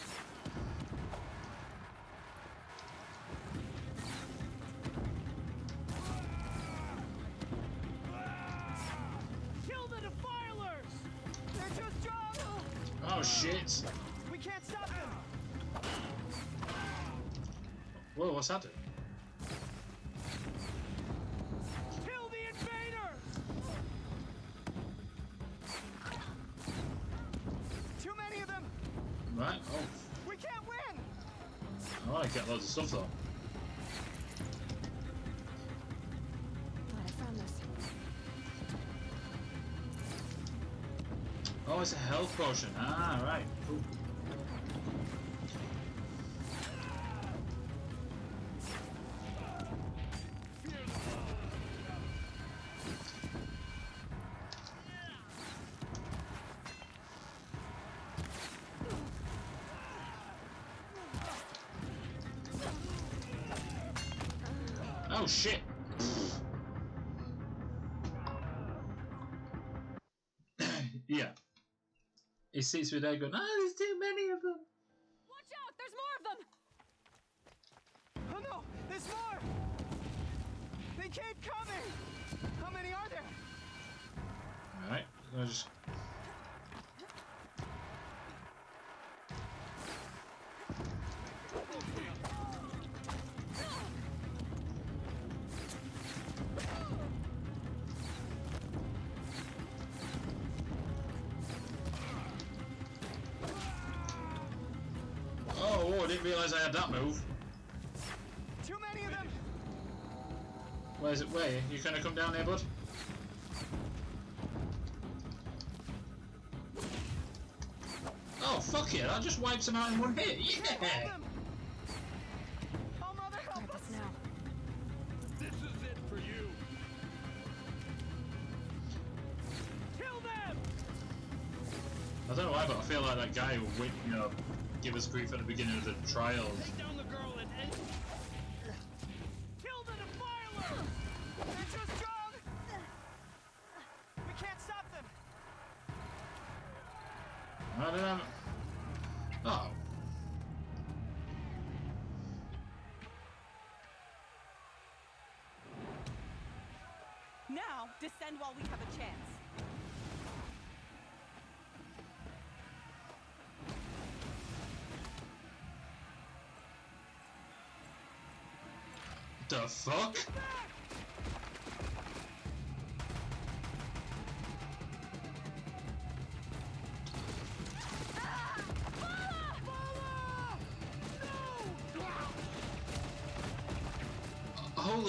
R: Kill the defilers! They're too strong!
A: Oh, shit!
R: We can't stop them!
A: Whoa, what's that do?
R: Kill the invaders! Too many of them!
A: Right, oh.
R: We can't win!
A: I want to get loads of stuff though.
I: Glad I found this.
A: Oh, it's a health potion. Ah, right. Cool. Oh shit! Yeah. He sits with there going, ah, there's too many of them.
I: Watch out! There's more of them!
R: Oh no! There's more! They keep coming! How many are there?
A: Alright, I'll just... Oh, I didn't realise I had that move.
R: Too many of them!
A: Where's it? Where? You gonna come down here, bud? Oh, fuck it. I just wiped them out in one hit. Yeah!
R: Oh, Mother, help
I: Grab
R: us!
I: this now.
T: This is it for you.
R: Kill them!
A: I don't know why, but I feel like that guy who would, you know, give us grief at the beginning of the trials.
T: Take down the girl and
R: Kill the defilers! They're too strong! We can't stop them!
A: I don't know. Oh.
K: Now, descend while we have a chance.
A: The fuck?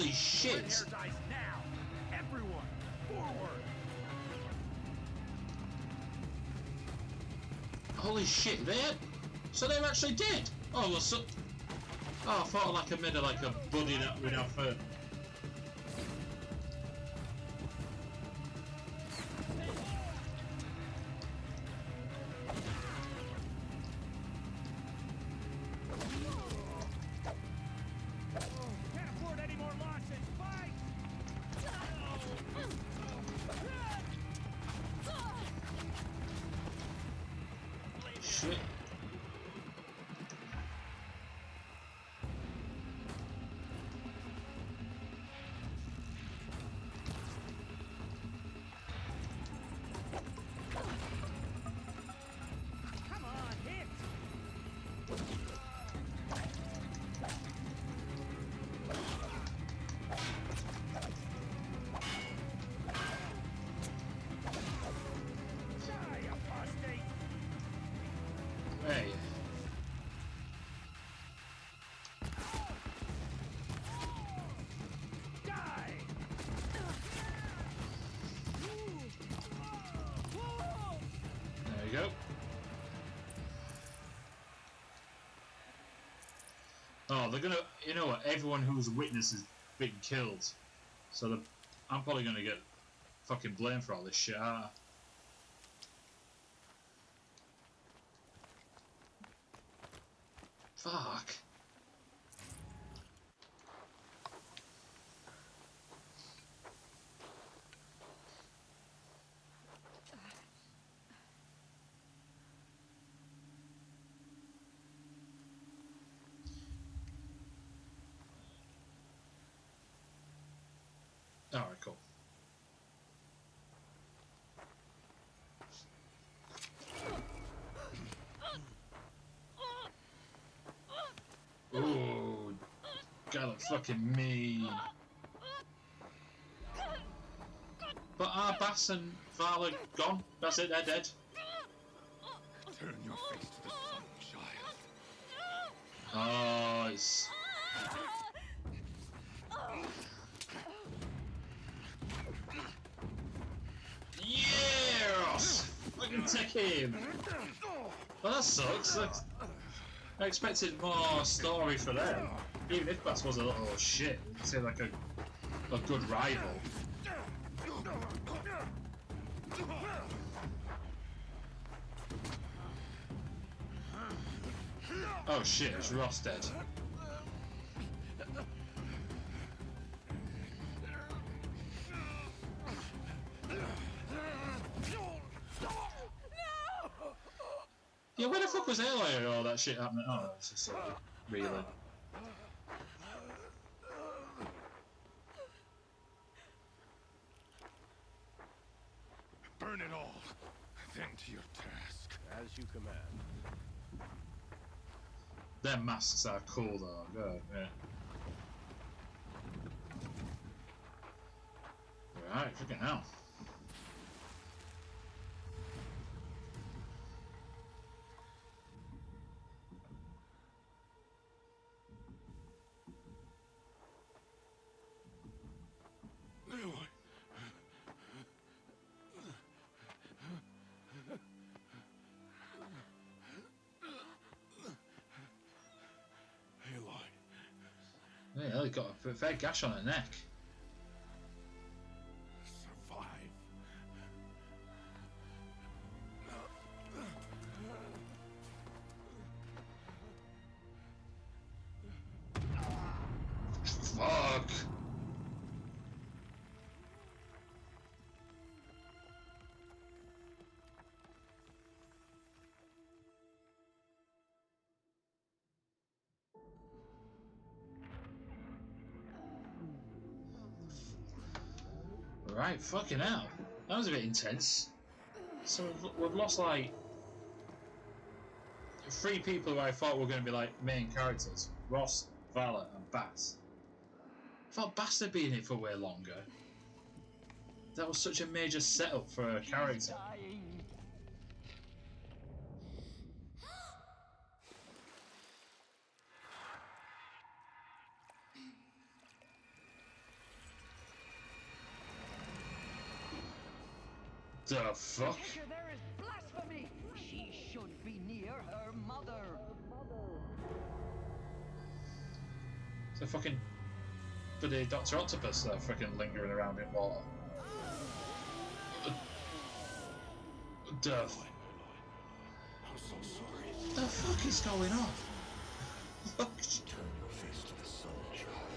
A: Holy shit!
T: Dies now. Everyone, forward.
A: Holy shit, so they're actually dead! Oh, well, so... Oh, I thought like I made a buddy that we'd have
T: Can't afford any more losses. Fight!
A: Shit.
T: Come on, hit! Die, apostate!
A: Hey.
T: Die!
A: There you go. Oh, they're gonna... You know what? Everyone who's a witness has been killed. So I'm probably gonna get fucking blamed for all this shit. Fuck. Alright, cool. Ooh, God, look fucking mean. But are Bass and Vala gone? That's it, they're dead.
G: Turn your face to the sun, child.
A: Oh, it's... Yes! Fucking take him! Well, that sucks. I expected more story for them. Even if Bass was a little shit, you'd say like a good rival. Oh shit, it's Ross dead. Yeah, where the fuck was Aloy and all that shit happening? Oh, it's just really.
G: Burn it all. Then to your task.
T: As you command.
A: Their masks are cool though. God, yeah. Right, fucking hell. Yeah, they got a fair gash on her neck.
G: Survive.
A: Fuck. Right, fucking hell. That was a bit intense. So we've lost like 3 people who I thought were going to be like main characters. Ross, Vala and Bass. I thought Bass had been here for way longer. That was such a major setup for a character. The fuck?
K: Picture there is blasphemy. She should be near her mother.
A: It's a fucking bloody Dr. Octopus there, fucking lingering around in water. The
G: I'm so sorry.
A: the fuck is going on?
G: Turn your face to the sun, child.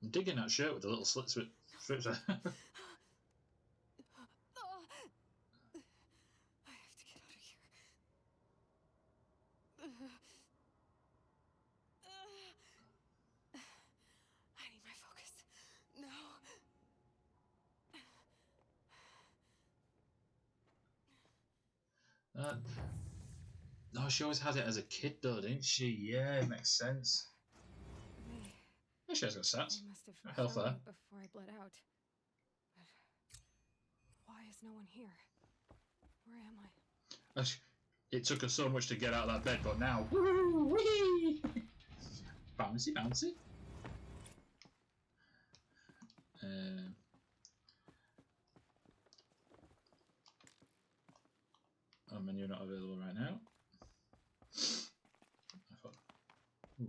A: I'm digging that shirt with the little slits with strips there.
I: I have to get out of here. I need my focus. No.
A: No, she always had it as a kid though, didn't she? Yeah, it makes sense. Yeah, she has got stats.
I: They must have
A: Health
I: killed
A: there.
I: me before I bled out. But why is no one here? Where am I?
A: It took us so much to get out of that bed, but now, woo-wee! Bouncy, bouncy. Menu not available right now. I thought, ooh.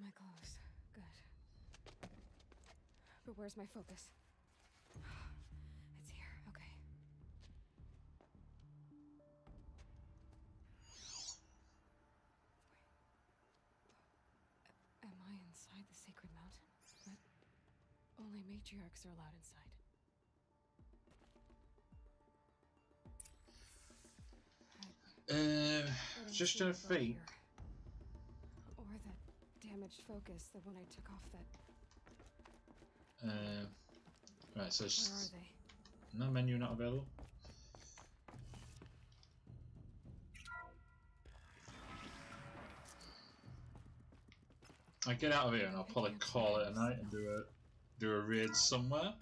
I: My clothes. Good. But where's my focus? It's here. Okay. Am I inside the sacred mountain? But only matriarchs are allowed inside.
A: Just her feet.
I: Or that damaged focus, the one I took off that.
A: Right, so
I: Where are they?
A: no menu not available. I get out of here and I'll probably call it a night and do a raid somewhere.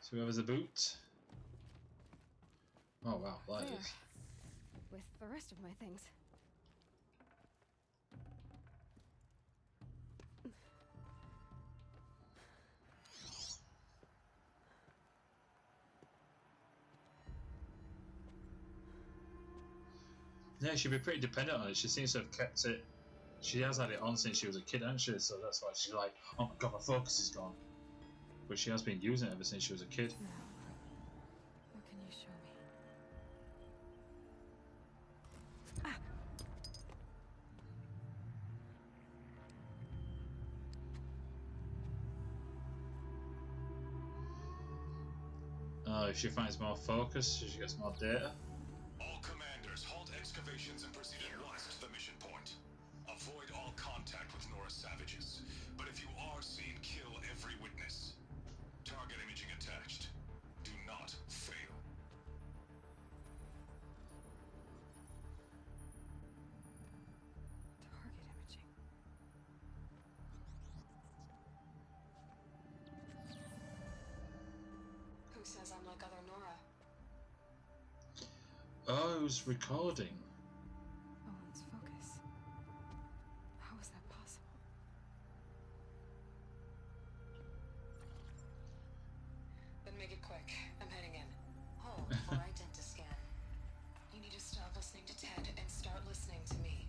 A: So whoever's the boot. Oh wow, that
I: There.
A: is.
I: With the rest of my things.
A: Yeah, she'd be pretty dependent on it. She seems to have kept it. She has had it on since she was a kid, hasn't she? So that's why she's like, oh my god, my focus is gone. But she has been using it ever since she was a kid.
I: Now, what can you show me?
A: Oh, if she finds more focus, she gets more data.
E: All commanders, halt excavations and proceed at once to the mission point. Avoid all contact with Nora savages. But if you are seen, kill every witness. Target imaging attached. Do not fail.
I: Target imaging.
F: Who says I'm like other Nora?
A: Oh, it was recording.
I: Owen's focus. How is that possible?
F: Then make it quick. I'm heading in. Hold for identiscan. You need to stop listening to Ted and start listening to me.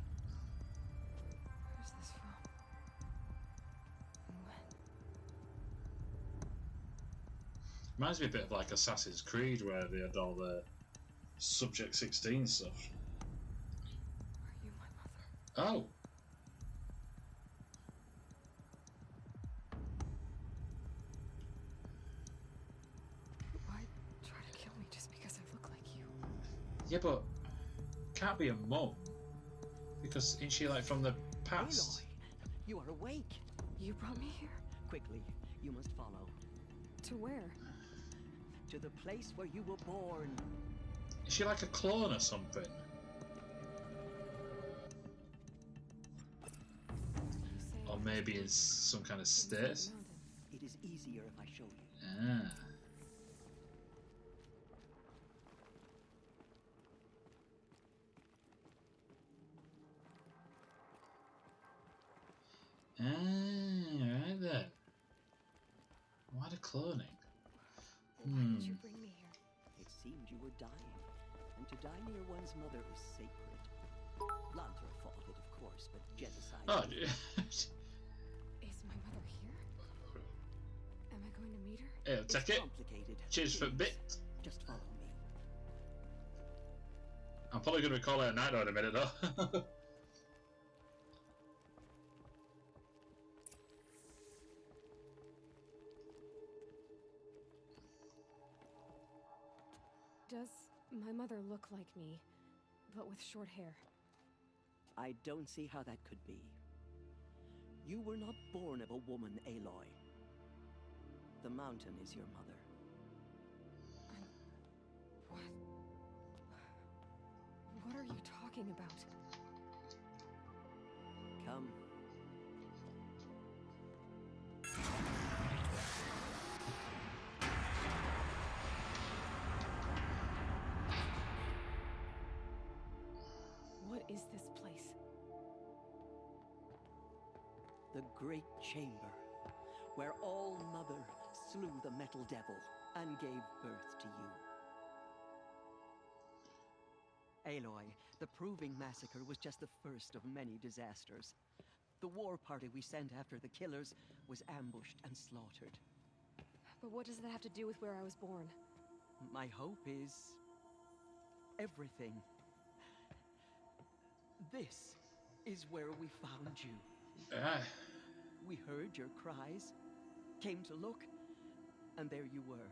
I: Where's this from? And when?
A: Reminds me a bit of like Assassin's Creed, where they had all the Subject 16 stuff.
I: Are you my mother?
A: Oh.
I: Why try to kill me just because I look like you?
A: Yeah, but can't be a mum because isn't she like from the past?
K: You are awake.
I: You brought me here?
K: Quickly, you must follow.
I: To where?
K: To the place where you were born.
A: Is she like a clone or something? Or maybe in some kind of state?
K: It is easier if I show you.
A: Ah. Right then. Why the cloning?
I: Why did you bring me here?
K: It seemed you were dying, and to die near one's mother is sacred. Lantra fought it, of course, but genocide.
A: Oh,
I: Is my mother here? Am I going to meet her?
A: yeah, take it.
K: Complicated.
A: Cheers for a bit.
K: Just follow me.
A: I'm probably going to call it a night in a minute, though.
I: Does my mother look like me, but with short hair?
K: I don't see how that could be. You were not born of a woman, Aloy. The mountain is your mother.
I: What? What are you talking about?
K: Come.
I: What is this place?
K: The Great Chamber, where All Mother slew the Metal Devil and gave birth to you. Aloy, the Proving Massacre was just the first of many disasters. The war party we sent after the killers was ambushed and slaughtered.
I: But what does that have to do with where I was born?
K: My hope is everything. This is where we found you. We heard your cries, came to look, and there you were.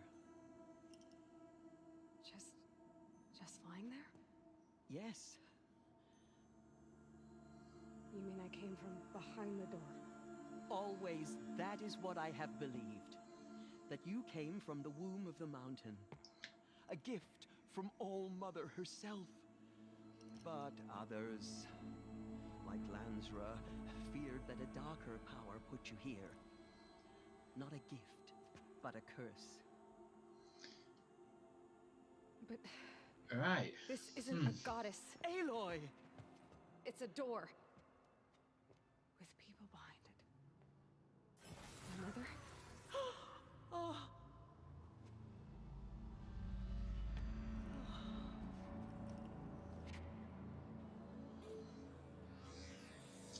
I: Just lying there?
K: Yes.
I: You mean I came from behind the door?
K: Always, that is what I have believed. That you came from the womb of the mountain. A gift from All Mother herself. But others, like Lansra, feared that a darker power put you here. Not a gift, but a curse.
I: But...
A: Right.
I: This isn't a goddess.
K: Aloy!
I: It's a door. With people behind it. My mother?
K: Oh.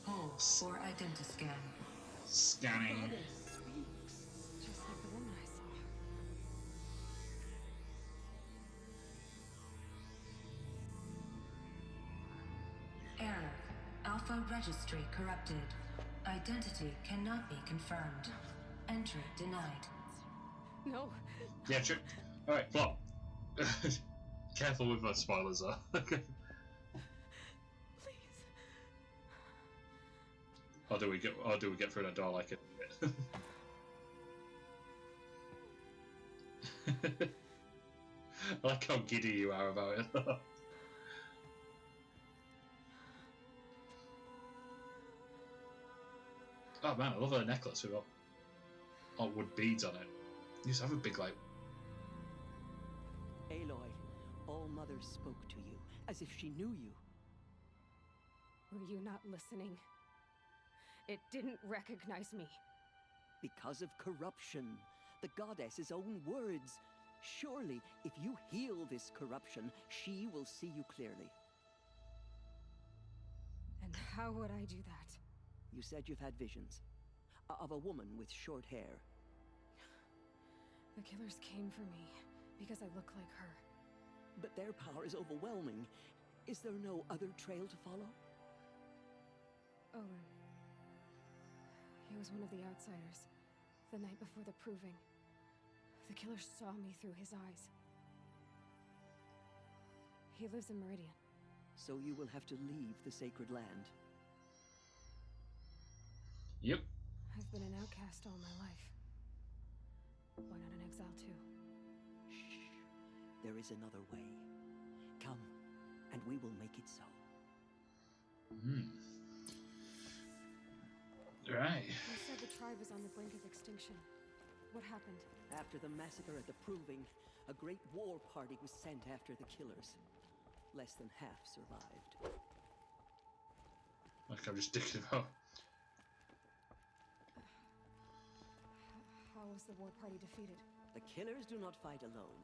F: Pulse for identiscan.
A: Scanning.
I: Just like the woman I saw.
F: Error. Alpha registry corrupted. Identity cannot be confirmed. Entry denied.
I: No.
A: Yeah, true. Alright, plot. Careful with those spoilers, though.
I: Please.
A: Or do we get through that door like it? I like how giddy you are about it. Oh man, I love her necklace with all wood beads on it. You used to have a big, like...
K: Aloy, All Mother spoke to you, as if she knew you.
I: Were you not listening? It didn't recognize me.
K: Because of corruption. The goddess's own words. Surely, if you heal this corruption, she will see you clearly.
I: And how would I do that?
K: You said you've had visions. Of a woman with short hair.
I: The killers came for me because I look like her.
K: But their power is overwhelming. Is there no other trail to follow?
I: Owen. He was one of the outsiders. The night before the proving. The killer saw me through his eyes. He lives in Meridian.
K: So you will have to leave the sacred land.
A: Yep.
I: I've been an outcast all my life. Why not an exile too?
K: Shh. There is another way. Come, and we will make it so.
A: Right.
I: You said the tribe is on the brink of extinction. What happened?
K: After the massacre at the Proving, a great war party was sent after the killers. Less than half survived.
A: Like I'm just thinking about.
I: How was the war party defeated?
K: The killers do not fight alone.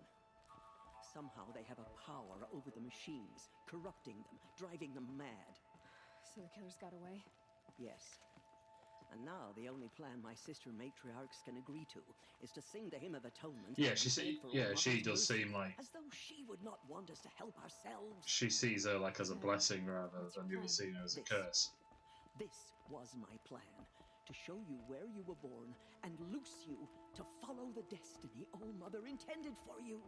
K: Somehow they have a power over the machines, corrupting them, driving them mad.
I: So the killers got away?
K: Yes. And now the only plan my sister matriarchs can agree to is to sing the Hymn of Atonement.
A: Yeah, she does seem like
K: as though she would not want us to help ourselves.
A: she sees her like as a blessing rather than you seeing her as a curse.
K: This was my plan, to show you where you were born and loose you to follow the destiny All Mother intended for you.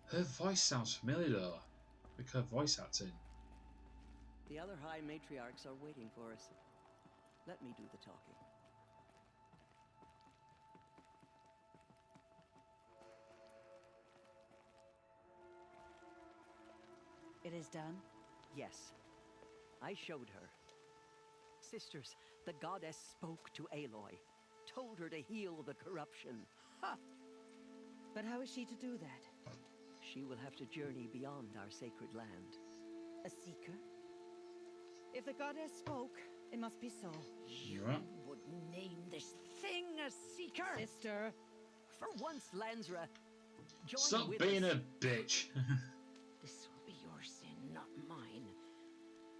A: Her voice sounds familiar though, like her voice acting.
K: The other High Matriarchs are waiting for us. Let me do the talking.
M: It is done?
K: Yes. I showed her. Sisters, the goddess spoke to Aloy, told her to heal the corruption. Ha!
M: But how is she to do that?
K: She will have to journey beyond our sacred land.
M: A seeker? If the goddess spoke, it must be so.
A: You right?
K: Would name this thing a seeker?
M: Sister.
K: For once, Lansra, join
A: Stop
K: with
A: being
K: us.
A: a bitch.
K: This will be your sin, not mine.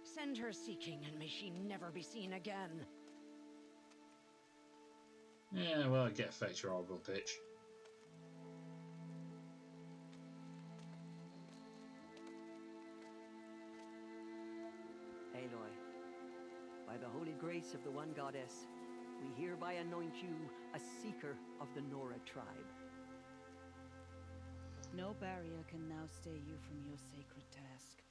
K: Send her seeking, and may she never be seen again.
A: Yeah, well, get fetch your horrible bitch.
K: Aloy, by the holy grace of the one goddess, we hereby anoint you a seeker of the Nora tribe.
M: No barrier can now stay you from your sacred task.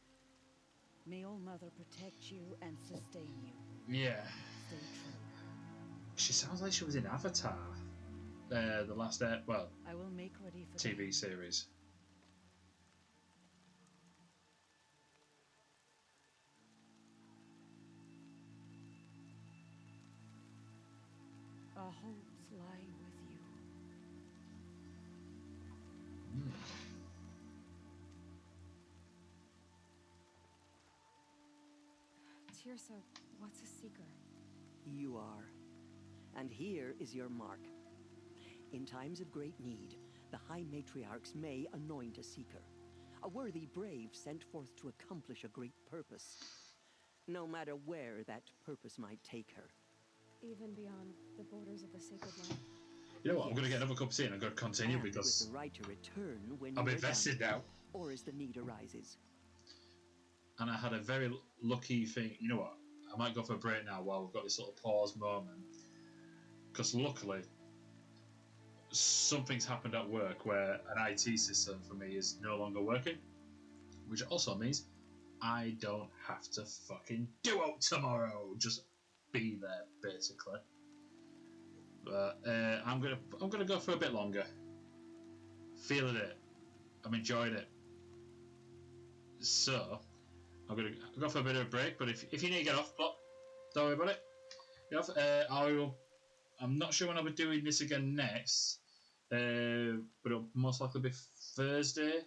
M: May All Mother protect you and sustain you.
A: Yeah.
M: Stay true.
A: She sounds like she was in Avatar. The last,
M: I will make ready for
A: TV series.
M: Our hopes lie with you.
I: Tirsa, what's a seeker?
K: You are. And here is your mark. In times of great need, the High Matriarchs may anoint a seeker. A worthy brave sent forth to accomplish a great purpose. No matter where that purpose might take her.
I: Even beyond the borders of the sacred land?
A: You know what? I'm going to get another cup of tea and I'm going to continue
K: And
A: because
K: with the right to return when
A: I'm
K: you are
A: invested
K: done,
A: now.
K: or as the need arises.
A: And I had a very lucky thing. You know what? I might go for a break now while we've got this little pause moment. Because luckily, something's happened at work where an IT system for me is no longer working. Which also means I don't have to fucking do it tomorrow. Just be there, basically. But I'm gonna go for a bit longer. Feeling it. I'm enjoying it. So I'm gonna go for a bit of a break. But if you need to get off, don't worry about it. Get off. I'm not sure when I'll be doing this again next. But it'll most likely be Thursday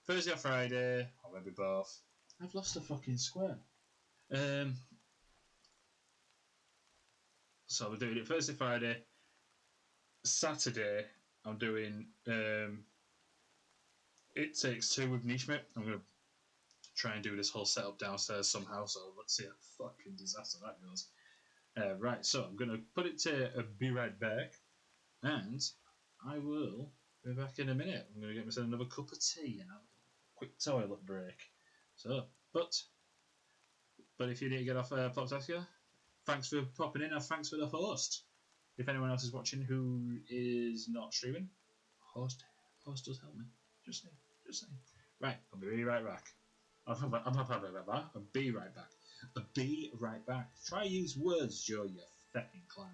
A: or Friday, or maybe both. I've lost a fucking square. So we're doing it Thursday, Friday. Saturday, I'm doing It Takes Two with Nishmit. I'm going to try and do this whole setup downstairs somehow, so let's see how fucking disaster that goes. Right, so I'm going to put it to be right back, and I will be back in a minute. I'm going to get myself another cup of tea and have a quick toilet break. So, but if you need to get off Ploptaskia, thanks for popping in, and thanks for the host. If anyone else is watching who is not streaming, host does help me. Just saying. Right, I'll be right back. I'll be right back. Be right back. Try use words, Joe, you fetting clown.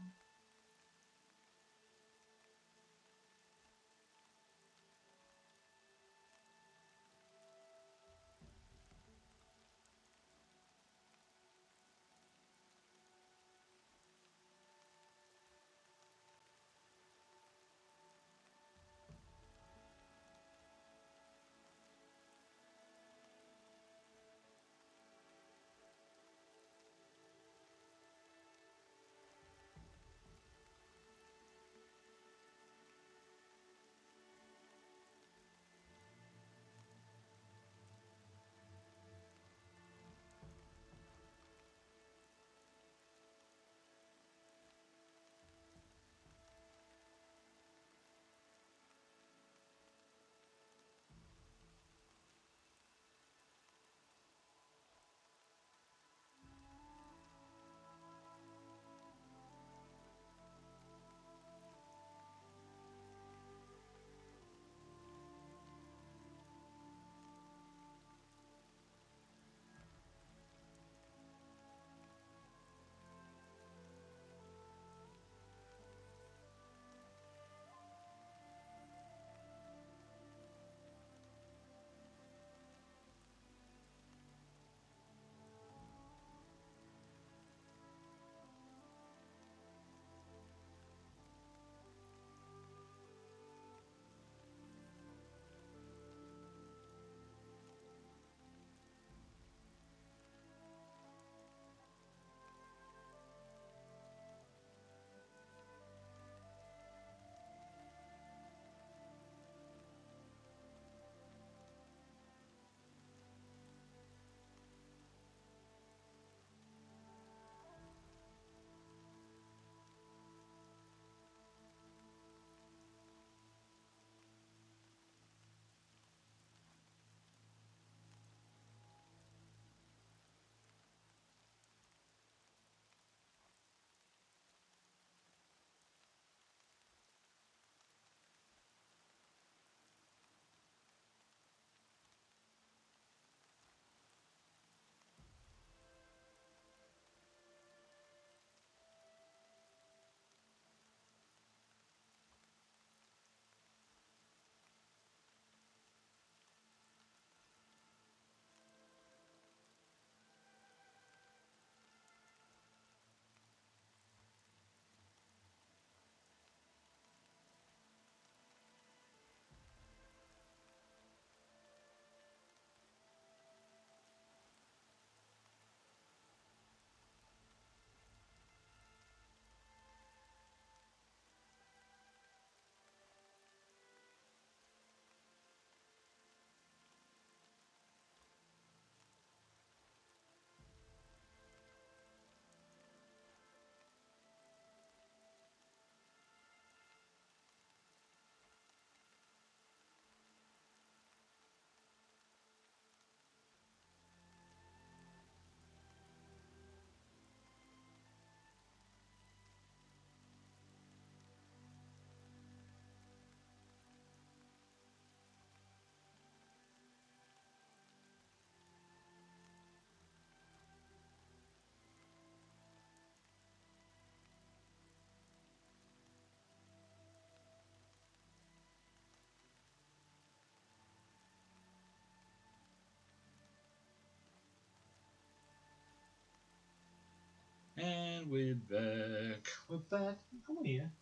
A: And we're back. We're back. Come here.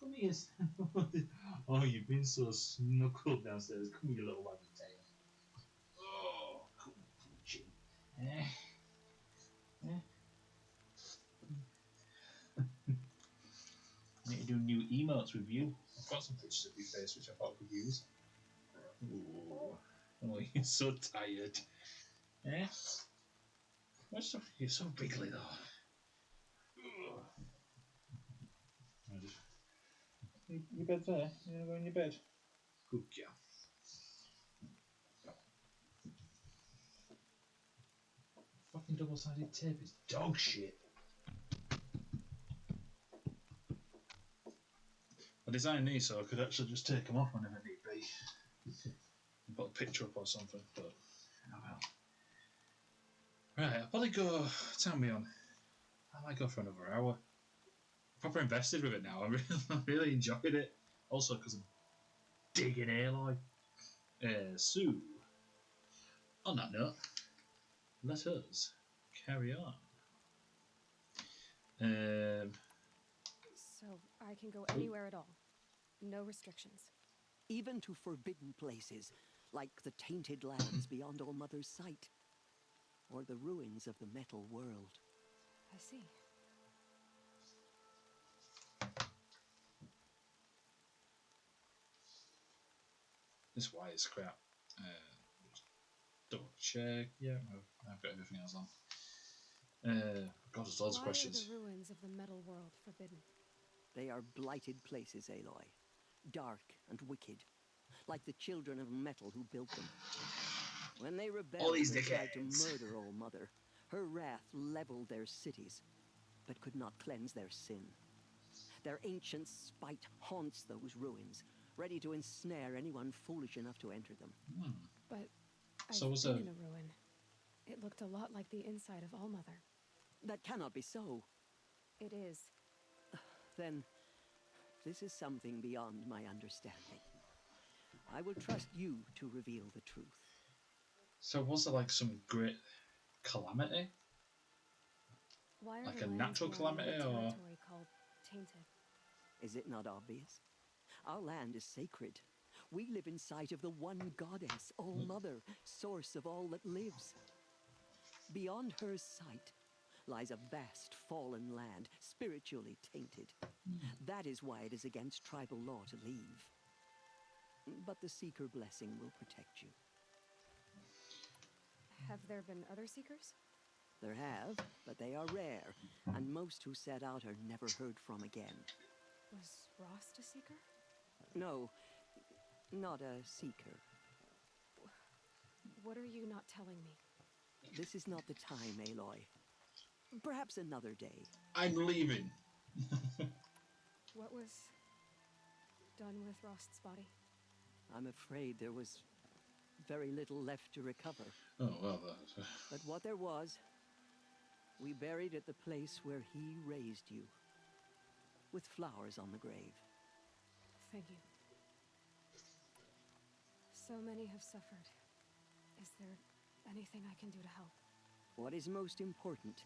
A: Come here. Oh, you've been so snuggled downstairs. Come here, little wagging tail. Oh, come on, Poochie. I need to do new emotes with you. I've got some pictures of your face which I thought I could use. Ooh. Oh, you're so tired. You're so bigly though. Your bed's there. You want to go in your bed? Good girl. Fucking double-sided tape is dog shit. I designed these so I could actually just take them off whenever need be. And put a picture up or something, but oh well. Right, I'll probably go. Tell me on. I might go for another hour. Proper invested with it now. I'm really enjoying it. Also, because I'm digging Aloy. So, on that note, let us carry on.
I: So I can go anywhere at all. No restrictions.
K: Even to forbidden places, like the tainted lands beyond All Mother's sight, or the ruins of the metal world.
I: I see.
A: This wire is crap. Double check. Yeah, I've got everything else on. God, there's loads of questions.
I: Why are the ruins of the metal world forbidden?
K: They are blighted places, Aloy. Dark and wicked, like the children of metal who built them. When they rebelled and tried to murder All Mother, her wrath leveled their cities, but could not cleanse their sin. Their ancient spite haunts those ruins, ready to ensnare anyone foolish enough to enter them.
I: But
A: So
I: I've been in a ruin. It looked a lot like the inside of All Mother.
K: That cannot be so.
I: It is.
K: Then, this is something beyond my understanding. I will trust you to reveal the truth.
A: So was there like some great calamity?
I: Why are
A: Like
I: the
A: a
I: lands
A: natural
I: beyond
A: calamity,
I: the
A: or
I: territory called tainted?
K: Is it not obvious? Our land is sacred. We live in sight of the one goddess, All Mother, source of all that lives. Beyond her sight lies a vast fallen land, spiritually tainted. That is why it is against tribal law to leave. But the Seeker blessing will protect you.
I: Have there been other seekers?
K: There have, but they are rare, and most who set out are never heard from again.
I: Was Rost a seeker?
K: No, not a seeker.
I: What are you not telling me?
K: This is not the time, Aloy. Perhaps another day.
A: I'm leaving.
I: What was done with Rost's body?
K: I'm afraid there was very little left to recover.
A: Oh, well,
K: But what there was, we buried at the place where he raised you, with flowers on the grave.
I: Thank you. So many have suffered. Is there anything I can do to help?
K: What is most important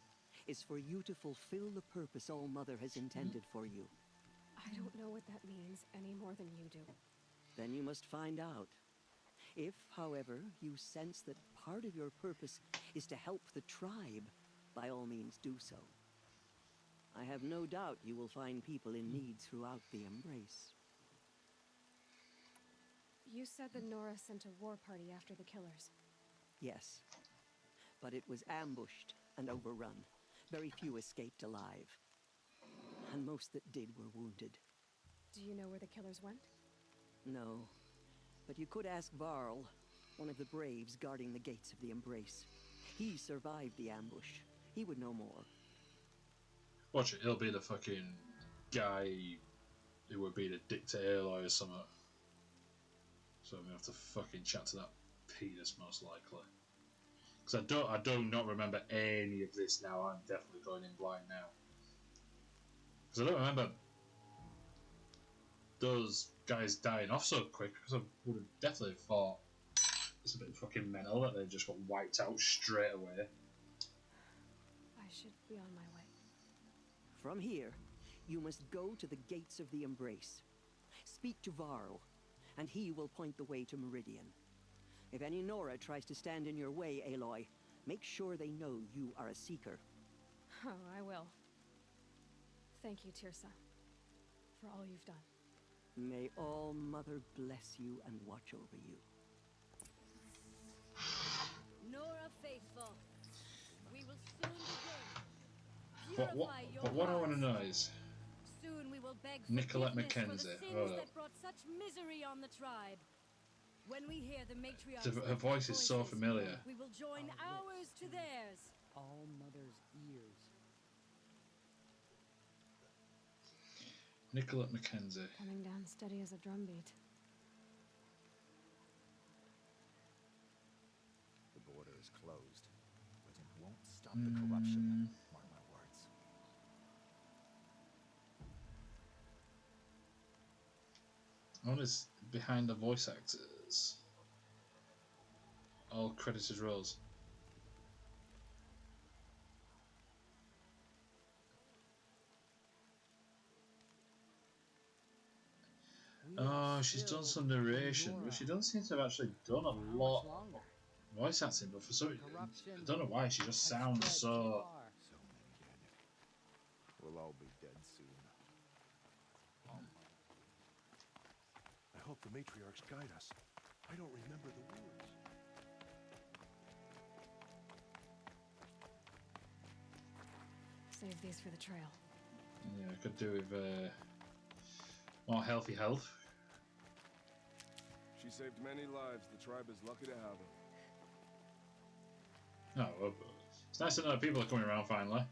K: is for you to fulfill the purpose All Mother has intended for you.
I: I don't know what that means any more than you do.
K: Then you must find out. If, however, you sense that part of your purpose is to help the tribe, by all means do so. I have no doubt you will find people in need throughout the Embrace.
I: You said that Nora sent a war party after the killers.
K: Yes, but it was ambushed and overrun. Very few escaped alive, and most that did were wounded.
I: Do you know where the killers went?
K: No, but you could ask Varl, one of the braves guarding the gates of the Embrace. He survived the ambush. He would know more.
A: Watch it, he'll be the fucking guy who would be the dick to Aloy or something. So I'm gonna have to fucking chat to that penis most likely. Because I do not remember any of this now. I'm definitely going in blind now. Because I don't remember those guys dying off so quick. Because I would have definitely thought it's a bit fucking mental that they just got wiped out straight away.
I: I should be on my way.
K: From here, you must go to the gates of the Embrace. Speak to Varl, and he will point the way to Meridian. If any Nora tries to stand in your way, Aloy, make sure they know you are a seeker.
I: Oh, I will. Thank you, Tirsa, for all you've done.
K: May All Mother bless you and watch over you.
B: Nora faithful, we will soon begin.
A: But what I want to know is,
B: Soon we will beg
A: Nicolette
B: forgiveness for
A: Mackenzie.
B: the sins
A: Hold up.
B: that brought such misery on the tribe. When we hear the matriarch's
A: Her voice is so
B: voices,
A: familiar.
B: we will join ours to theirs.
S: All Mother's ears.
A: Nicolette Mackenzie.
I: Coming down steady as a drumbeat.
G: The border is closed, but it won't stop the corruption. Mark my words.
A: One is behind the voice actors. All credited roles. Oh, she's done some narration, but she doesn't seem to have actually done a lot of voice acting. But for some reason, I don't know why, she just sounds so.
G: So many dead. We'll all be dead soon.
N: I hope the matriarchs guide us. I don't remember the words.
I: Save these for the trail.
A: Yeah, I could do with more healthy health.
N: She saved many lives. The tribe is lucky to have her.
A: Oh, well, it's nice to know people are coming around finally.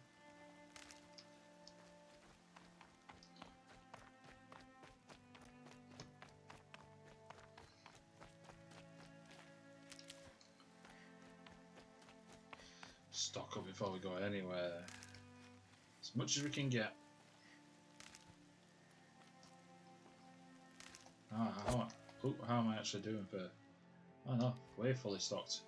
A: Stock up before we go anywhere. As much as we can get. How am I actually doing for? Oh no, way fully stocked.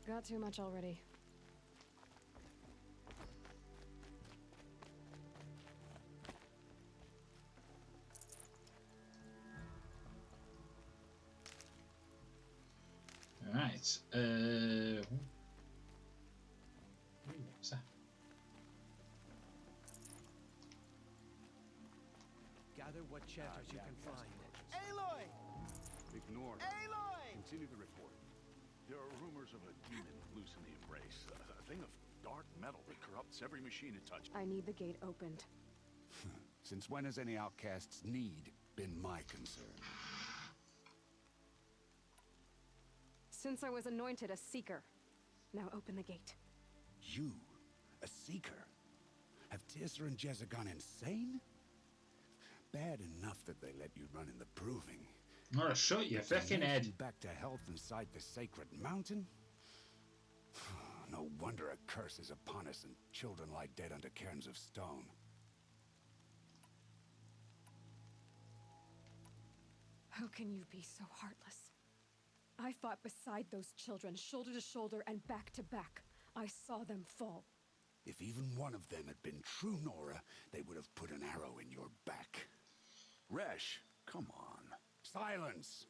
I: Got too much already.
A: Right. What's that?
J: Gather what chatters you can find.
O: Aloy!
E: Ignore.
O: Aloy!
E: Continue the report. There are rumors of a demon loose in the embrace. A thing of dark metal that corrupts every machine it touches.
I: I need the gate opened.
G: Since when has any outcast's need been my concern?
I: Since I was anointed a seeker. Now open the gate.
G: You, a seeker? Have Tissa and Jezza gone insane? Bad enough that they let you run in the proving.
A: I'm gonna shoot your fucking head.
G: Back to health inside the sacred mountain? No wonder a curse is upon us and children lie dead under cairns of stone.
I: How can you be so heartless? I fought beside those children, shoulder to shoulder and back to back. I saw them fall.
G: If even one of them had been true Nora, they would have put an arrow in your back. Resh, come on. Silence!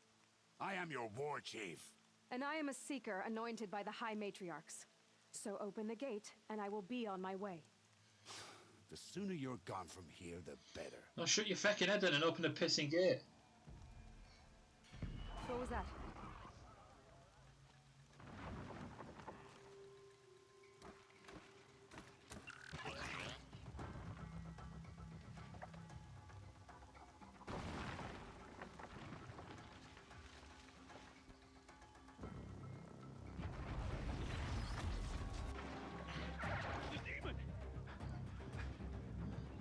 G: I am your war chief.
I: And I am a seeker anointed by the High Matriarchs. So open the gate, and I will be on my way.
G: The sooner you're gone from here, the better.
A: No, shut your fucking head in and open the pissing gate.
I: What was that?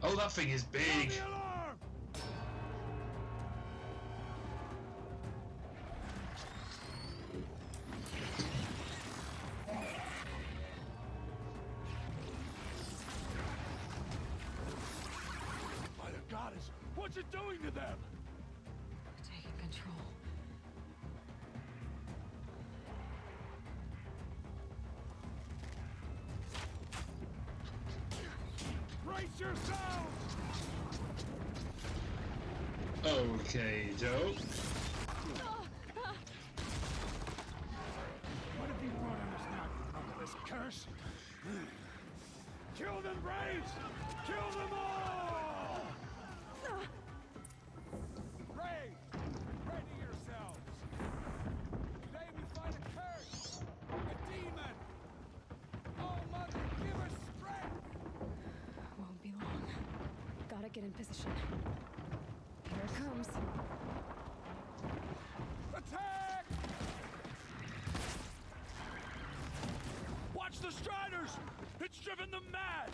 A: Oh, that thing is big.
N: By the goddess, what's it doing to them?
I: Taking control.
N: Brace yourselves!
A: Okay, Joe.
N: What have you brought on us now, under this curse? Kill them, Braves! Kill them all! Braves, ready yourselves! Today we fight a curse, a demon! Oh, Mother, give us strength!
I: Won't be long. Gotta get in position.
G: the Striders! It's driven them mad!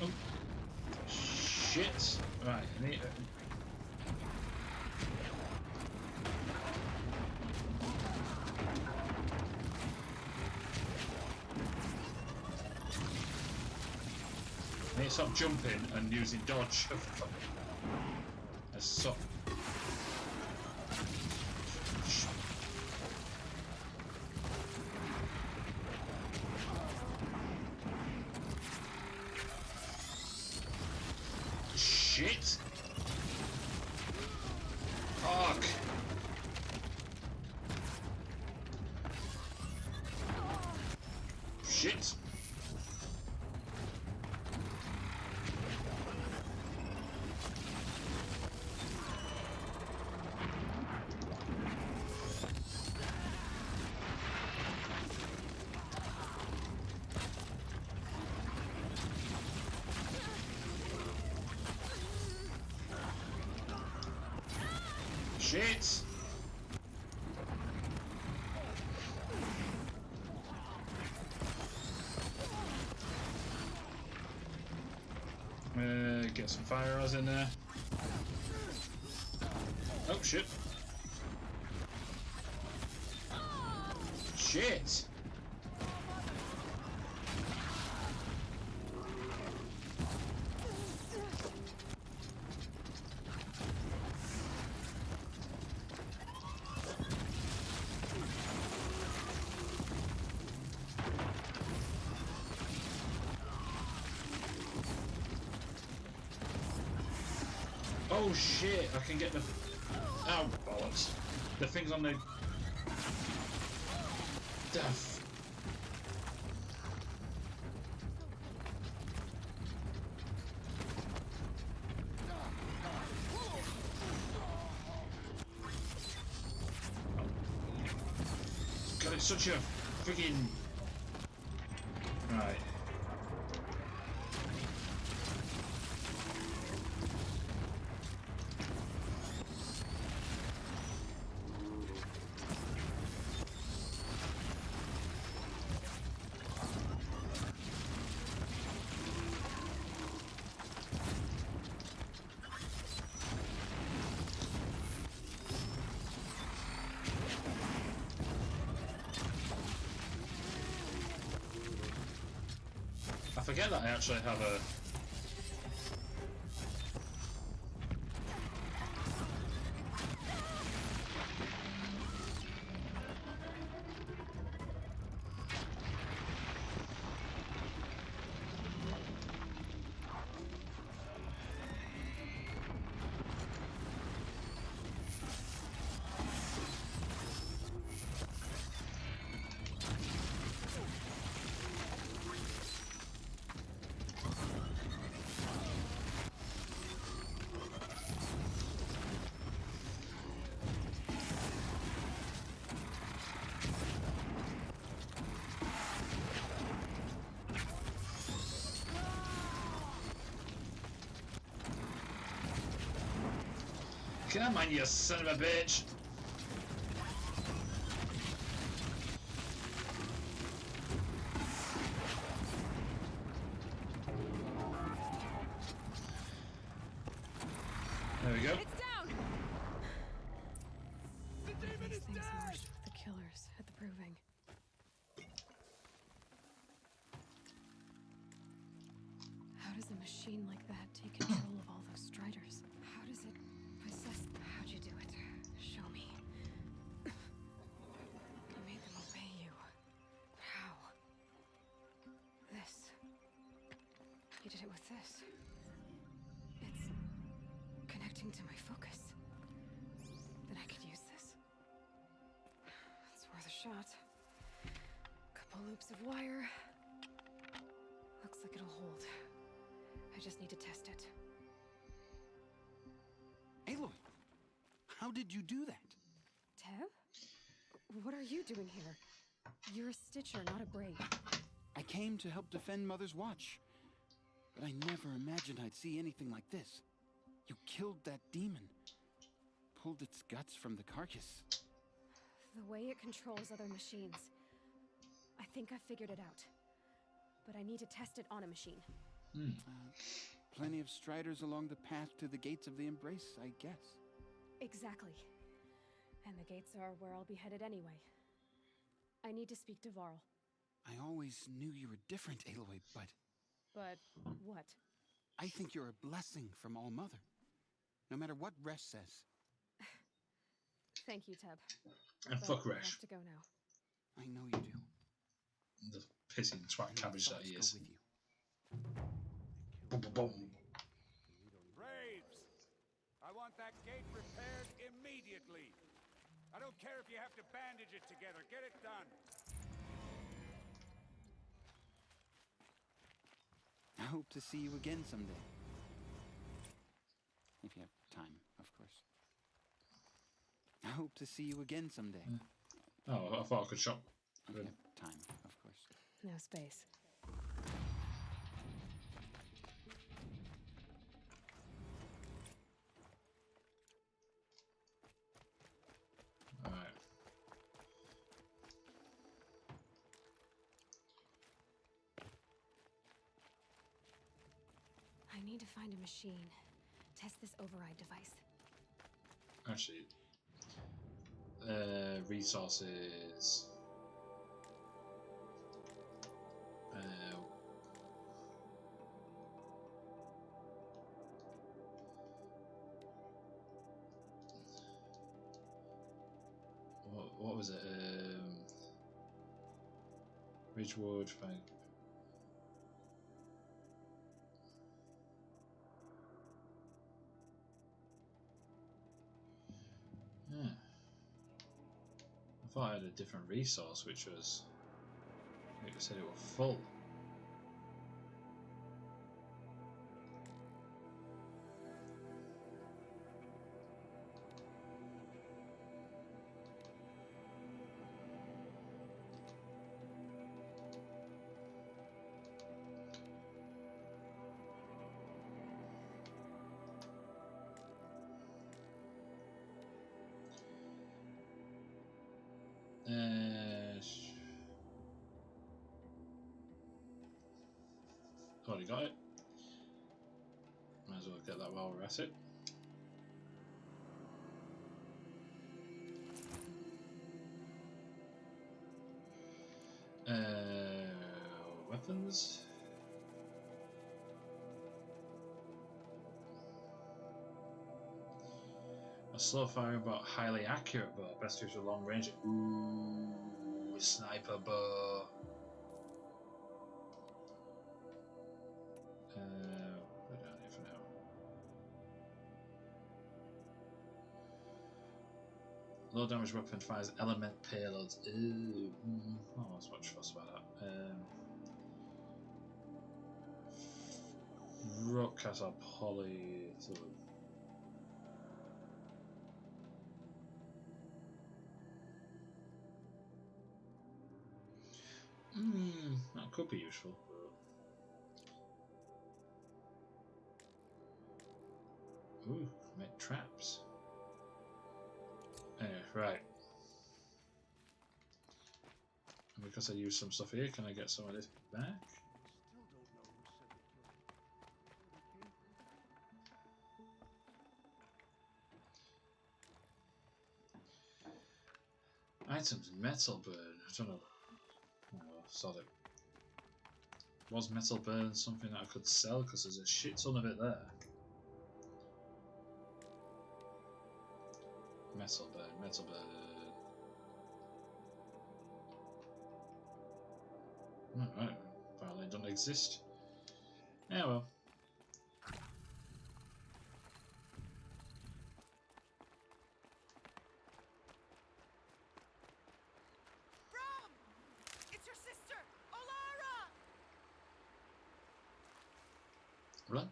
A: Oh. Shit. Right, I need... I need to stop jumping and using dodge. So shit! Fuck! Shit! Shit! Get some fire arrows in there. Oh shit! Shit! Oh shit, I can get the... Oh, bollocks. The things on the... Duff. God, it's such a freaking... Right. I forget that I actually have a... Come on, you son of a bitch! There we go.
I: It's down! The demon is dead! Marched with the killers at the proving. How does a machine like that take control of all those striders? How does it possess... How'd you do it? Show me. You made them obey you. How? This. You did it with this. It's connecting to my focus. Then I could use this. It's worth a shot. Couple loops of wire. Looks like it'll hold. I just need to test it.
L: Aloy, how did you do that?
I: Teb? What are you doing here? You're a Stitcher, not a Brave.
L: I came to help defend Mother's watch. But I never imagined I'd see anything like this. You killed that demon. Pulled its guts from the carcass.
I: The way it controls other machines. I think I figured it out. But I need to test it on a machine.
L: Plenty of striders along the path to the gates of the Embrace, I guess.
I: Exactly. And the gates are where I'll be headed anyway. I need to speak to Varl.
L: I always knew you were different, Aloy, but...
I: But what?
L: I think you're a blessing from All Mother. No matter what Resh says.
I: Thank you, Teb.
A: And fuck
I: I
A: Resh.
I: have to go now.
L: I know you do.
A: The pissing twat cabbage that he is.
L: Go with you.
A: Boom, boom, boom.
H: Braves! I want that gate repaired immediately. I don't care if you have to bandage it together. Get it done.
L: I hope to see you again someday. If you have time, of course. I hope to see you again someday.
A: Oh, I thought I could shop.
L: If you have time, of course.
I: No space.
A: Alright.
I: I need to find a machine. Test this override device.
A: Actually, resources. What was it? Ridgewood Bank. Yeah. I thought I had a different resource, which was. It said it was full. Already got it. Might as well get that while we're at it. Weapons. A slow firing but highly accurate bow. Best used for long range. Ooh, sniper bow. Put it down here for now. Low damage weapon fires element payloads. Ooh, not as much fuss about that. Rock has a poly. So that could be useful. Ooh, make traps. Right. And because I used some stuff here, can I get some of this back? Items metal burn. I don't know. Oh, sod it. Was metal burn something that I could sell? Because there's a shit ton of it there. Metal burn, metal burn. Alright, apparently it doesn't exist. Yeah, well.
D: Rom! It's your sister, Olara!
A: Run.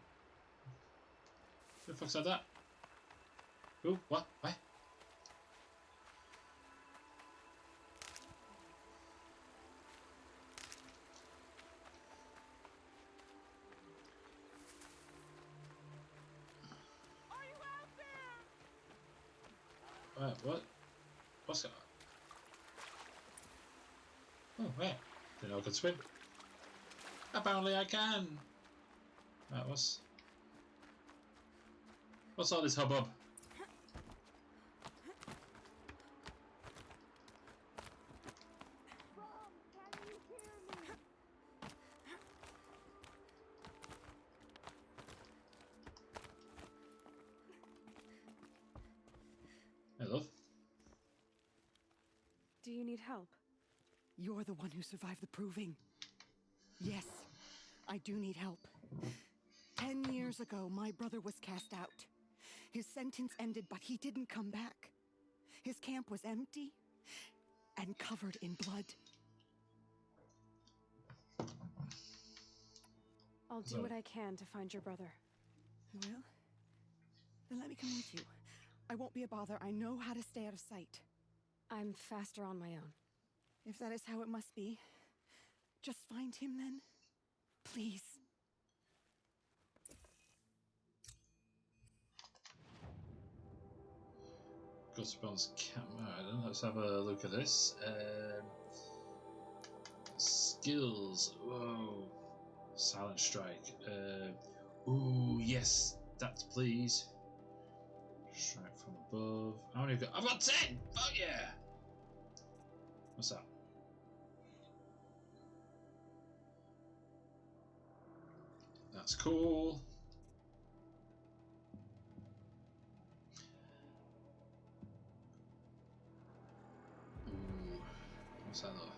A: Who the fuck said that? Who? What? Why? What? What's that? Oh, right. Didn't know I could swim. Apparently I can! Right, what's all this hubbub? Hey, love.
I: Do you need help?
S: You're the one who survived the proving. Yes, I do need help. 10 years ago, my brother was cast out. His sentence ended, but he didn't come back. His camp was empty and covered in blood.
I: I'll do what I can to find your brother.
S: You will? Then let me come with you. I won't be a bother. I know how to stay out of sight.
I: I'm faster on my own.
S: If that is how it must be, just find him then. Please.
A: Goosebumps camera. Let's have a look at this. Skills. Whoa. Silent strike. Ooh, yes. That, please. Strike from above. How many have I got? I've got 10! Oh, yeah! What's that? That's cool. Ooh. What's that though?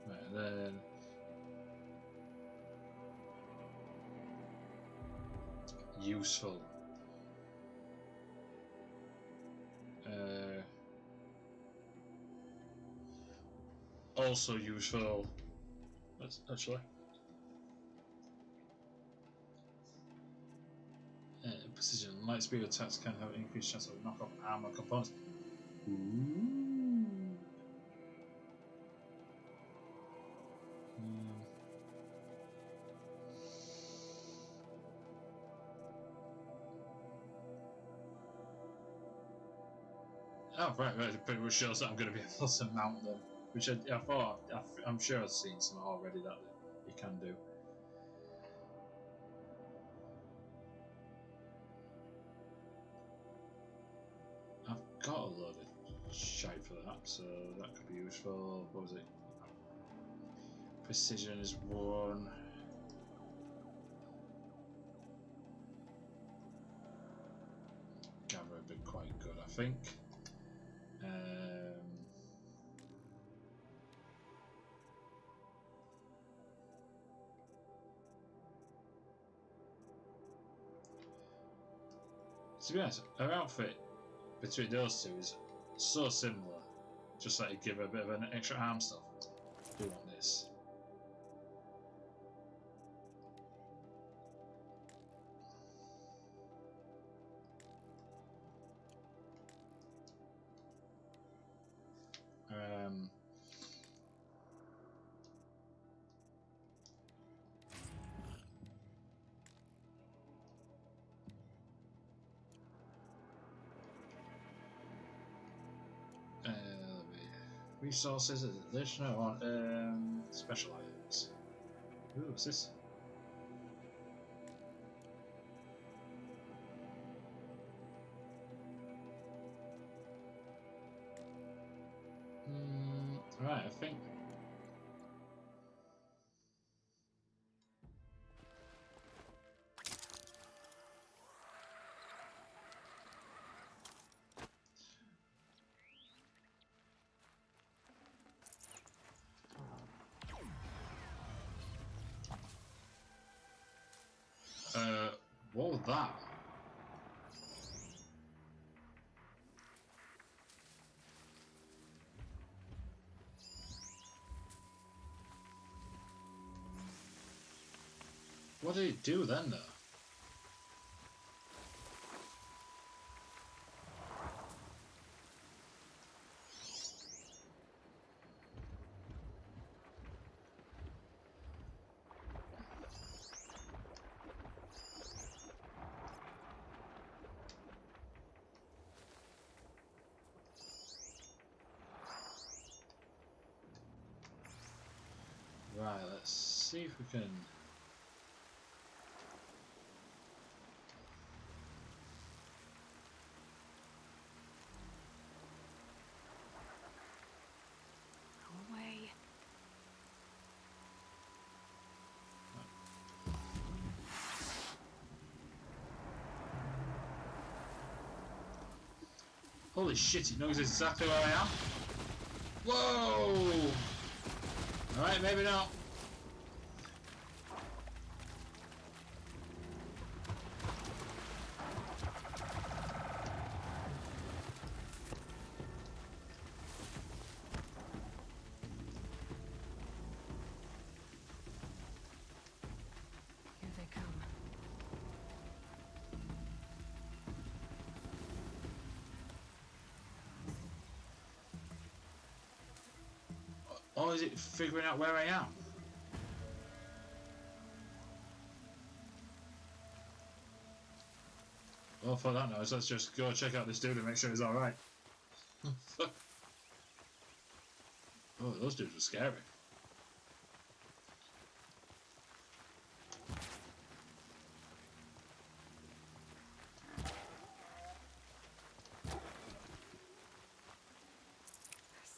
A: Right then. Useful. Also useful. That's actually. Precision. Light speed attacks can have increased chance of knock off armor components. Ooh. Oh, right, it pretty much shows that I'm going to be able to mount them, which I thought, I'm sure I've seen some already that you can do. I've got a load of shite for that, so that could be useful. What was it? Precision is 1. Gather would be quite good, I think. To be honest, her outfit between those two is so similar. Just like you give her a bit of an extra arm stuff. I do want this. Resources, additional on special items. Ooh, what's this? Right, I think. What was that? What did it do then, though? we can.
I: Go away.
A: Holy shit, it knows exactly where I am. Whoa! Alright, maybe not.
I: Here they come.
A: Or is it figuring out where I am? Well, for that noise, let's just go check out this dude and make sure he's alright. Oh, those dudes were scary.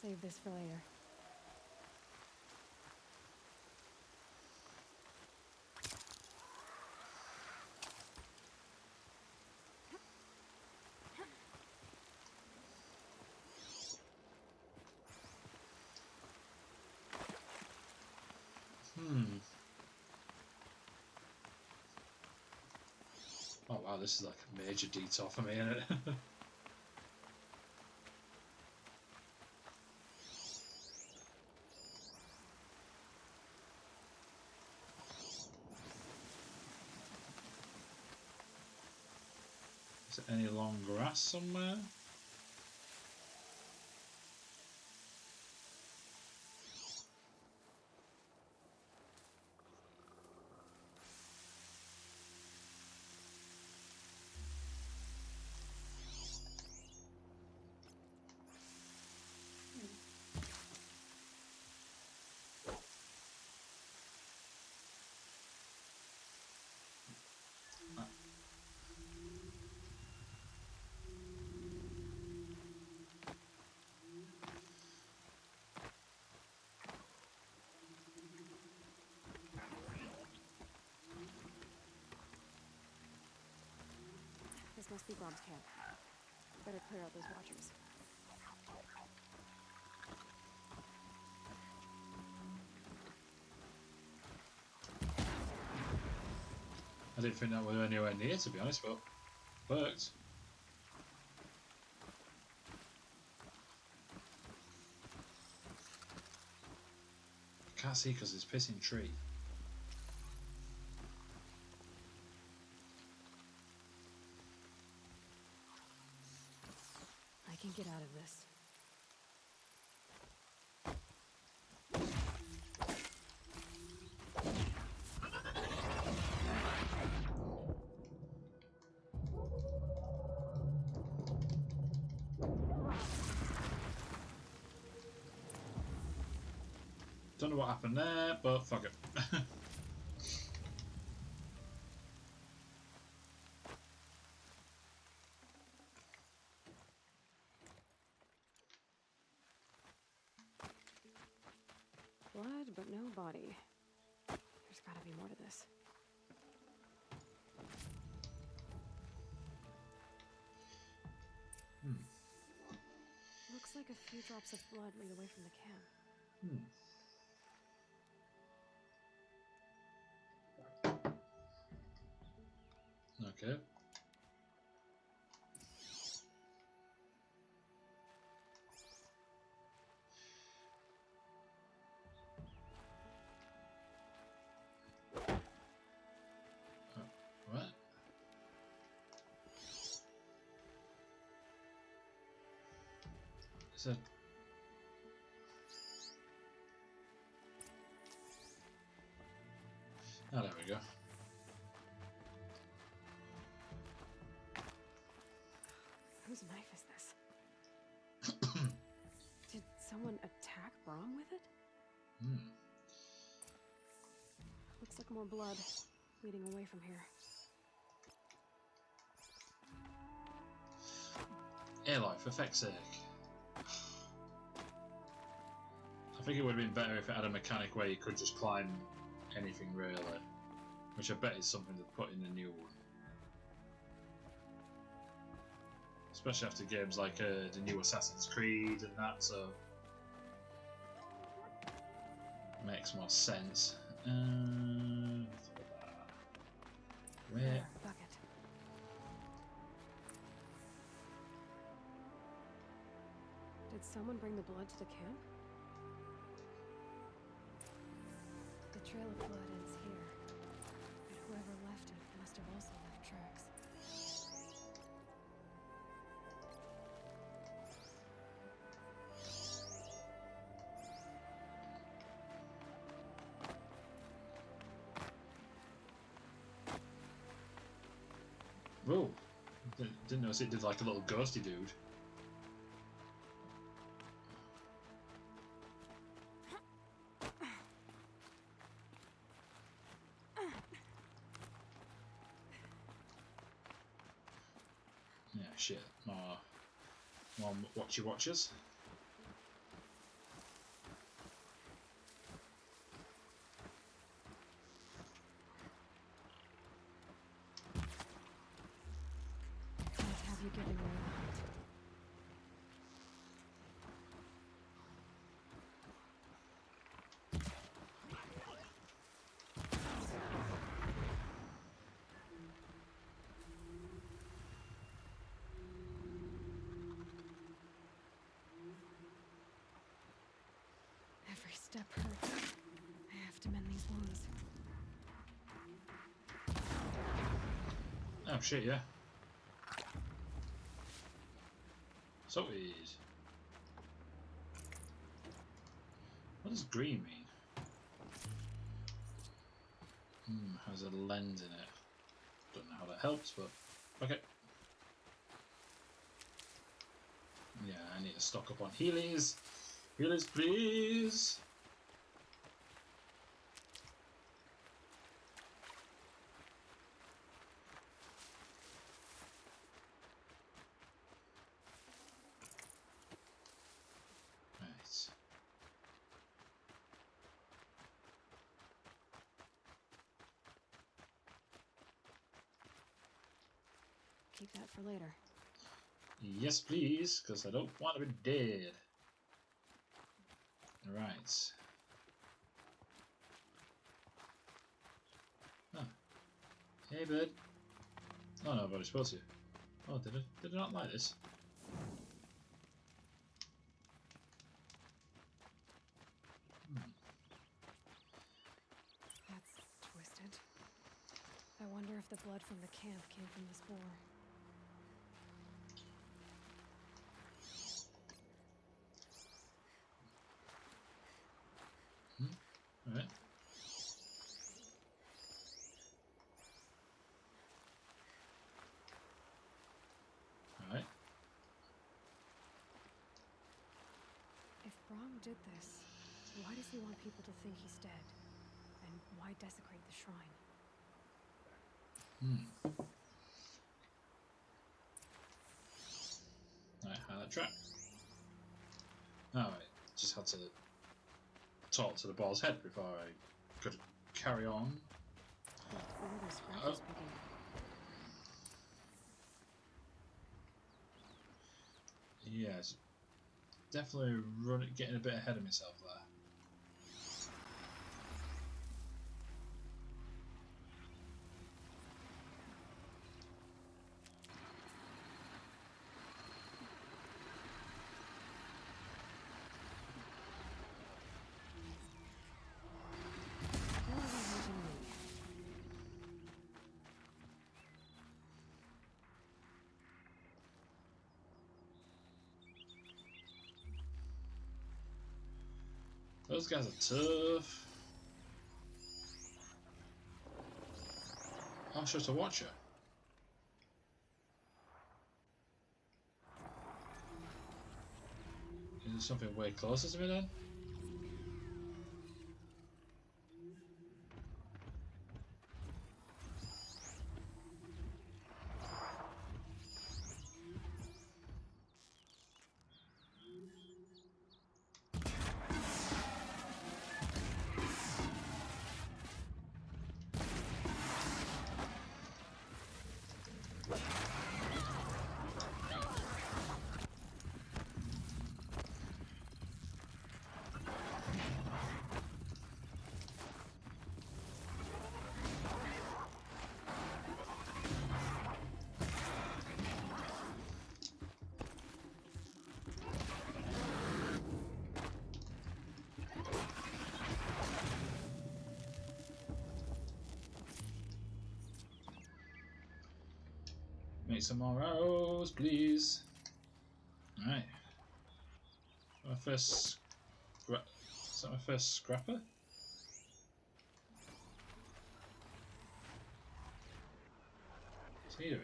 I: Save this for later.
A: Oh wow, this is like a major detour for me, isn't it? Is there any long grass somewhere?
I: This must be Grom's camp. Better clear out those watchers.
A: I didn't think that we were anywhere near, to be honest, but worked. I can't see because it's pissing tree.
I: I can get out of this.
A: Don't know what happened there, but fuck it.
I: Blood, but no body. There's gotta be more to this. Looks like a few drops of blood lead away from the camp.
A: Okay. What? Is that... Oh, there we go.
I: Whose knife is this? Did someone attack Brom with it? Looks like more blood leading away from here.
A: Aloy, for feck's sake. I think it would have been better if it had a mechanic where you could just climb anything really. Which I bet is something to put in the new one. Especially after games like the new Assassin's Creed and that, so makes more sense. Where?
I: There, bucket. Did someone bring the blood to the camp? The trail of blood ends here, but whoever left it must have also left tracks.
A: Whoa! Didn't notice it did like a little ghosty dude. Yeah, shit. More watchers.
I: Can't have you giving away the hunt. Every step hurts. I have to mend these wounds.
A: Oh shit, yeah. So it is. What does green mean? Has a lens in it. Don't know how that helps, but okay. Yeah, I need to stock up on healies. Healies, please. Right.
I: Keep that for later.
A: Yes, please, because I don't want to be dead. Right. Oh. Hey, bud. Oh no, I've already spoke to you. Oh, did I not like this?
I: That's twisted. I wonder if the blood from the camp came from this boar.
A: Alright. Alright.
I: If Brahm did this, why does he want people to think he's dead? And why desecrate the shrine?
A: Alright, highlight track. Alright, just had to talk to the ball's head before I could carry on. Oh. Yes, definitely getting a bit ahead of myself there. Those guys are tough. I'm just a watcher. Is there something way closer to me then? Make some more arrows, please. Alright. My first is that my first scrapper? What's he doing?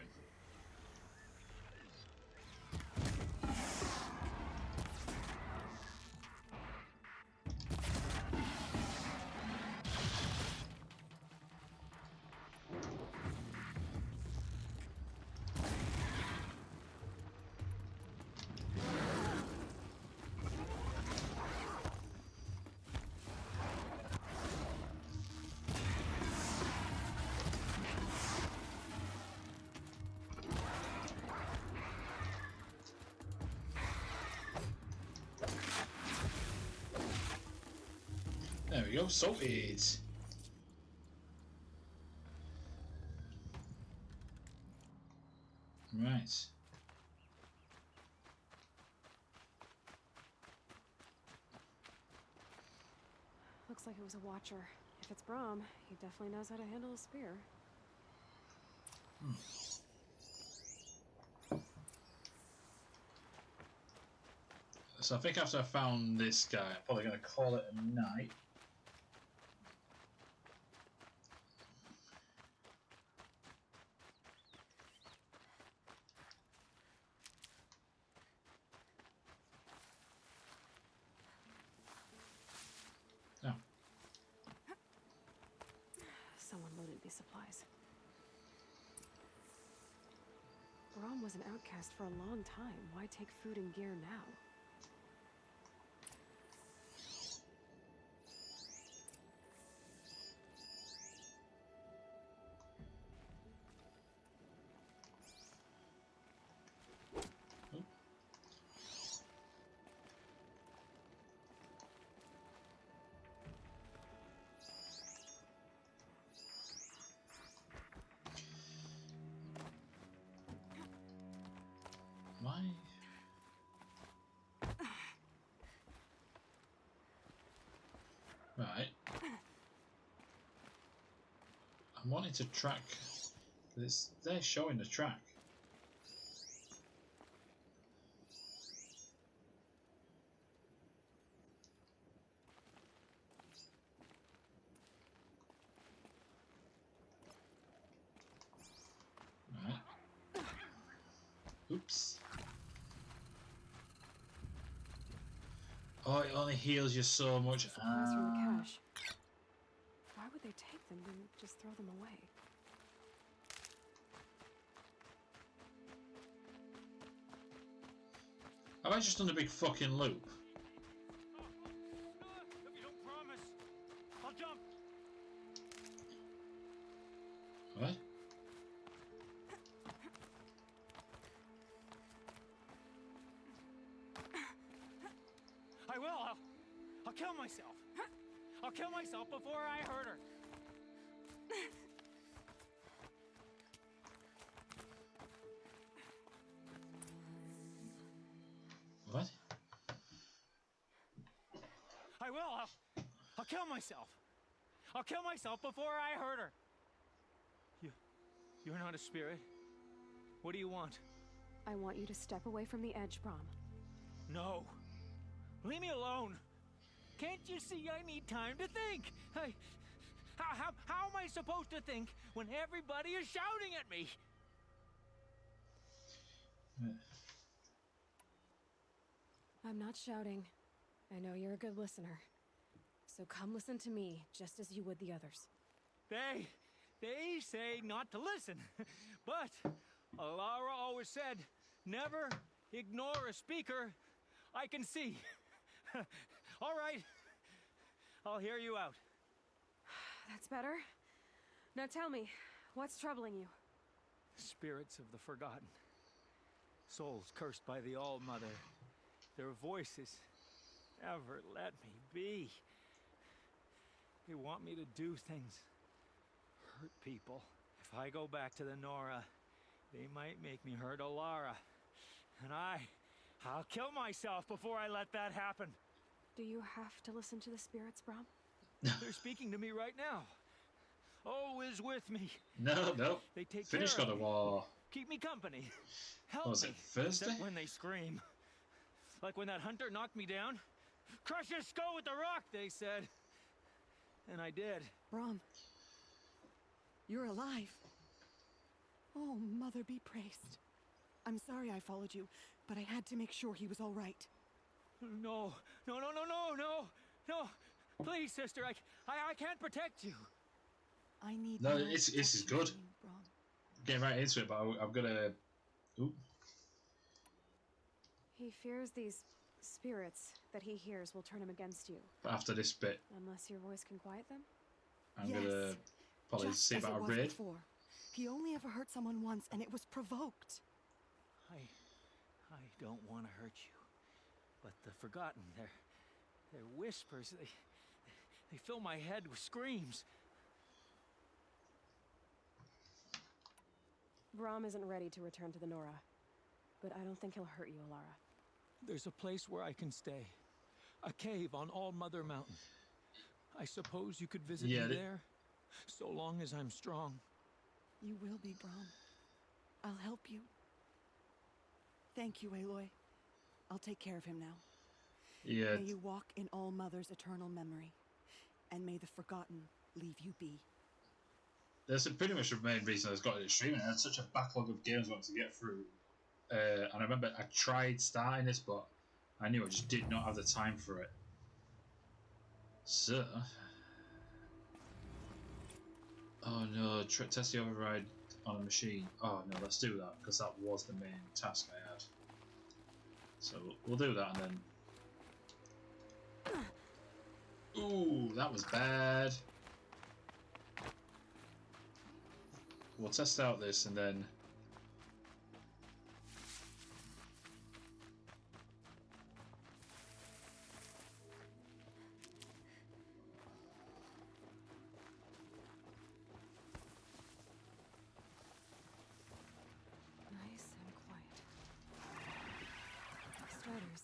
A: There we go, sorted. Right.
I: Looks like it was a watcher. If it's Brahm, he definitely knows how to handle a spear.
A: So I think after I found this guy, I'm probably going to call it a night. Oh.
I: Someone loaded these supplies. Brahm was an outcast for a long time. Why take food and gear now?
A: Why? Right. I'm wanting to track. They're showing the track. Right. Oops. Oh, it only heals you so much.
I: Supplies from the cache. Why would they take them and just throw them away?
A: Have I just done a big fucking loop?
T: If you don't promise, I'll jump.
A: What?
T: I will. I'll kill myself. I'll kill myself before I hurt her.
A: What?
T: I will. I'll kill myself. I'll kill myself before I hurt her. You're not a spirit. What do you want?
I: I want you to step away from the edge, Brahm.
T: No. Leave me alone. Can't you see I need time to think? How am I supposed to think when everybody is shouting at me?
I: I'm not shouting. I know you're a good listener. So come listen to me, just as you would the others.
T: They say not to listen. But Alara always said, never ignore a speaker I can see. All right. I'll hear you out.
I: That's better. Now tell me, what's troubling you?
T: Spirits of the forgotten. Souls cursed by the All-Mother. Their voices never let me be. They want me to do things. Hurt people. If I go back to the Nora, they might make me hurt Alara. And I'll kill myself before I let that happen.
I: Do you have to listen to the spirits, Brahm?
T: They're speaking to me right now. Oh is with me.
A: No.
T: They take
A: Finish
T: care
A: God
T: of
A: of
T: me.
A: War.
T: Keep me company. Help
A: Was
T: me.
A: it Thursday?
T: Except when they scream. Like when that hunter knocked me down. Crush his skull with the rock, they said. And I did.
S: Brom, you're alive. Oh, Mother be praised. I'm sorry I followed you, but I had to make sure he was all right.
T: No. Please, sister, I can't protect you.
S: I need
A: No,
S: no
A: this is
S: protection
A: good.
S: from you, Brom.
A: Getting right into it, but I'm gonna. Ooh.
I: He fears these spirits that he hears will turn him against you.
A: After this bit,
I: Unless your voice can quiet them?
A: I'm gonna probably
S: Just
A: see
S: as
A: about
S: it
A: a
S: was
A: raid.
S: before. He only ever hurt someone once, and it was provoked.
T: I don't want to hurt you. But the Forgotten, their whispers, they fill my head with screams.
I: Brom isn't ready to return to the Nora, but I don't think he'll hurt you, Alara.
T: There's a place where I can stay. A cave on All Mother Mountain. I suppose you could visit me there, so long as I'm strong.
S: You will be, Brom. I'll help you. Thank you, Aloy. I'll take care of him now.
A: Yeah.
S: May you walk in All Mother's eternal memory, and may the Forgotten leave you be.
A: That's pretty much the main reason I got it streaming. I had such a backlog of games I wanted to get through. And I remember I tried starting this, but I knew I just did not have the time for it. So... Oh no, test the override on a machine. Oh no, let's do that, because that was the main task I had. So we'll do that and then... Ooh, that was bad. We'll test out this and then...
I: Nice and quiet. Striders.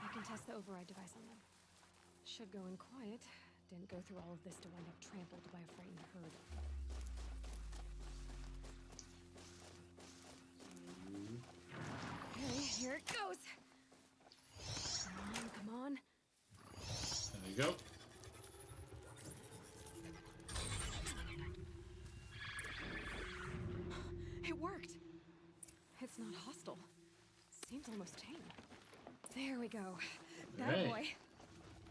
I: I can test the override device on them. Should go in quiet. Didn't go through all of this to wind up trampled by a frightened herd. Okay, here it goes. Come on.
A: There you go.
I: It worked. It's not hostile. Seems almost tame. There we go. That boy.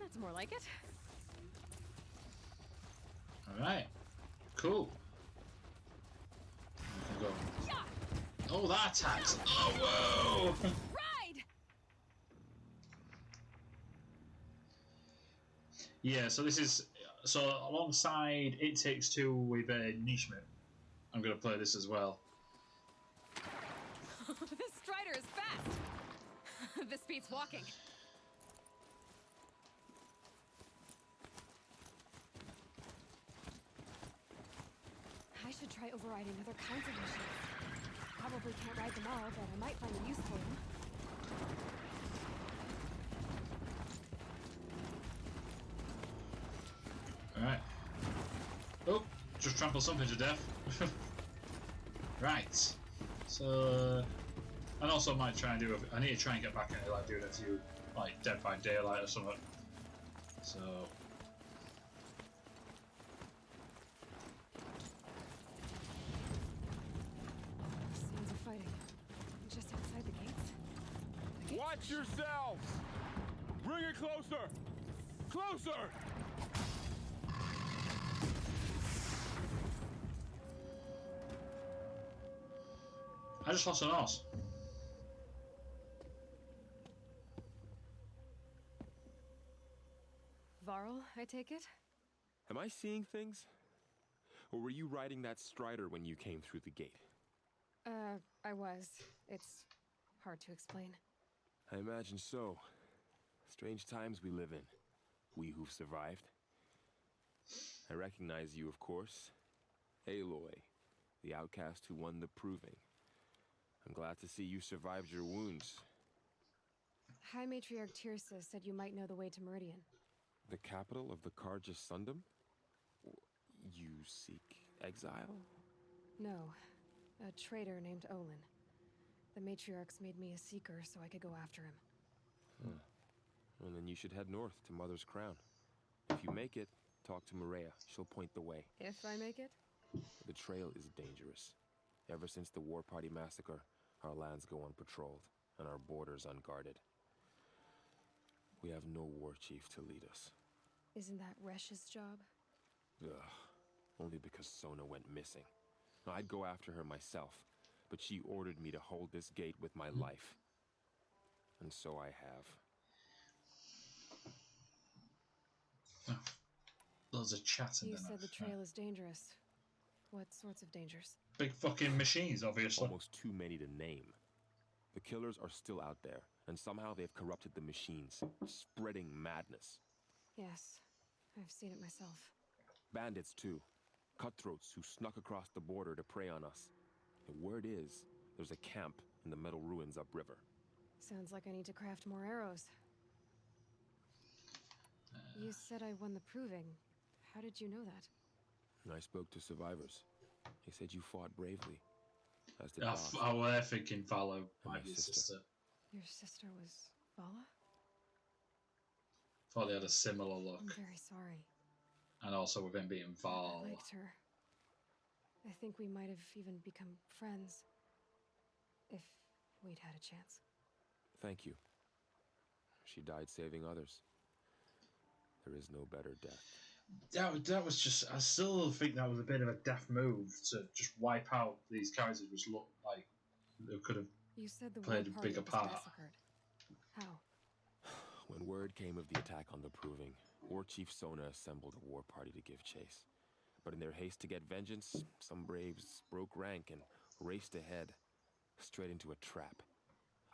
I: That's more like it.
A: Alright. Cool. We can go.
I: Yeah.
A: Oh, that attacks. Oh, whoa!
I: Ride!
A: Yeah, so this is... So alongside It Takes Two with Nishman, I'm going to play this as well.
I: This Strider is fast. This beats walking. I should try overriding other kinds of machines. Probably can't ride them all, but I might find a use for them.
A: Alright. Oh, just trample something to death. Right. So... And also I might try and do I need to try and get back into like doing a few like Dead by Daylight or something. So
I: Sounds of fighting. Just outside the gates.
H: Watch yourselves! Bring it closer! Closer!
A: I just lost an horse.
I: Varl, I take it?
U: Am I seeing things? Or were you riding that Strider when you came through the gate?
I: I was. It's hard to explain.
U: I imagine so. Strange times we live in. We who've survived. I recognize you, of course. Aloy, the outcast who won the proving. I'm glad to see you survived your wounds.
I: High Matriarch Tirsa said you might know the way to Meridian.
U: The capital of the Karja Sundom? You seek exile?
I: No. A traitor named Olin. The matriarchs made me a seeker so I could go after him.
U: And then you should head north to Mother's Crown. If you make it, talk to Maria. She'll point the way.
I: If I make it?
U: The trail is dangerous. Ever since the War Party massacre, our lands go unpatrolled, and our borders unguarded. We have no war chief to lead us.
I: Isn't that Resh's job?
U: Ugh. Only because Sona went missing. I'd go after her myself, but she ordered me to hold this gate with my life. And so I have.
A: Loads of chatting.
I: You said the trail is dangerous. What sorts of dangers?
A: Big fucking machines, obviously.
U: Almost too many to name. The killers are still out there, and somehow they've corrupted the machines, spreading madness.
I: Yes, I've seen it myself.
U: Bandits, too. Cutthroats who snuck across the border to prey on us. The word is, there's a camp in the metal ruins upriver.
I: Sounds like I need to craft more arrows. You said I won the proving. How did you know that?
U: I spoke to survivors. They said you fought bravely. As did
A: I was thinking Vala might be his sister.
I: Your sister was Vala?
A: Thought they had a similar look.
I: I'm very sorry.
A: And also with him being Val.
I: I liked her. I think we might have even become friends. If we'd had a chance.
U: Thank you. She died saving others. There is no better death.
A: That was just... I still think that was a bit of a daft move to just wipe out these characters which look like they could have played a bigger part.
I: How?
U: When word came of the attack on the Proving, War Chief Sona assembled a war party to give chase. But in their haste to get vengeance, some braves broke rank and raced ahead, straight into a trap.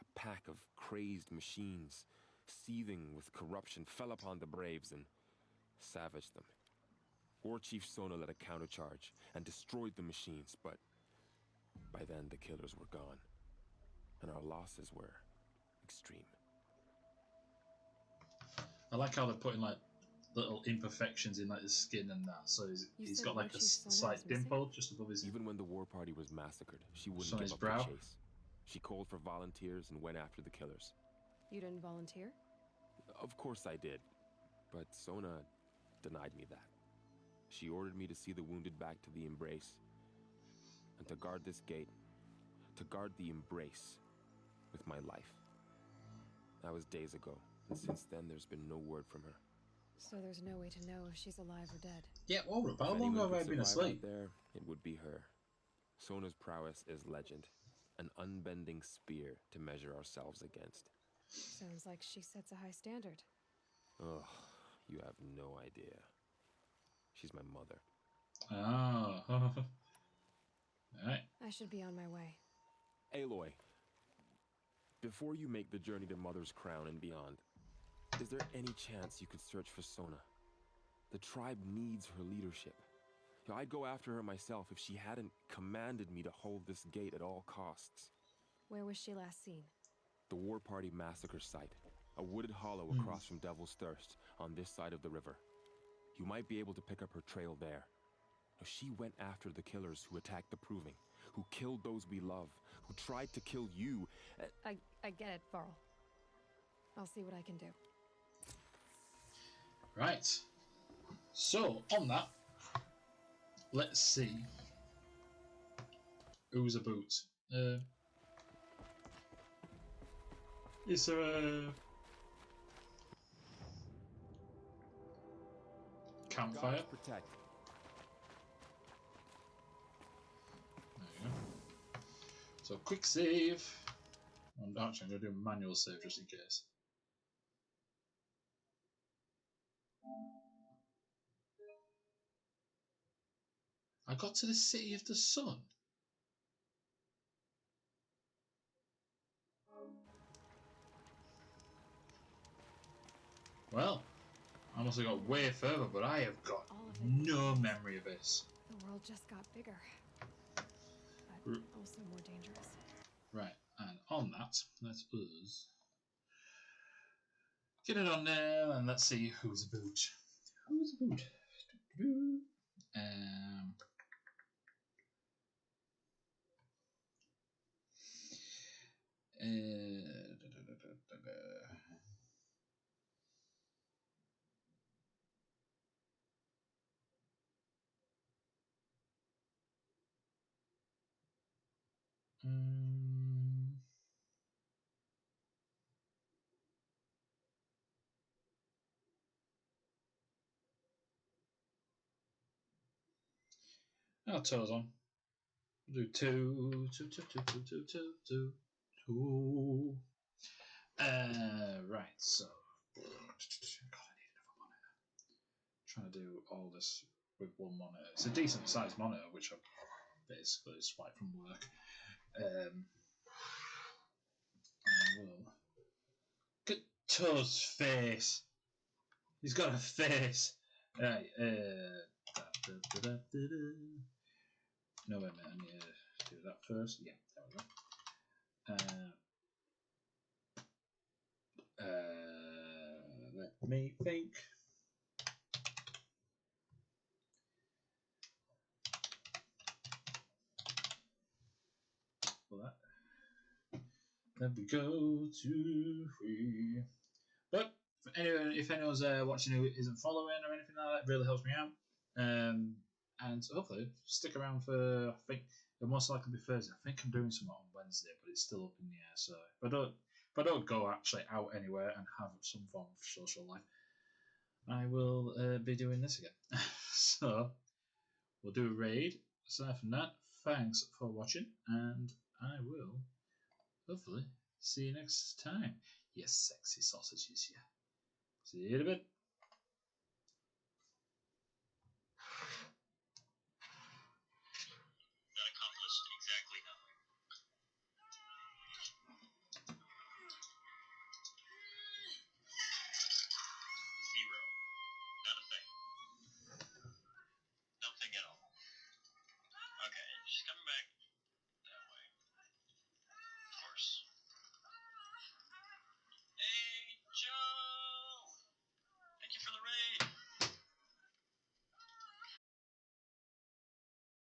U: A pack of crazed machines, seething with corruption, fell upon the braves and savaged them. War Chief Sona led a countercharge and destroyed the machines, but by then the killers were gone, and our losses were extreme.
A: I like how they're putting like little imperfections in like the skin and that, so he's got like a slight dimple just above his.
U: Even when the war party was massacred, she wouldn't
A: on
U: give
A: his
U: up
A: brow.
U: the chase. She called for volunteers and went after the killers.
I: You didn't volunteer?
U: Of course I did, but Sona denied me that. She ordered me to see the wounded back to the Embrace, and to guard this gate, to guard the Embrace with my life. That was days ago, and since then there's been no word from her.
I: So there's no way to know if she's alive or dead.
A: Yeah, well, how
U: If
A: long
U: anyone
A: have I
U: could
A: been
U: survive
A: asleep?
U: out there, it would be her. Sona's prowess is legend, an unbending spear to measure ourselves against.
I: Sounds like she sets a high standard.
U: Ugh, you have no idea. She's my mother.
A: Oh. Alright.
I: I should be on my way.
U: Aloy, before you make the journey to Mother's Crown and beyond, is there any chance you could search for Sona? The tribe needs her leadership. I'd go after her myself if she hadn't commanded me to hold this gate at all costs.
I: Where was she last seen?
U: The War Party massacre site. A wooded hollow across from Devil's Thirst, on this side of the river. You might be able to pick up her trail there. She went after the killers who attacked the Proving, who killed those we love, who tried to kill you.
I: I get it, Varl. I'll see what I can do.
A: Right. So, on that, let's see. Who's a boot? Is there a campfire?
U: Protect.
A: There you go. So, quick save. I'm actually going to do a manual save just in case. I got to the City of the Sun. Well, I must have got way further, but I have got no memory of this.
I: The world just got bigger, but also more dangerous.
A: Right, and on that, let us get it on there, and let's see who's a boot. Who's a boot? Our toes on. We'll do two. Right, so. God, I need another monitor. Trying to do all this with one monitor. It's a decent sized monitor, which I basically swiped from work. I will. Look at Toes' face. He's got a face. Right, no, wait a minute, I need to do that first. Yeah, there we go. Let me think. Well, that. Then we go to free. But anyway, if anyone's watching who isn't following or anything like that, it really helps me out. And hopefully stick around for. I think it'll most likely be Thursday. I think I'm doing something on Wednesday, but it's still up in the air. So if I don't go actually out anywhere and have some form of social life, I will be doing this again. So we'll do a raid. Aside from that, thanks for watching, and I will hopefully see you next time. You sexy sausages, yeah. See you in a bit.